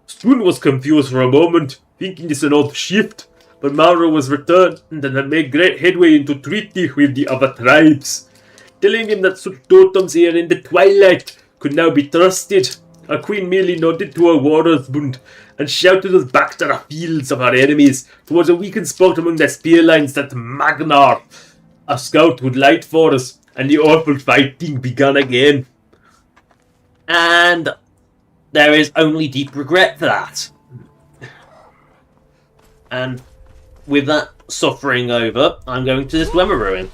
S1: Spoon was confused for a moment, thinking this an odd shift, but Mauro was returned and had made great headway into treaty with the other tribes, telling him that such totems here in the twilight could now be trusted. Our queen merely nodded to her warhusband and shouted us back to the fields of our enemies towards a weakened spot among their spear lines that Magnar, a scout, would light for us, and the awful fighting began again. And there is only deep regret for that. And with that suffering over, I'm going to this Dwemer ruin.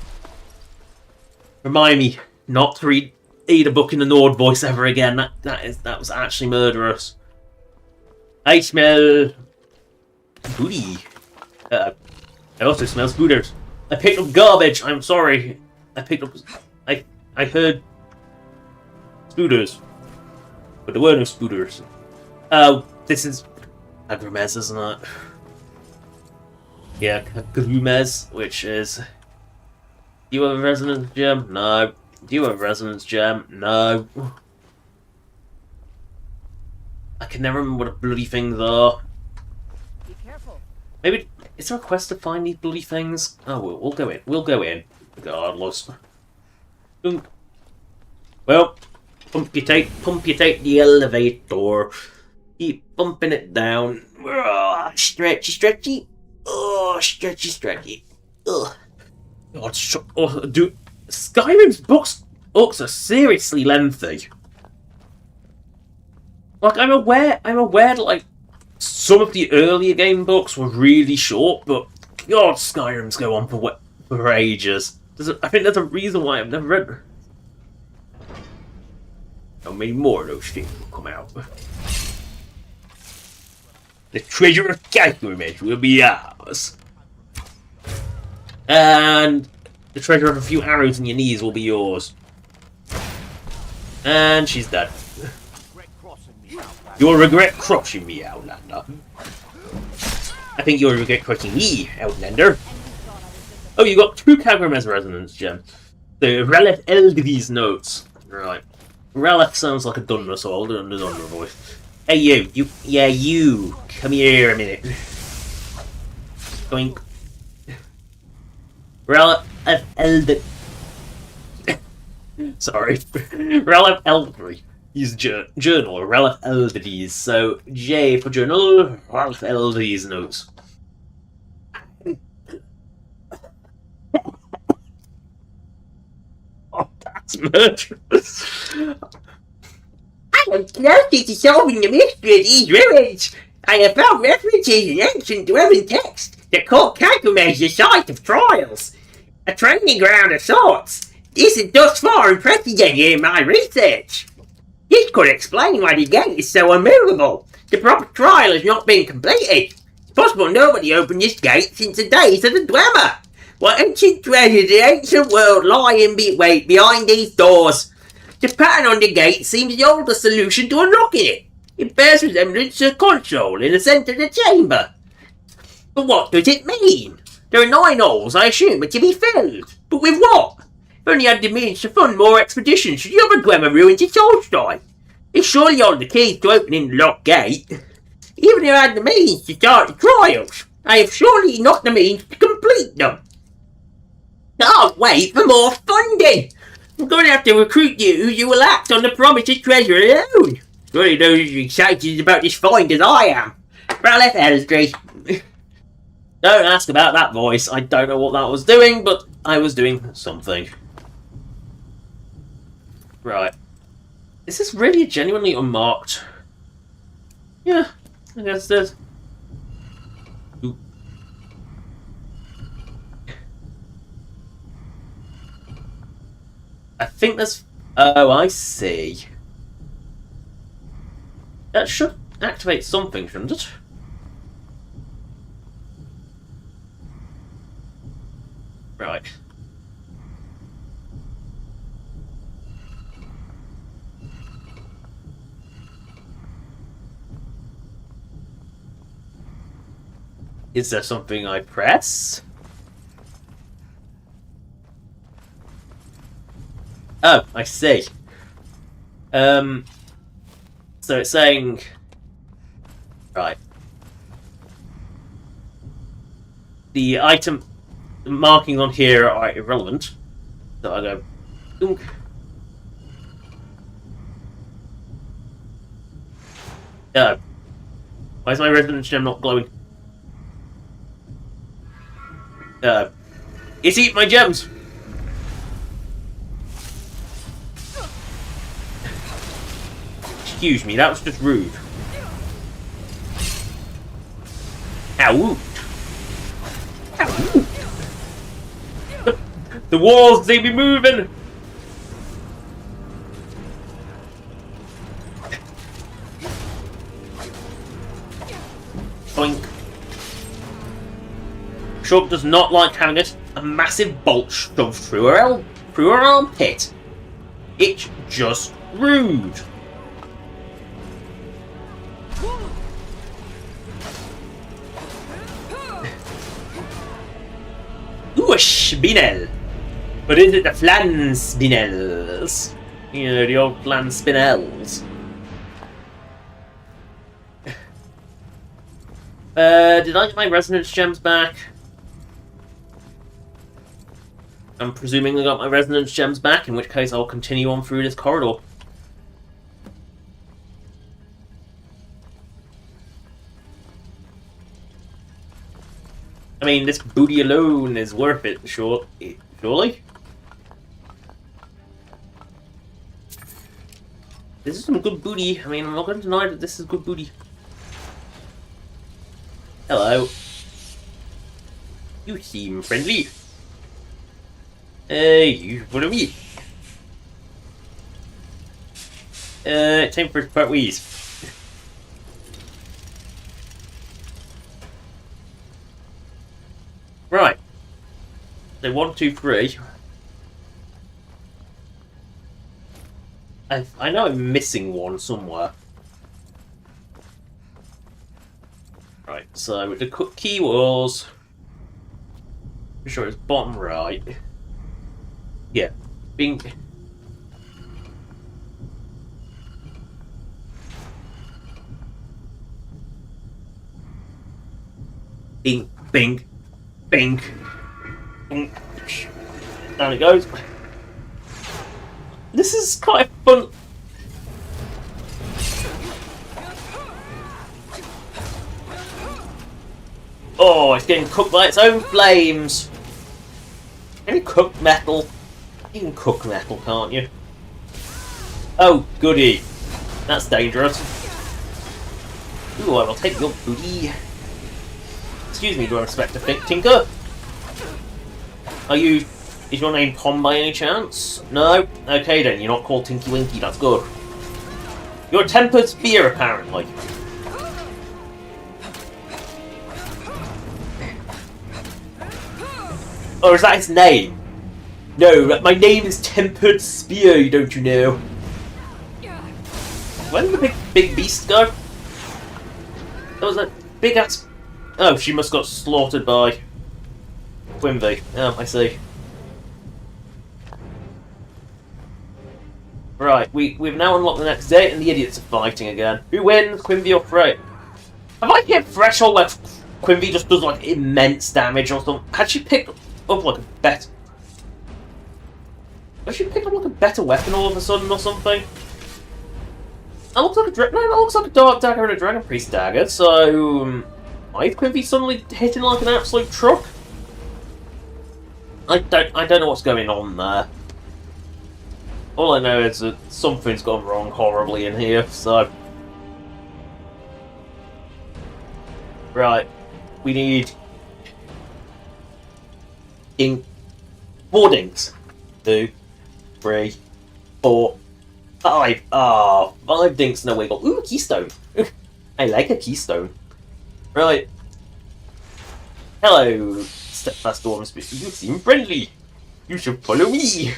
S1: Remind me not to read a book in the Nord voice ever again. That was actually murderous. I smell booty. I also smell spooters. I picked up garbage. I'm sorry. I heard spooters, but there were no spooters. Oh, this is Agrumez, isn't it? Yeah, Agrumez, which is. Do you have a resonance gem? No. Do you have a resonance gem? No. I can never remember what the bloody things are.
S8: Be careful.
S1: Maybe is there a quest to find these bloody things? Oh, we'll go in. We'll go in, regardless. Well, pumputate the elevator. Keep bumping it down. Oh, stretchy. Oh, stretchy. Ugh. God, dude, Skyrim's books are seriously lengthy. Like, I'm aware that, like, some of the earlier game books were really short, but God, Skyrim's go on for ages. I think there's a reason why I've never read. How many more of those things will come out? The treasure of Skyrim will be ours. And the treasure of a few arrows in your knees will be yours. And she's dead. You'll regret crossing me, Outlander. I think you'll regret crossing me, Outlander. Oh, you got 2 Kagramez resonance gems. The Relith Eldri's notes. Right. Relith sounds like a Dunmer, so I'll do the Dunmer voice. Hey, you. Come here a minute. Going. Relith Eldri. Sorry. Relith Eldri. Use journal, Relith Eldri's. So, J for journal, Relith Eldri's notes. Oh, that's murderous. I am closely to solving the mystery of these ruins. I have found references in ancient Dwemer text that call Kagramez the site of trials. A training ground of sorts. This is thus far unprecedented in my research. This could explain why the gate is so unmovable. The proper trial has not been completed. It's possible nobody opened this gate since the days of the Dwemer. What ancient treasures of the ancient world lie in behind these doors? The pattern on the gate seems the oldest solution to unlocking it. It bears resemblance to a console in the centre of the chamber. But what does it mean? There are 9 holes, I assume, are to be filled. But with what? If only had the means to fund more expeditions to the other Dwemer ruins in Solstheim. It's surely all the keys to opening the locked gate. Even if I had the means to start the trials, I have surely not the means to complete them. Can't wait for more funding. I'm going to have to recruit you who will act on the promised treasure alone. Surely those as excited about this find as I am. Relith Eldri. Don't ask about that voice. I don't know what that was doing, but I was doing something. Right. Is this really genuinely unmarked? Yeah, I guess it is. Ooh. I think there's... Oh, I see. That should activate something, shouldn't it? Right. Is there something I press? Oh, I see. So it's saying... Right. the item markings on here are irrelevant. So I go, dunk. Why is my resonance gem not glowing? It's eating my gems! Excuse me, that was just rude. Ow! Ow! The walls, they be moving! Boink. Shrub does not like having a massive bolt shoved through her armpit. It's just rude. Ooh, a spinel. But is it the flan spinels? You know, the old flan spinels. Did I get my resonance gems back? I'm presuming I got my resonance gems back, in which case I'll continue on through this corridor. I mean, this booty alone is worth it, surely? This is some good booty. I mean, I'm not going to deny that this is good booty. Hello. You seem friendly. You follow me. Time for part ways. Right. So 1, 2, 3. I know I'm missing one somewhere. Right, so the key was... I'm sure it's bottom right. Yeah. Bing. Bing, bing, bing. Bing. Down it goes. This is quite fun. Oh, it's getting cooked by its own flames. Can you cook metal? You can cook metal, can't you? Oh, goody. That's dangerous. Ooh, I will take your booty. Excuse me, do I expect to think, Tinker? Is your name Tom by any chance? No? Okay then, you're not called Tinky Winky, that's good. You're a tempered spear, apparently. Or is that his name? No, my name is Tempered Spear, don't you know? Where did the big beast go? That was that big ass... Oh, she must have got slaughtered by Quimby. Oh, I see. Right, we've now unlocked the next day and the idiots are fighting again. Who wins, Quimby or Frey? Have I hit threshold where Quimby just does like immense damage or something? Had she picked up like a better... Has she picked up like a better weapon all of a sudden or something? That looks like a that looks like a dark dagger and a dragon priest dagger. So, why is Quimby suddenly hitting like an absolute truck? I don't know what's going on there. All I know is that something's gone wrong horribly in here. So, right, we need 4 dinks. 2, 3, 4, 5. Ah, 5 dinks, no wiggle. Ooh, keystone. I like a keystone. Right. Hello, Steadfast Storms. You seem friendly. You should follow me.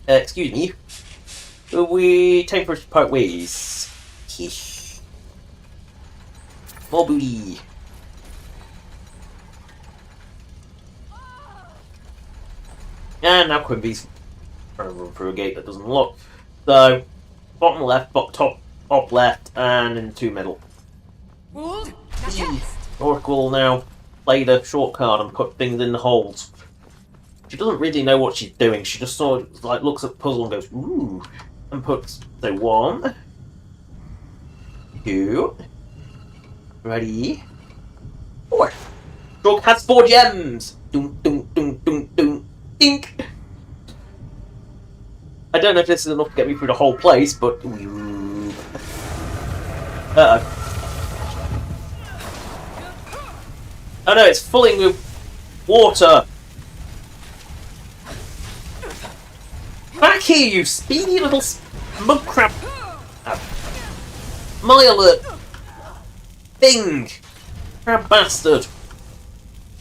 S1: Excuse me. We time for us to part ways. Heesh. More booty. And now Quimby's trying to run through a gate that doesn't lock. So, bottom left, top left, and in 2 middle. Oracle now play the short card and put things in the holes. She doesn't really know what she's doing. She just sort of like looks at the puzzle and goes, ooh, and puts the 1, 2, ready, 4. Shork has 4 gems. Dun dun dun dun dun. Dink. I don't know if this is enough to get me through the whole place, but oh no, it's filling with water! Back here, you speedy little mud crab! My alert! Thing! Crab bastard!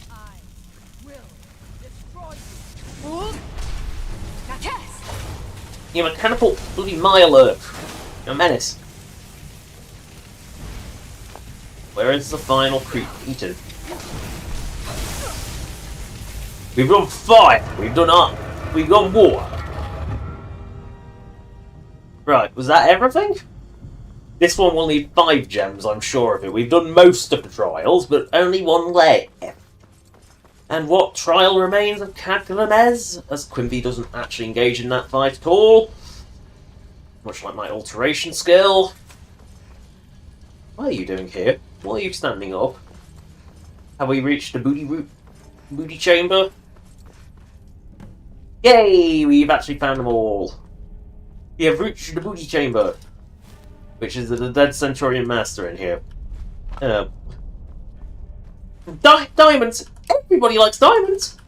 S8: I will destroy you.
S1: You mechanical bloody my alert! You're a menace. Where is the final creep eaten? We've done fire! We've done art! We've done war! Right, was that everything? This one will need 5 gems, I'm sure of it. We've done most of the trials, but only 1 left. And what trial remains of Cagramez? As Quimby doesn't actually engage in that fight at all. Much like my alteration skill. What are you doing here? Why are you standing up? Have we reached the booty chamber? Yay! We've actually found them all. We have reached the booty chamber. Which is the dead Centurion Master in here. Diamonds! Everybody likes diamonds!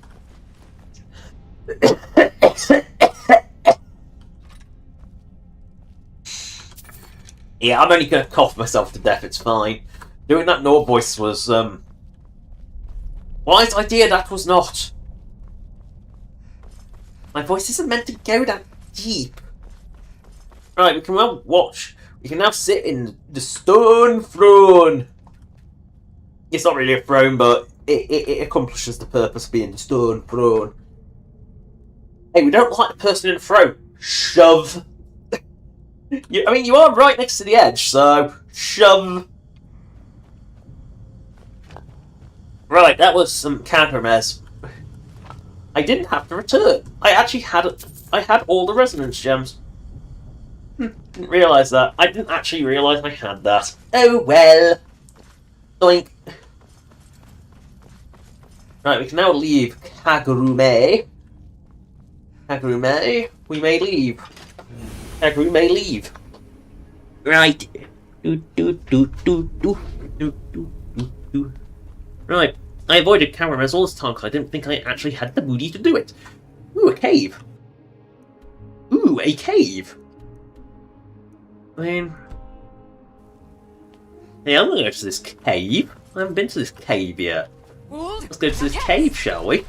S1: Yeah, I'm only gonna cough myself to death, it's fine. Doing that Nord voice was, wise idea that was not. My voice isn't meant to go that deep. Right, we can now watch. We can now sit in the stone throne. It's not really a throne, but it accomplishes the purpose of being the stone throne. Hey, we don't like the person in the throne. Shove. I mean, you are right next to the edge, so shove. Right, that was some Cagramez. I didn't have to return. I actually had all the resonance gems. Didn't realise that. I didn't actually realise I had that. Oh well. Doink. Right, we can now leave Kagrume. Kagrume, we may leave. Kagrume may leave. Right. Right. I avoided Cagramez all this time because I didn't think I actually had the booty to do it. Ooh, a cave. Ooh, a cave. I mean... Hey, I'm gonna go to this cave. I haven't been to this cave yet. Let's go to this cave, shall we?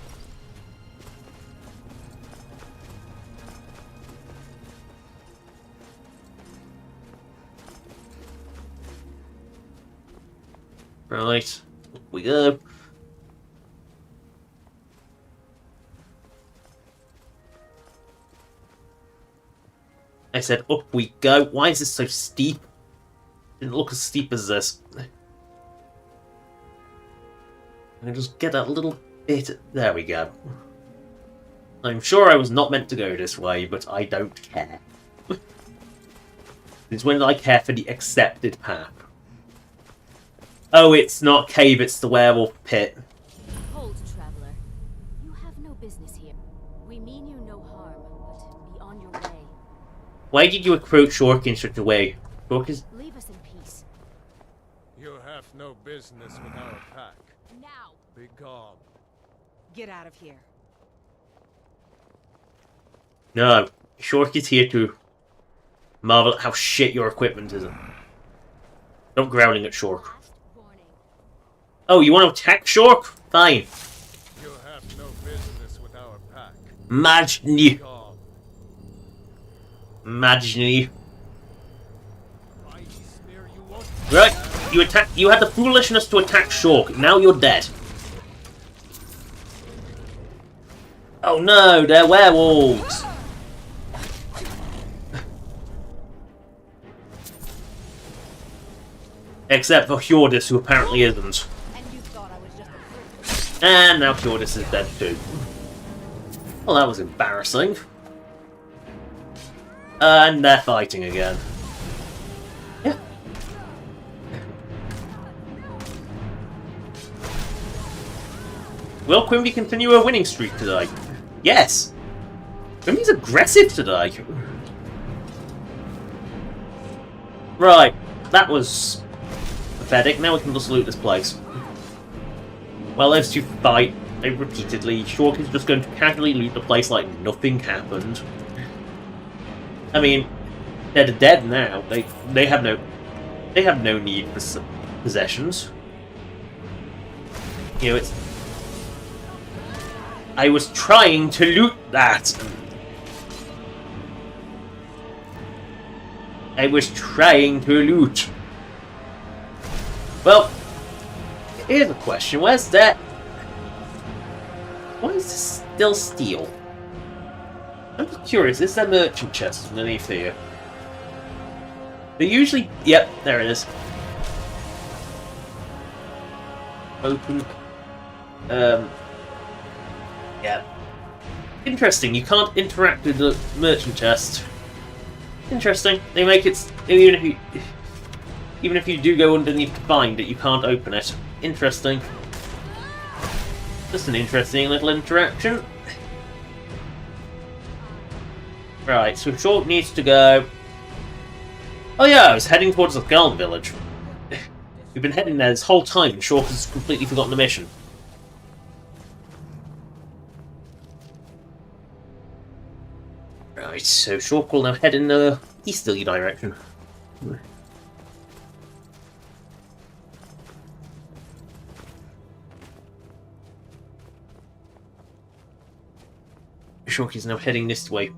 S1: Right, up we go. I said up we go. Why is this so steep? Didn't look as steep as this. I just get a little bit. There we go. I'm sure I was not meant to go this way, but I don't care. It's when I care for the accepted path. Oh, it's not cave, it's the werewolf pit.
S6: Hold, traveler. You have no business here. We mean you no harm, but be on your way.
S1: Why did you approach Shork in such a way? Shork is...
S6: Leave us in peace.
S11: You have no business with our pack.
S6: Now!
S11: Be gone.
S8: Get out of here.
S1: No. Shork is here to marvel at how shit your equipment is. Stop growling at Shork. Oh, you want to attack Shork? Fine.
S11: You have no business with our pack.
S1: Majni. Majni. Right, you had the foolishness to attack Shork. Now you're dead. Oh no, they're werewolves. Except for Hjordis, who apparently isn't. And now Fjordis is dead too. Well, that was embarrassing. And they're fighting again. Yeah. Will Quimby continue a winning streak today? Yes! Quimby's aggressive today. Right, that was pathetic. Now we can just loot this place. Well, those two fight repeatedly. Shork is just going to casually loot the place like nothing happened. I mean, they're dead now. They have no need for possessions. You know, it's. I was trying to loot that. I was trying to loot. Well, here's a question. Where's that? Why is this still steel? I'm just curious. Is there merchant chest underneath here? They usually... Yep, there it is. Open. Yeah. Interesting. You can't interact with the merchant chest. Interesting. They make it even if you do go underneath to find it, you can't open it. Interesting. Just an interesting little interaction. Right, so Short needs to go. Oh yeah, I was heading towards the Skull Village. We've been heading there this whole time, and Short has completely forgotten the mission. Right, so Short will now head in the easterly direction. Short is now heading this way.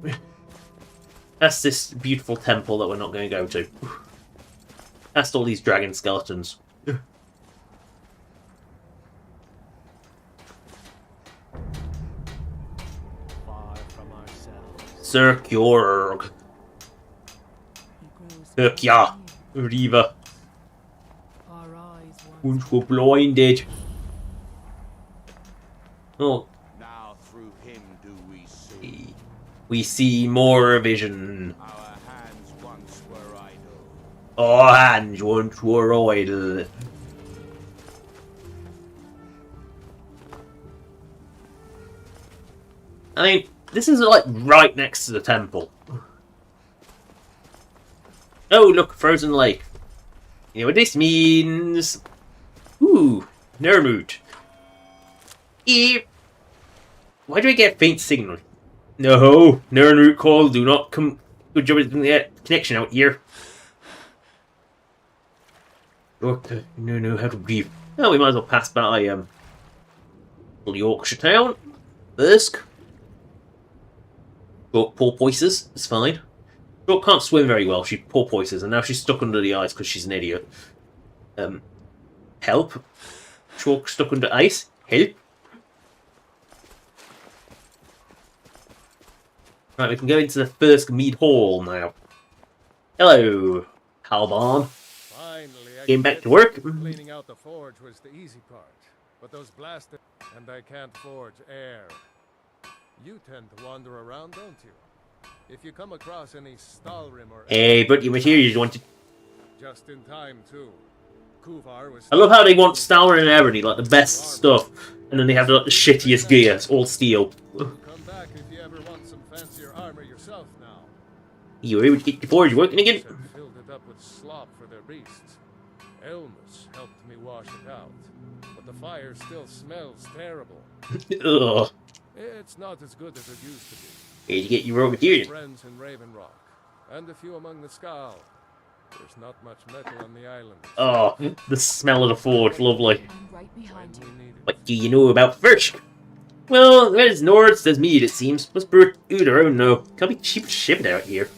S1: That's this beautiful temple that we're not going to go to. That's all these dragon skeletons. Circurg. Circia. Riva. Once we're blinded. Oh.
S3: Now through him do we see.
S1: We see more vision.
S3: Our hands once were idle.
S1: Our hands once were idle. I mean, this is like right next to the temple. Oh, look, frozen lake. You know what this means? Ooh, Nermut. Why do I get a faint signal? No, Nermut call. Do not come. Good job with the connection out here. Okay, no, how to breathe. Oh, we might as well pass by Yorkshire town. Bursk. Porpoises, it's fine. Short can't swim very well, she porpoises, and now she's stuck under the ice because she's an idiot. Help. Short stuck under ice. Help. Right, we can go into the first Mead Hall now. Hello, Halbarn.
S13: Finally,
S1: Came back to work.
S13: Cleaning out the forge was the easy part, but those blasted... And I can't forge air. You tend to wander around, don't you? If you come across any Skyrim or...
S1: Hey, but your materials you wanted.
S13: Just in time, too. Kuvar was...
S1: I love how they want Stalin and Ebony, like the best stuff, and then they have like the shittiest gear, it's all steel.
S13: Come back if you ever want some fancier armor yourself now.
S1: You were able to get the forge working again?
S13: Filled it up with slop for their beasts. Elmas helped me wash it out, but the fire still smells terrible.
S1: Ugh.
S13: It's not as good as it used to be.
S1: Here you get your raw material.
S13: Friends in Raven Rock, and a few among the Skull. There's not much metal on the island.
S1: Oh, the smell of the forge, lovely.
S6: Right behind you.
S1: What do you know about Firsk? Well, there's Nords, there's Mead, it seems. Must brew it their own, no. Can't be cheap shipped out here.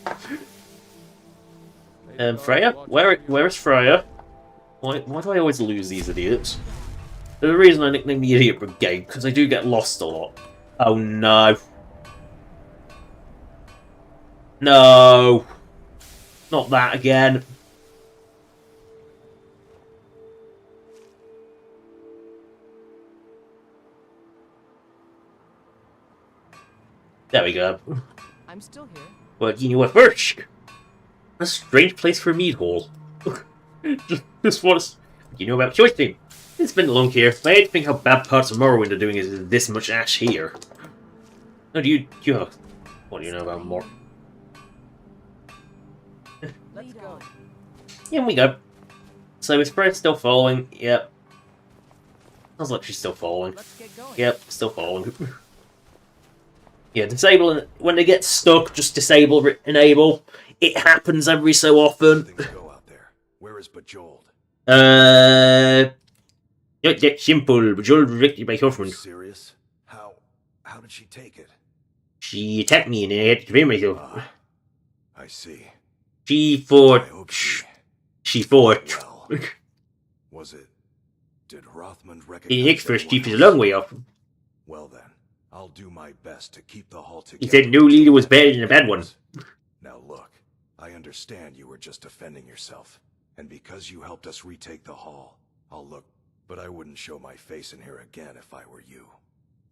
S1: Freya? Where's Freya? Why do I always lose these idiots? There's a reason I nicknamed the Idiot Brigade, because I do get lost a lot. Oh no. No. Not that again. There we go.
S14: I'm still here.
S1: Well, you know what, Birch? A strange place for a meat hall. Just what you know about choice team. It's been long here. I hate to think how bad parts of Morrowind are doing is this much ash here. No, do you have... What do you know about more?
S14: Let's go.
S1: Here we go. So is Fred still falling? Yep. Sounds like she's still falling.
S14: Let's get going.
S1: Yep, still falling. Yeah, disable when they get stuck, just disable, enable. It happens every so often.
S7: Things go out there. Where is Bejeweled?
S1: Not that simple. Bejeweled was directed by Huffman.
S7: Serious? How did she take it?
S1: She attacked me and I had to defend myself.
S7: I see.
S1: She fought. She fought.
S7: Well, was it? Did Rothmund recognize?
S1: The next first chief is a long way off.
S7: Well then, I'll do my best to keep the hall together.
S1: He said no leader was better than a bad one.
S7: Now look, I understand you were just defending yourself, and because you helped us retake the hall, I'll look. But I wouldn't show my face in here again if I were you.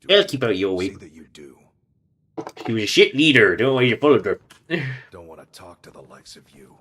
S1: I'll keep out your way.
S7: See that you do.
S1: She was a shit leader. Don't worry, you followed her.
S7: Don't want to talk to the likes of you.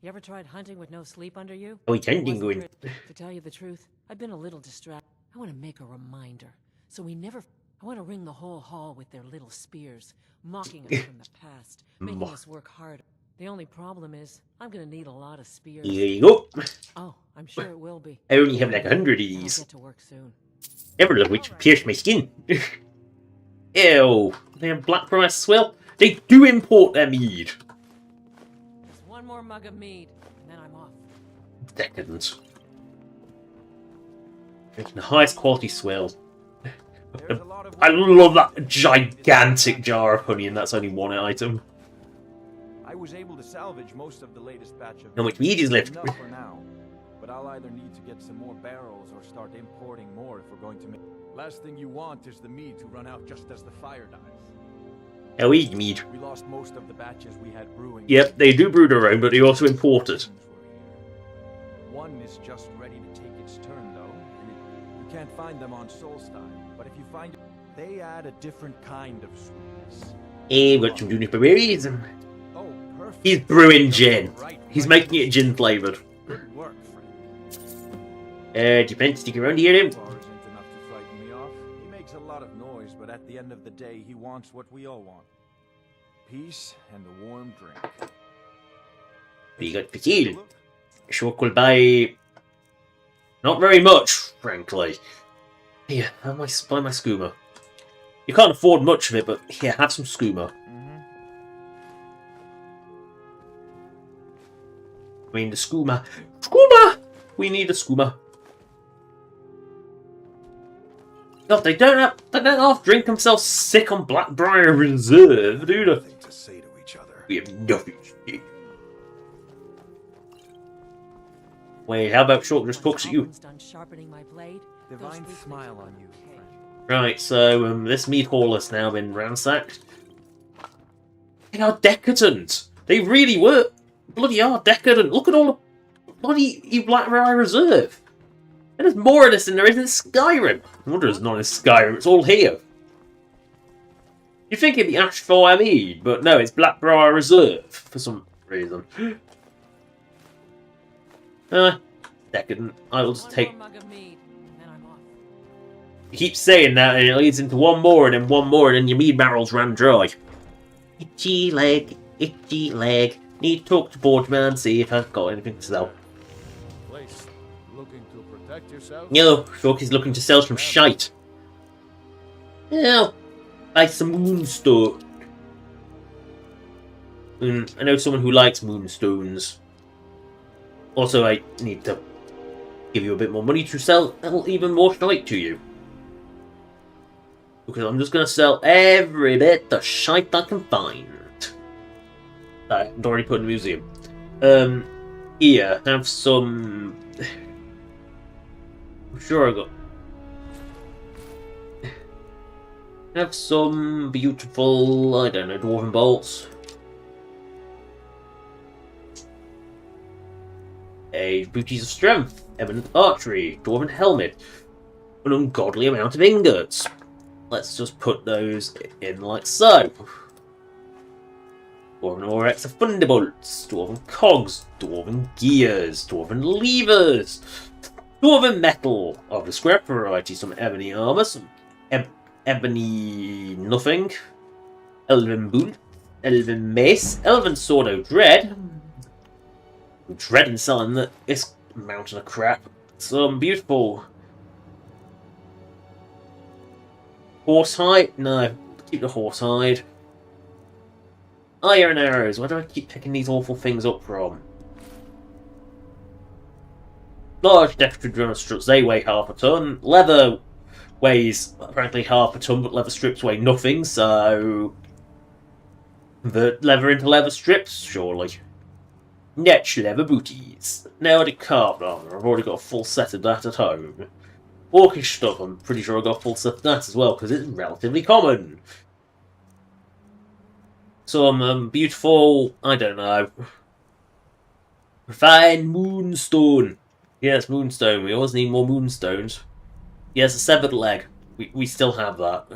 S14: You ever tried hunting with no sleep under you?
S1: Oh, he's hunting going.
S14: To tell you the truth, I've been a little distracted. I want to make a reminder, so we never... I want to ring the whole hall with their little spears, mocking us from the past, making us work harder. The only problem is, I'm going to need a lot of spears.
S1: Here you go.
S14: Oh, I'm sure it will be.
S1: I only have like 100 of these.
S14: I'll get to work soon.
S1: Every of which pierced my skin. Ew. They have black price swell. They do import their mead.
S14: Just one more mug of mead, and then I'm off.
S1: Decadent. Making the highest quality swell. I love that gigantic jar of honey, and that's only one item.
S15: I was able to salvage most of the latest batch of
S1: How much meat is left?
S15: enough for now, but I'll either need to get some more barrels or start importing more if we're going to make. Last thing you want is the mead to run out just as the fire dies.
S1: Oh, eat mead.
S15: We lost most of the batches we had brewing.
S1: Yep, they do brew their own, but they also import it.
S15: One is just ready to take its turn, though. You can't find them on Solstheim, but if you find it, they add a different kind of sweetness.
S1: Hey, got some juniper berries.
S15: Oh, perfect.
S1: He's brewing gin. He's making it gin flavoured.
S15: Good work, friend.
S1: Do you plan to stick around here, then?
S15: Isn't enough to frighten me off. He makes a lot of noise, but at the end of the day, he wants what we all want. Peace and a warm drink.
S1: What you got for sale? Sure could buy... Not very much, frankly. Here, buy my skooma. You can't afford much of it, but here, have some skooma. I mean, the skooma. Skooma! We need a skooma. God, they don't half drink themselves sick on Blackbriar Reserve, do they?
S7: To say to each other.
S1: We have nothing to do. Wait, how about Short just talks at you?
S14: Done sharpening my blade.
S15: Divine smile on you.
S1: Right, so this meat hall has now been ransacked. They are decadent. They really were. Bloody are decadent. Look at all the bloody Blackbriar Reserve. And there's more of this than there is in Skyrim. I wonder it's not in Skyrim. It's all here. You think it'd be Ashfire Mead, but no, it's Blackbriar Reserve for some reason. Decadent. I will just take... You keep saying that and it leads into one more and then your mead barrels ran dry. Itchy leg, itchy leg. Need to talk to Boardman, see if I've got anything to sell.
S13: Place looking to protect yourself?
S1: No, Shorty's looking to sell some shite. Yeah, buy some moonstone. I know someone who likes moonstones. Also, I need to give you a bit more money to sell even more shite to you. Because I'm just going to sell every bit of shite I can find. That I've already put in the museum. Here, have some... I'm sure I got... Have some beautiful, I don't know, dwarven bolts. Booties of strength, eminent archery, dwarven helmet, an ungodly amount of ingots. let's just put those in like so. Dwarven Orex of Thunderbolts, Dwarven Cogs, Dwarven Gears, Dwarven Levers, Dwarven Metal of the scrap variety, some Ebony Armor, some Ebony Nothing, Elven Boot, Elven Mace, Elven Sword of Dread. I'm dreading selling this mountain of crap. Some beautiful Horsehide? No, keep the Horsehide. Iron Arrows. Where do I keep picking these awful things up from? Large dextrodrone struts, they weigh half a ton. Leather weighs, frankly, half a ton, but leather strips weigh nothing, so... the leather into leather strips, surely. Netch leather booties. Nailed carved armor, I've already got a full set of that at home. Orcish stuff, I'm pretty sure I got a full set of that as well, because it's relatively common. Some beautiful, I don't know, refined moonstone. Yes, moonstone. We always need more moonstones. Yes, a severed leg. We still have that.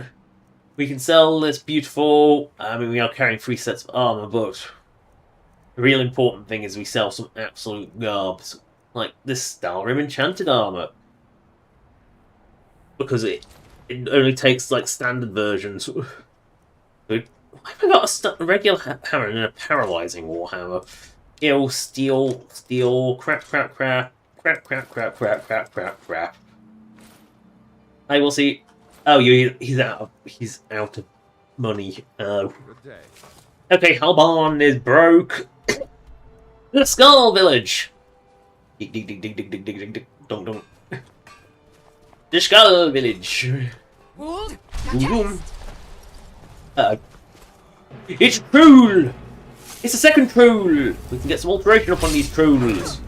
S1: We can sell this beautiful... I mean, we are carrying 3 sets of armor, but the real important thing is we sell some absolute garbs. Like this Skyrim enchanted armor. Because it only takes, like, standard versions. Why have I got a regular hammer and a paralyzing warhammer? Steel, crap. I will see. Oh, he's out of money. Oh. Okay, Halbarn is broke. The Skull Village. Dig. Dong. The Skull Village. Boom. Uh-oh. It's troll! It's a second troll! We can get some alteration up on these trolls.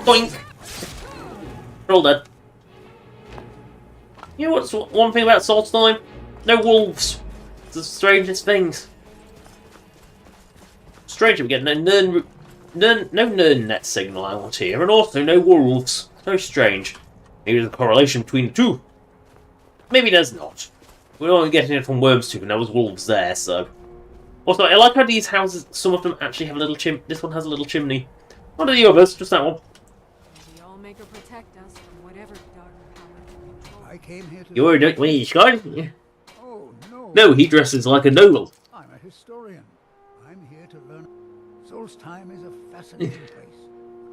S1: Boink! Troll dead. You know what's one thing about Solstheim? No wolves. It's the strangest things. Strange we get no Nern net signal out here, and also no wolves. So strange. Maybe there's a correlation between the two. Maybe there's not. We're only getting it from Worm's Tooth, and there was wolves there, so... Also, I like how these houses, some of them actually have a little chimney. This one has a little chimney. Not the others, just that one.
S6: The Allmaker protect us from whatever dark power.
S2: I came here to...
S1: You're a wait, Scott?
S2: Oh, no.
S1: No, he dresses like a noble.
S2: I'm a historian. I'm here to learn. Solstheim is a fascinating place.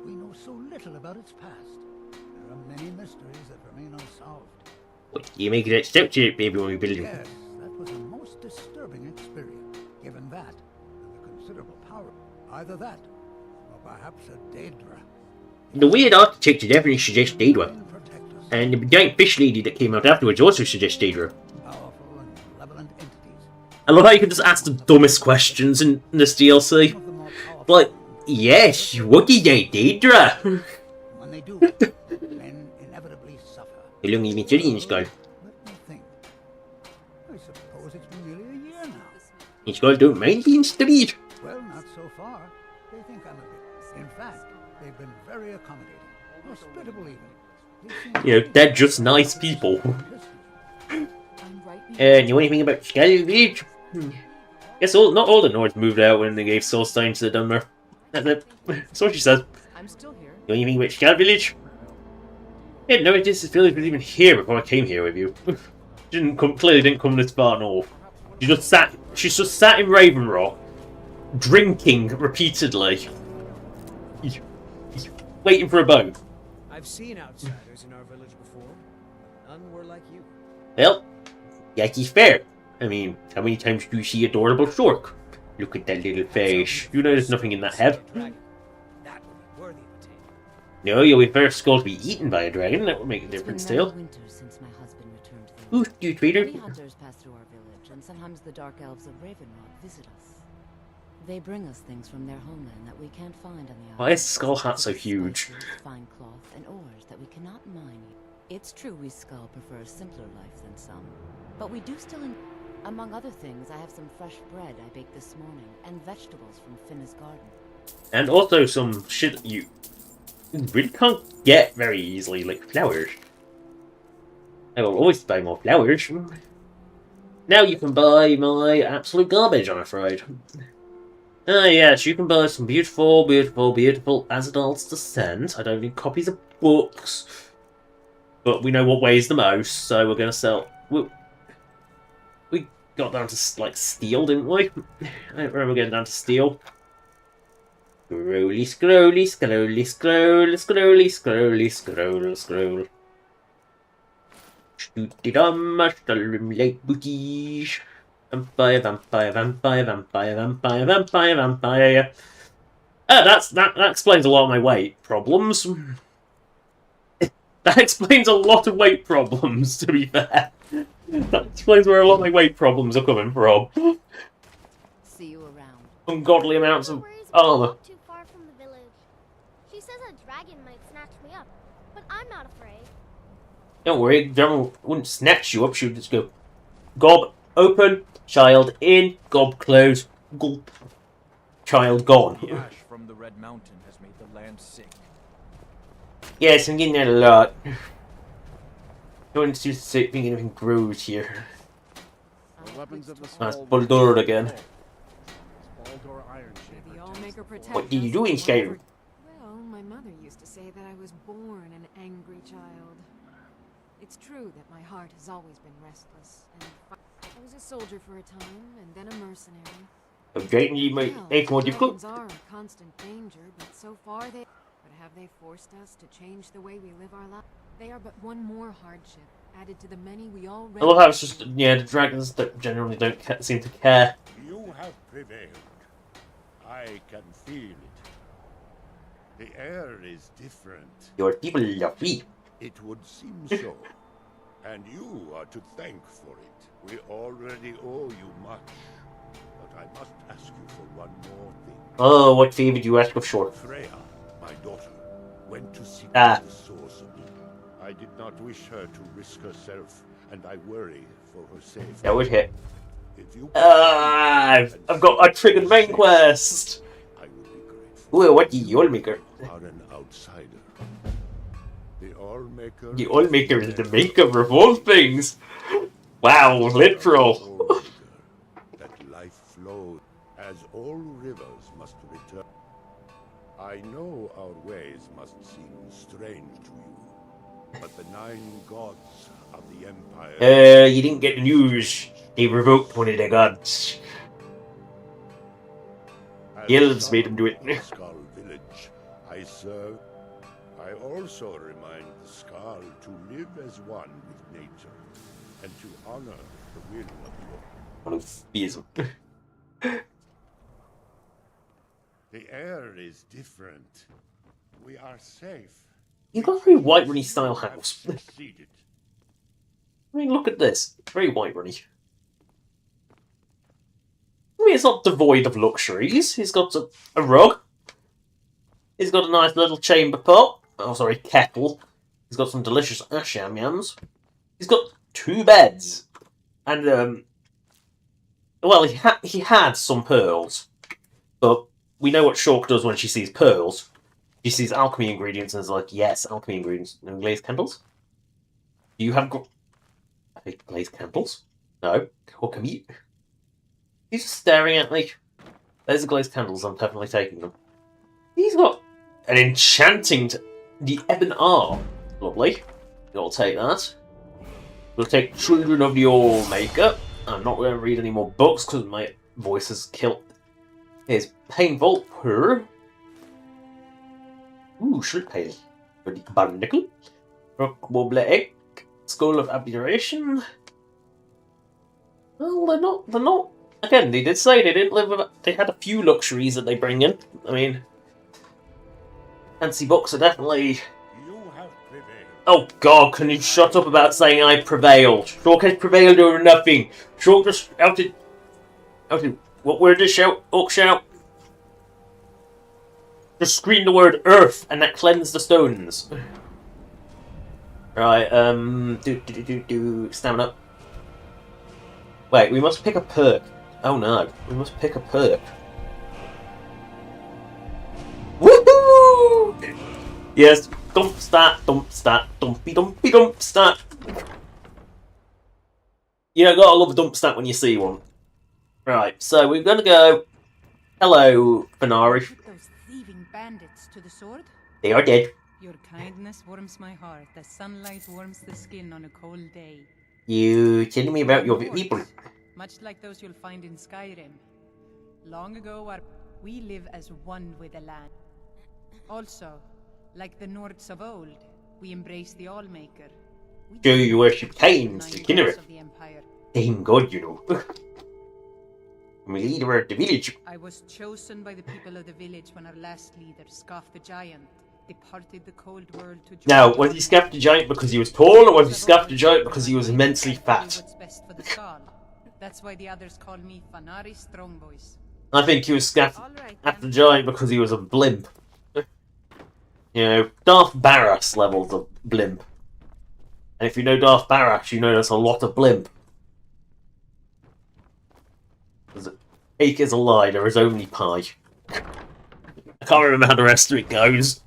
S2: We know so little about its past. There are many mysteries that remain unsolved.
S1: What, you make that step to it, baby, when we build it?
S2: Yes, that was a most disturbing experience. Given that, and the considerable power, either that, or perhaps a Daedra.
S1: The weird architect definitely suggests Daedra. And the giant fish lady that came out afterwards also suggests Daedra.
S2: Powerful and malevolent entities.
S1: I love how you can just ask the dumbest questions in this DLC. Like, yes, what is that, Daedra?
S2: When they do, men inevitably suffer.
S1: How long have you been studying this guy?
S2: Let me think. I suppose it's been nearly a year now.
S1: These guys don't mind being studied.
S2: Well, not so far. They think I'm a bit. In fact, they've been very accommodating. Hospitable even.
S1: You know, they're just nice people. And you know anything about Skyrim Village? Guess not all the Nords moved out when they gave Solstheim to the Dunmer. That's it. That's what she says.
S4: I'm still here.
S1: You know anything about Skyrim Village? I had no idea this village was even here before I came here with you. Clearly didn't come this far north. She's just sat in Raven Rock, drinking repeatedly, waiting for a boat.
S16: I've seen outsiders in our village before. None were like you.
S1: Well, that is fair. I mean, how many times do you see adorable stork? Look at that little face. You know there's nothing in that head. No, you'll be first skull to be eaten by a dragon. That would make a difference still.
S10: Since my husband returned to the
S1: Ooh, you traitor.
S10: Many hunters pass through our village, and sometimes the dark elves of Ravenrock visit us. They bring us things from their homeland that we can't find on the island.
S1: Why is the skull hat so huge?
S10: Fine cloth and ores that we cannot mine. It's true we Skull prefer a simpler life than some, but we do still among other things, I have some fresh bread I baked this morning, and vegetables from Finna's garden.
S1: And also some shit you really can't get very easily, like flowers. I will always buy more flowers. Now you can buy my absolute garbage, I'm afraid. Ah, yes, you can buy some beautiful, beautiful, beautiful Azadal's Descent. I don't need copies of books. But we know what weighs the most, so we're going to sell... We got down to, like, steel, didn't we? I don't remember getting down to steel. Scrolly, scrolly, scrolly, scroll, scrolly, scrolly, scroll, scroll. Shooty-dum, Skyrim late booties. Vampire, vampire, vampire, vampire, vampire, vampire, vampire. That explains a lot of my weight problems. That explains a lot of weight problems, to be fair. That explains where a lot of my weight problems are coming from.
S10: See you around.
S1: Ungodly amounts of armor.
S17: Too far from the village. She says a dragon might snatch me up, but I'm not afraid.
S1: Don't worry, Dragon wouldn't snatch you up. She would just go, gob open, child in, gob close, gulp, child gone.
S15: The ash from the Red Mountain has made the land sick.
S1: Yes, I'm getting that a lot. Don't see think anything grows here. That's Bulldor again. What did you do in Skyrim?
S6: Well, my mother used to say that I was born an angry child. It's true that my heart has always been restless, and I was a soldier for a time, and then a mercenary.
S1: Okay, you might make more difficult.
S6: Dragons are a constant danger, but so far they... But have they forced us to change the way we live our lives? They are but one more hardship, added to the many we already...
S1: I love how it's just, yeah, the dragons that generally don't seem to care.
S18: You have prevailed. I can feel it. The air is different.
S1: Your people love me.
S18: It would seem so. And you are to thank for it. We already owe you much. But I must ask you for one more thing.
S1: Oh, what favor do you ask of short?
S18: Freya, my daughter, went to seek
S1: Ah.
S18: the source of it. I did not wish her to risk herself, and I worry for her safety.
S1: That would hit.
S18: If you
S1: I've got a triggered main quest. Well, what the Allmaker?
S18: are an outsider. The Allmaker.
S1: The Allmaker is the maker of all things. Wow, literal.
S18: That life flows as all rivers must return. I know our ways must seem strange to you, but the 9 gods of the Empire...
S1: You didn't get the news. They revoked one of their gods. The elves made them do it.
S18: Skull Village I serve. I also remind the Skull to live as one with nature, and to honor the will of your...
S1: Monotheism.
S18: The air is different. We are safe.
S1: You've got a very white runny style house. I
S18: Succeeded.
S1: mean, look at this. Very white runny. I mean, it's not devoid of luxuries. He's got a rug. He's got a nice little chamber pot. Oh, sorry, kettle. He's got some delicious asham yams. He's got 2 beds. And, well, he had some pearls. But we know what Shulk does when she sees pearls. She sees alchemy ingredients and is like, yes, alchemy ingredients. No glazed candles? Do you have glazed candles? No. What you? He's just staring at me. There's the glazed candles, I'm definitely taking them. He's got an enchanting... the ebon arm. Lovely. You'll take that. We'll take Children of the All-Maker. I'm not going to read any more books because my voice has killed. Here's Painful Purr. Ooh, Shriek Pale. Barnacle. Rock Wobbler Egg. Skull of Abjuration. Well, they're not. Again, they did say they didn't live with... They had a few luxuries that they bring in. I mean... Fancy books are definitely... Oh god, can you shut up about saying I prevailed? Shulk has prevailed over nothing. Shulk just outed... What word did Shulk shout? Just scream the word earth and that cleansed the stones. Right, stamina. Wait, we must pick a perk. Oh no, we must pick a perk. Woohoo! Yes, dump stat, dumpy, dump stat. You know, gotta love a dump stat when you see one. Right, so we're gonna go. Hello, Fenari.
S8: Put those thieving bandits to the sword?
S1: They are dead.
S8: Your kindness warms my heart as sunlight warms the skin on a cold day.
S1: You telling me about your people?
S8: Much like those you'll find in Skyrim. Long ago, we live as one with the land. Also, like the Nords of old, we embrace the Allmaker.
S1: Do you worship Cain, the Kinneret?
S8: Of the Empire.
S1: Same god, you know. I'm a leader of the village.
S8: I was chosen by the people of the village when our last leader, Scoff the Giant, departed the cold world to join.
S1: Now, was he Scoff the Giant because he was tall, or was he Scoff the Giant because he was immensely fat?
S8: What's best for the Skull. That's why the others call me Fenari Strongboys.
S1: I think he was Scoff the Giant because he was a blimp. You know, Darth Barras levels of blimp. And if you know Darth Barras, you know there's a lot of blimp. Cake is a lie, there is only pie. I can't remember how the rest of it goes.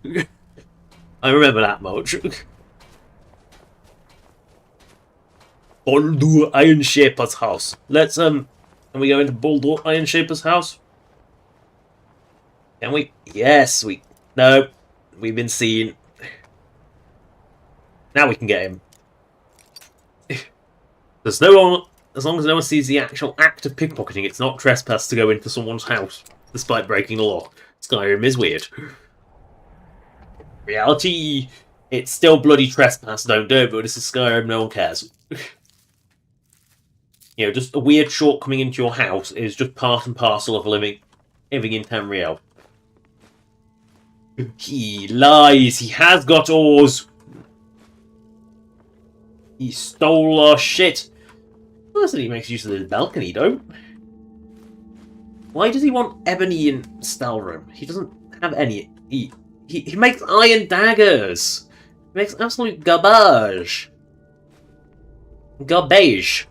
S1: I remember that much. Baldur Ironshaper's house. Let's, can we go into Baldur Ironshaper's house? Can we? Yes, no. We've been seen. Now we can get him. There's no one, as long as no one sees the actual act of pickpocketing, it's not trespass to go into someone's house, despite breaking the law. Skyrim is weird. Reality, it's still bloody trespass, don't do it, but this is Skyrim, no one cares. You know, just a weird shortcoming into your house is just part and parcel of living in Tamriel. He lies, he has got oars. He stole our shit. Well, that's that he makes use of the balcony, though. Why does he want ebony in Stalroom? He doesn't have any. He makes iron daggers. He makes absolute garbage. Garbage.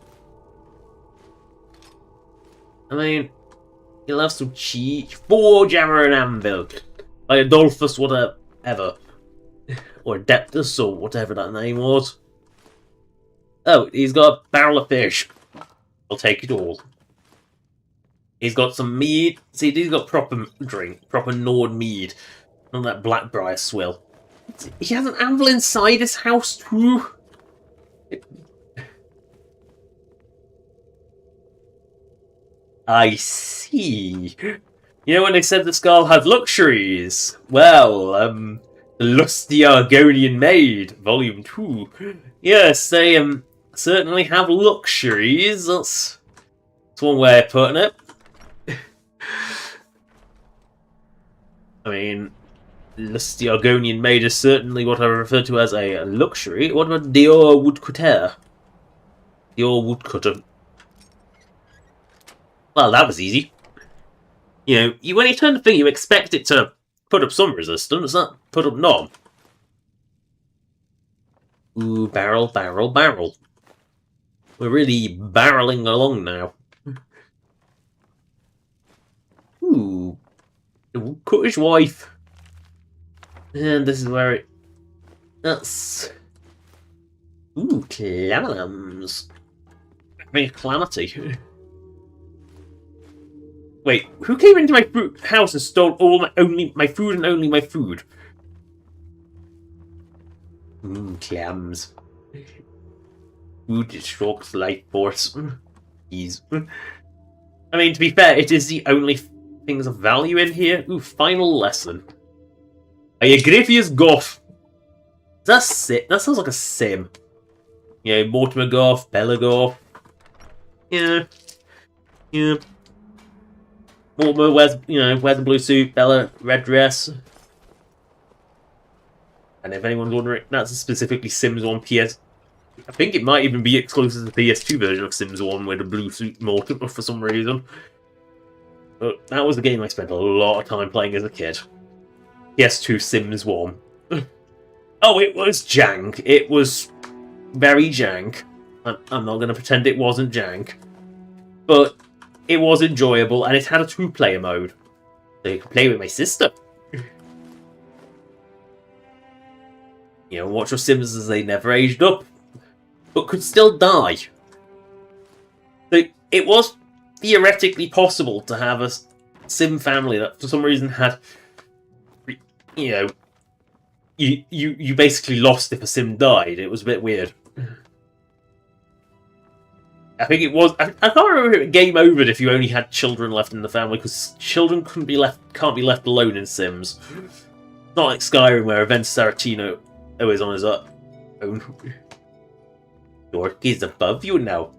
S1: I mean, he loves to cheat. Forge, hammer, and anvil. Like Adolphus, whatever. Or Adeptus, or whatever that name was. Oh, he's got a barrel of fish. I'll take it all. He's got some mead. See, he's got proper drink. Proper Nord mead. Not that Blackbriar swill. He has an anvil inside his house, too. I see. You know when they said the Skull had luxuries? Well, the Lusty Argonian Maid, Volume 2. Yes, they, certainly have luxuries. That's one way of putting it. I mean, Lusty Argonian Maid is certainly what I refer to as a luxury. What about Dior Woodcutter? Dior Woodcutter. Well, that was easy. You know, when you turn the thing, you expect it to put up some resistance, not put up none. Ooh, barrel, barrel, barrel. We're really barreling along now. Ooh. Cutter's wife. And this is where it... That's... Ooh, clams. Having a calamity. Wait, who came into my house and stole all my food and only my food? Clams. Food destructs life force. Jeez. I mean, to be fair, it is the only things of value in here. Ooh, final lesson. Agrifius Goff. That sounds like a sim. Yeah, Mortimer Goff, Bella Goff. Yeah. Yeah. Mortimer wears a blue suit, Bella, red dress. And if anyone's wondering, that's specifically Sims 1 PS. I think it might even be exclusive to the PS2 version of Sims 1 with a blue suit Mortimer for some reason. But that was the game I spent a lot of time playing as a kid. PS2 Sims 1. Oh, it was jank. It was very jank. I'm not going to pretend it wasn't jank. But it was enjoyable, and it had a two-player mode. So you could play with my sister. You know, watch your Sims as they never aged up, but could still die. it was theoretically possible to have a sim family that for some reason had, you know, you basically lost if a sim died. It was a bit weird. I think it was. I can't remember if it game overed if you only had children left in the family, because children can't be left alone in Sims. Not like Skyrim where Events Saratino is on his own. York is above you now,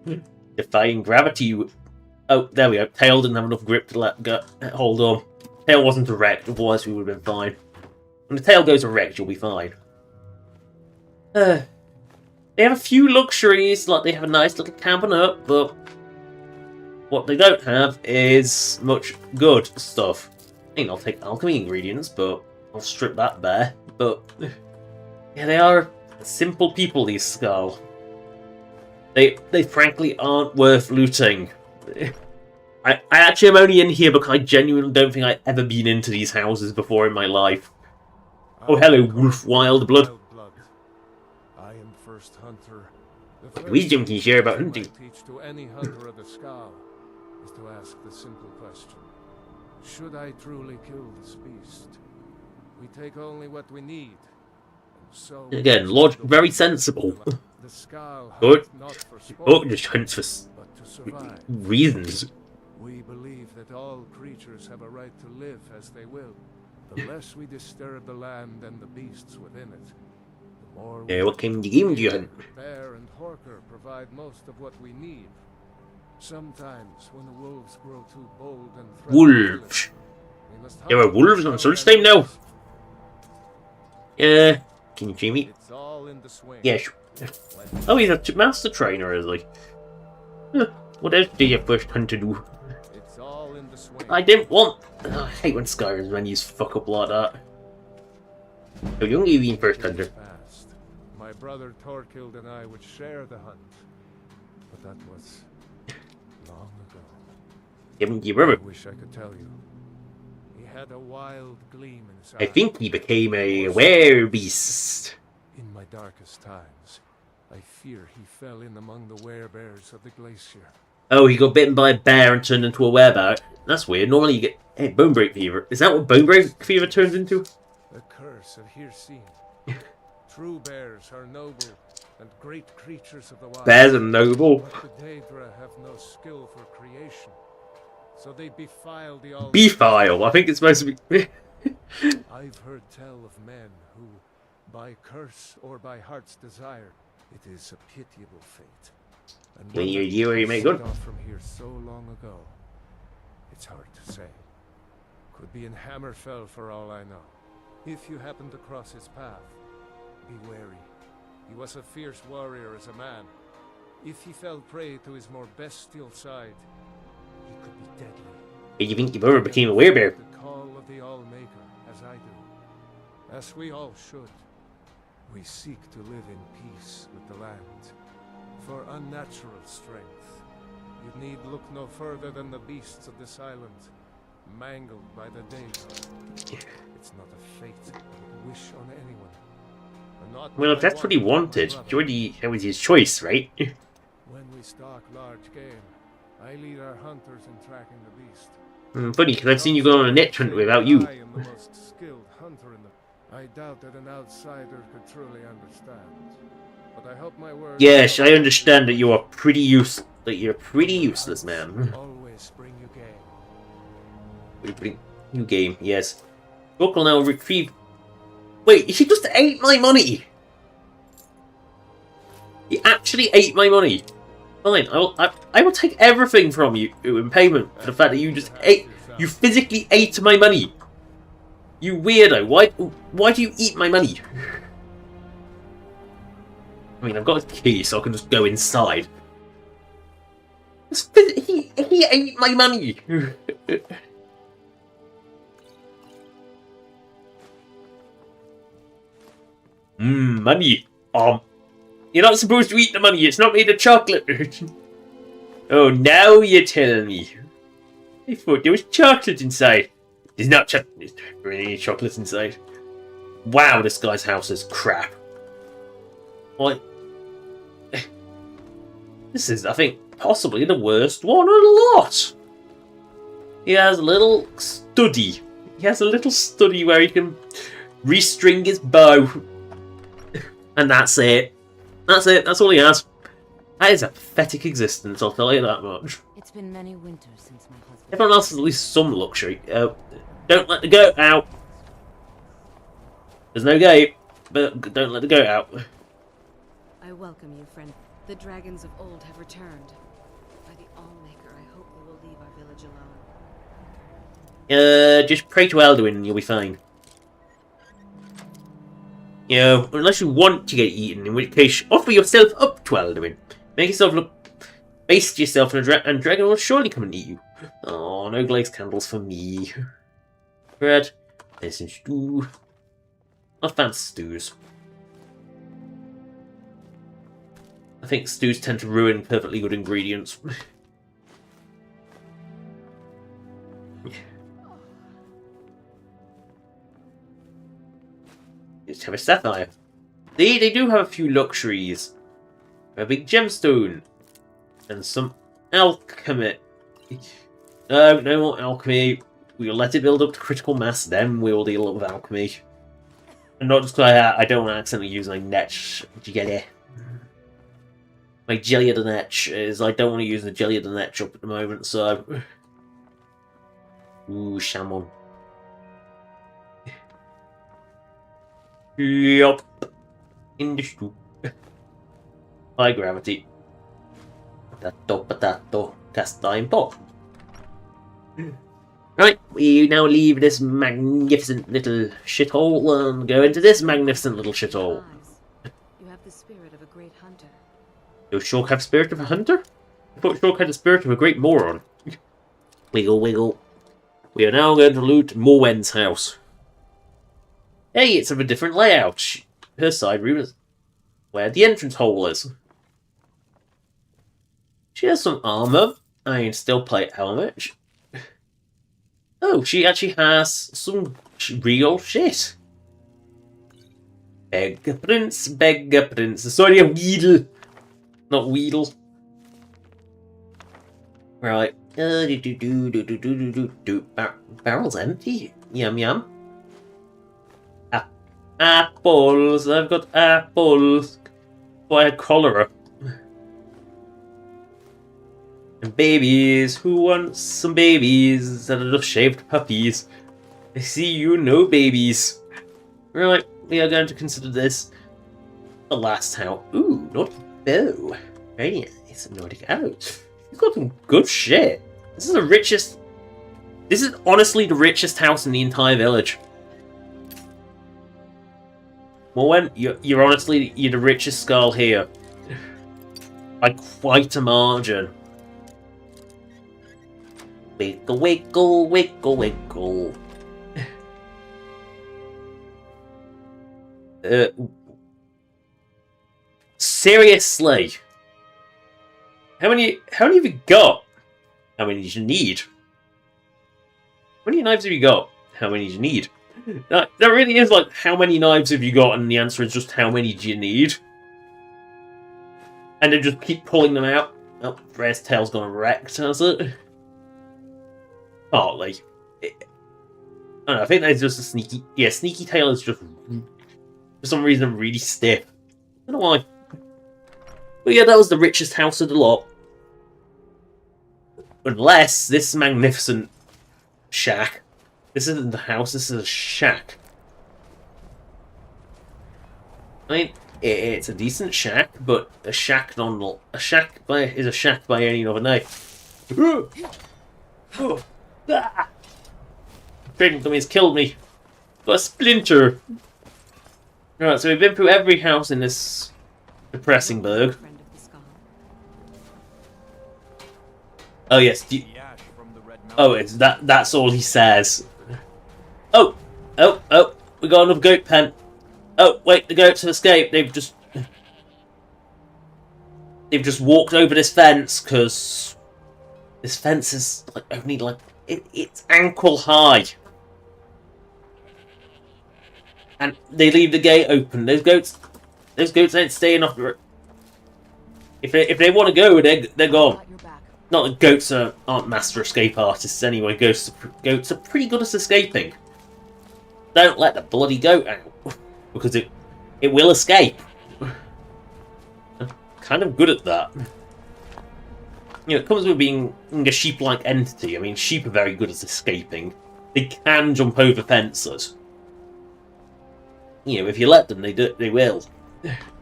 S1: defying gravity. Oh, there we go. Tail didn't have enough grip to let go. Hold on. Tail wasn't erect, otherwise we would have been fine. When the tail goes erect, you'll be fine. They have a few luxuries, like they have a nice little cabin up, but what they don't have is much good stuff. I mean, I'll take alchemy ingredients, but I'll strip that bare. But yeah, they are simple people, these Skull. They frankly aren't worth looting. I actually am only in here because I genuinely don't think I've ever been into these houses before in my life. Oh, hello, Wolf Wildblood.
S13: I am first hunter.
S1: Wisdom can share about hunting.
S13: Teach to any hunter of the Skull is to ask the simple question: should I truly kill this beast? We take only what we need. And so
S1: again, Lord, very sensible.
S13: The Skull
S1: Good.
S13: not for sport,
S1: Oh, just hunts for
S13: but to survive.
S1: reasons.
S13: We believe that all creatures have a right to live as they will. The less we disturb the land and the beasts within it, the more we...
S1: Yeah, what kind of game do you hunt?
S13: Bear and Horker provide most of what we need. Sometimes, when the wolves grow too bold and threatening,
S1: Wolves. There are wolves on Solstheim now. Yeah. Can you see me?
S13: It's all in the swing.
S1: Yeah. Oh, he's a master trainer, is he? Huh. What else did your first hunter do?
S13: It's all in the swing.
S1: I didn't want. I hate when Skyrim's menus fuck up like that. So you only been first hunter.
S13: My brother Torkild and I would share the hunt, but that was long ago.
S1: Haven't you brother?
S13: I wish I could tell you. He had a wild gleam in his
S1: I
S13: eye.
S1: think he became a werebeast.
S13: In my darkest times, I fear he fell in among the werebears of the glacier.
S1: Oh, he got bitten by a bear and turned into a werebear. That's weird. Normally you get bone break fever. Is that what bone break fever turns into?
S13: The curse of Hircine. True bears are noble and great creatures of the wild.
S1: Bears are noble.
S13: But the Daedra have no skill for creation, so they defile the all.
S1: Beefile. I think it's supposed to be.
S13: I've heard tell of men who, by curse or by heart's desire, it is a pitiable fate. And
S1: When
S13: one
S1: you
S13: that
S1: make
S13: set
S1: good.
S13: off from here so long ago, it's hard to say. Could be in Hammerfell for all I know. If you happen to cross his path, be wary. He was a fierce warrior as a man. If he fell prey to his more bestial side, he could be deadly.
S1: Hey, you think your brother became a werebear?
S13: The call of the All-Maker, as I do. As we all should. We seek to live in peace with the land. For unnatural strength, you need look no further than the beasts of this island, mangled by the Daedra. It's not a fate I would wish on anyone. And not
S1: Well,
S13: what
S1: if
S13: I
S1: that's what he
S13: want for my
S1: wanted,
S13: brother.
S1: Jordy, that was his choice, right?
S13: When we stalk large game, I lead our hunters in tracking the beast.
S1: Funny, because I've seen you go on a net hunt without you.
S13: I am the most skilled hunter in the... I doubt that an outsider could truly understand. But I hope my words...
S1: Yes, I understand that you are pretty you're pretty useless, man.
S13: Always bring you game.
S1: We bring new game, yes. Book will now retrieve. Wait, he just ate my money! He actually ate my money. Fine, I will take everything from you in payment for the fact that you just ate. You physically ate my money. You weirdo! Why do you eat my money? I mean, I've got a key, so I can just go inside. He ate my money. Money. You're not supposed to eat the money. It's not made of chocolate. Oh, now you're telling me. I thought there was chocolate inside. There's not any chocolate inside. Wow, this guy's house is crap. What? This is, I think, possibly the worst one of the lot. He has a little study. He has a little study where he can restring his bow. And that's it. That's it. That's all he has. That is a pathetic existence, I'll tell you that much.
S10: It's been many winters since my husband...
S1: Everyone else has at least some luxury. Don't let the goat out. There's no gate, but don't let the goat out.
S19: I welcome you, friend. The dragons of old have returned. By the Allmaker, I hope we will leave our village alone.
S1: Just pray to Alduin and you'll be fine. You know, unless you want to get eaten, in which case, offer yourself up to Alduin. Make yourself look... Baste yourself in a and dragon will surely come and eat you. Oh, no glazed candles for me. Bread. There's some stew. Not fancy stews. I think stews tend to ruin perfectly good ingredients. Just have a sapphire. They do have a few luxuries. A big gemstone. And some alchemy. No more alchemy. We'll let it build up to critical mass, then we'll deal with alchemy. And not just because I don't want to accidentally use my netch jelly. My jelly of the netch is I don't want to use the jelly of the netch up at the moment, so... Ooh, Shamon. Yup. In the stew. High gravity. Potato, cast iron pot. Right, we now leave this magnificent little shithole and go into this magnificent little shithole.
S19: You have the spirit of a great hunter.
S1: Does Shulk have spirit of a hunter? I thought Shulk had the spirit of a great moron. Wiggle, wiggle. We are now going to loot Morwen's house. Hey, it's of a different layout. Her side room is where the entrance hole is. She has some armor. Iron steel plate helmet. Oh, she actually has some real shit. Beggar Prince. Sorry, Weedle. Not Weedle. Right. Barrel's empty. Yum yum. Apples. I've got apples. Oh, I had cholera. And babies. Who wants some babies instead of just shaved puppies? I see you, no babies. Right, we are going to consider this the last house. Ooh, Nordic bow. Very nice. Nordic out. You've got some good shit. This is the richest. This is honestly the richest house in the entire village. Morwen, you're honestly the richest skull here. By quite a margin. Wiggle, wiggle, wiggle, wiggle. Seriously. How many have you got? How many do you need? How many knives have you got? How many do you need? That really is like, how many knives have you got? And the answer is just, how many do you need? And then just keep pulling them out. Oh, Freya's tail's gone wrecked, has it? Partly. I don't know, I think that's just a sneaky... Yeah, sneaky tail is just, for some reason, really stiff. I don't know why. But yeah, that was the richest house of the lot. Unless this magnificent shack. This isn't the house, this is a shack. I mean, it's a decent shack, but a shack is a shack by any other name. Trading dummy has killed me. Got a splinter. Right, so we've been through every house in this depressing burg. Oh yes. Oh, it's that's all he says. Oh, we got another goat pen. Oh, wait, the goats have escaped. They've just walked over this fence because this fence is like only like it's ankle high, and they leave the gate open. Those goats ain't staying off the road. If they want to go, they're gone. Not that goats aren't master escape artists anyway. Goats are pretty good at escaping. Don't let the bloody goat out, because it will escape. I'm kind of good at that. You know, it comes with being a sheep-like entity. I mean, sheep are very good at escaping. They can jump over fences. You know, if you let them, they will.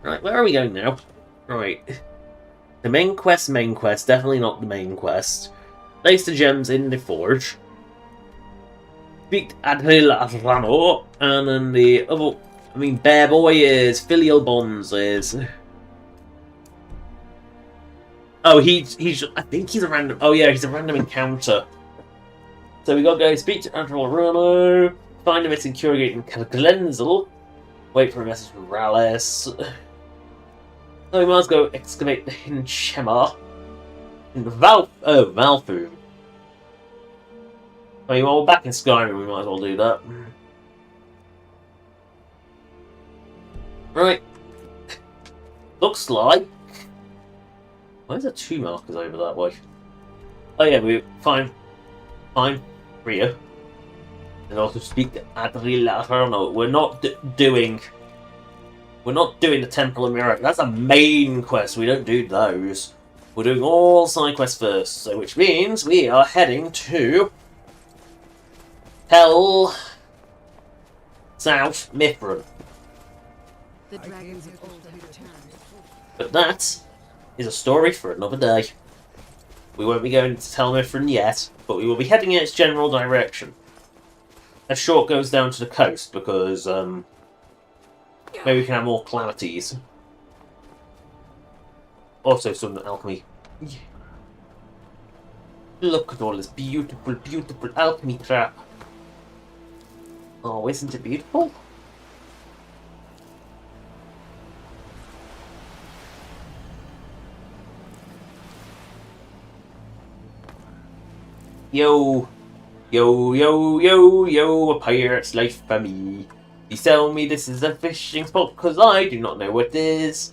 S1: Right, where are we going now? Right. The main quest, definitely not the main quest. Place the gems in the forge. Speak to Adril Rano, and then the other, I mean, Bear Boy is, Filial Bonds is... Oh, he's, I think he's a random, oh yeah, he's a random encounter. So we gotta go speak to Adril Rano, find a missing curate in Glenzel, wait for a message from Rallis. So we might as go excavate the hidden Shemar in Valfoom. I mean, while we're back in Skyrim, we might as well do that. Right. Looks like... Why is there 2 markers over that way? Oh yeah, we find Rhea. And also speak to Adril Arno. We're not doing the Temple of Mirror. That's a main quest. We don't do those. We're doing all side quests first. So, which means we are heading to Hell South Mithrin.
S19: The dragons of old have returned.
S1: But that is a story for another day. We won't be going to Tel Mithrin yet, but we will be heading in its general direction. A short goes down to the coast because maybe we can have more calamities. Also some alchemy. Look at all this beautiful, beautiful alchemy crap. Oh, isn't it beautiful? Yo, a pirate's life for me. Please tell me this is a fishing spot, because I do not know what it is.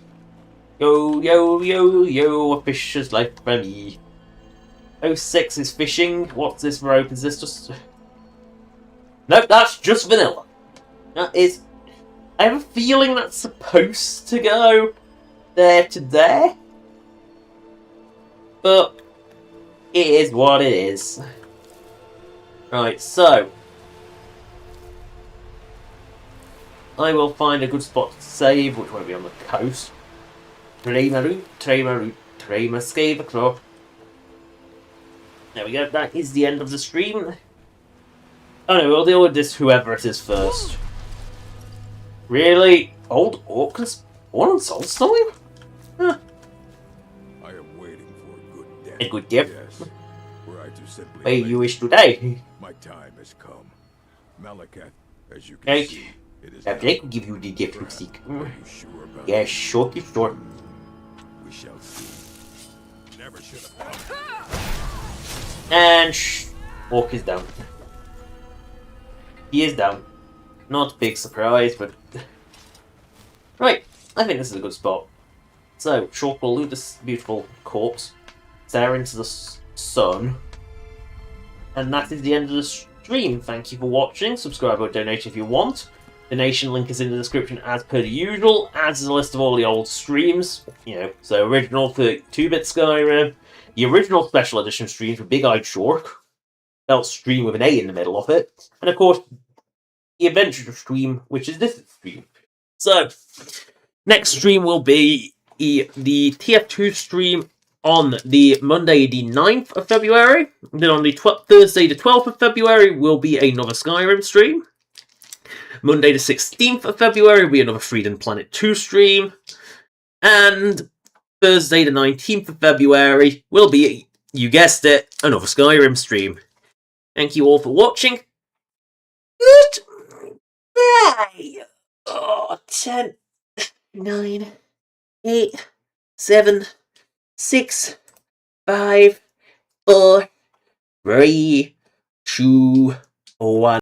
S1: Yo, a fisher's life for me. 06 is fishing. What's this rope? Is this just... Nope, that's just vanilla. That is... I have a feeling that's supposed to go there to there. But it is what it is. Right, so I will find a good spot to save, which won't be on the coast. There we go, that is the end of the stream. Oh no, we'll deal with this whoever it is first. Really? Old Orcus? Born on Solstheim? Huh.
S18: I am waiting for a good death.
S1: A good death?
S18: Yes. Were I to simply
S1: Where you wish to die?
S18: My time has come. Malakat, as you can see, it is
S1: they can give you the death you seek.
S18: Are you sure about
S1: Yes, sure.
S18: We shall see. Never should have come.
S1: And Orc is down. He is down. Not a big surprise, but... Right, I think this is a good spot. So, Shulk will loot this beautiful corpse, stare into the sun, and that is the end of the stream. Thank you for watching. Subscribe or donate if you want. Donation link is in the description as per the usual, as is a list of all the old streams. You know, so original 2-bit Skyrim, the original special edition stream for Big-Eyed Shork, spelled stream with an A in the middle of it, and of course, the adventure stream, which is this stream. So, next stream will be the TF2 stream on the Monday the 9th of February. Then on the Thursday the 12th of February will be another Skyrim stream. Monday the 16th of February will be another Freedom Planet 2 stream. And Thursday the 19th of February will be, you guessed it, another Skyrim stream. Thank you all for watching. Goodbye! Oh, 10, 9, 8, 7, 6, 5, 4, 3, 2, 1.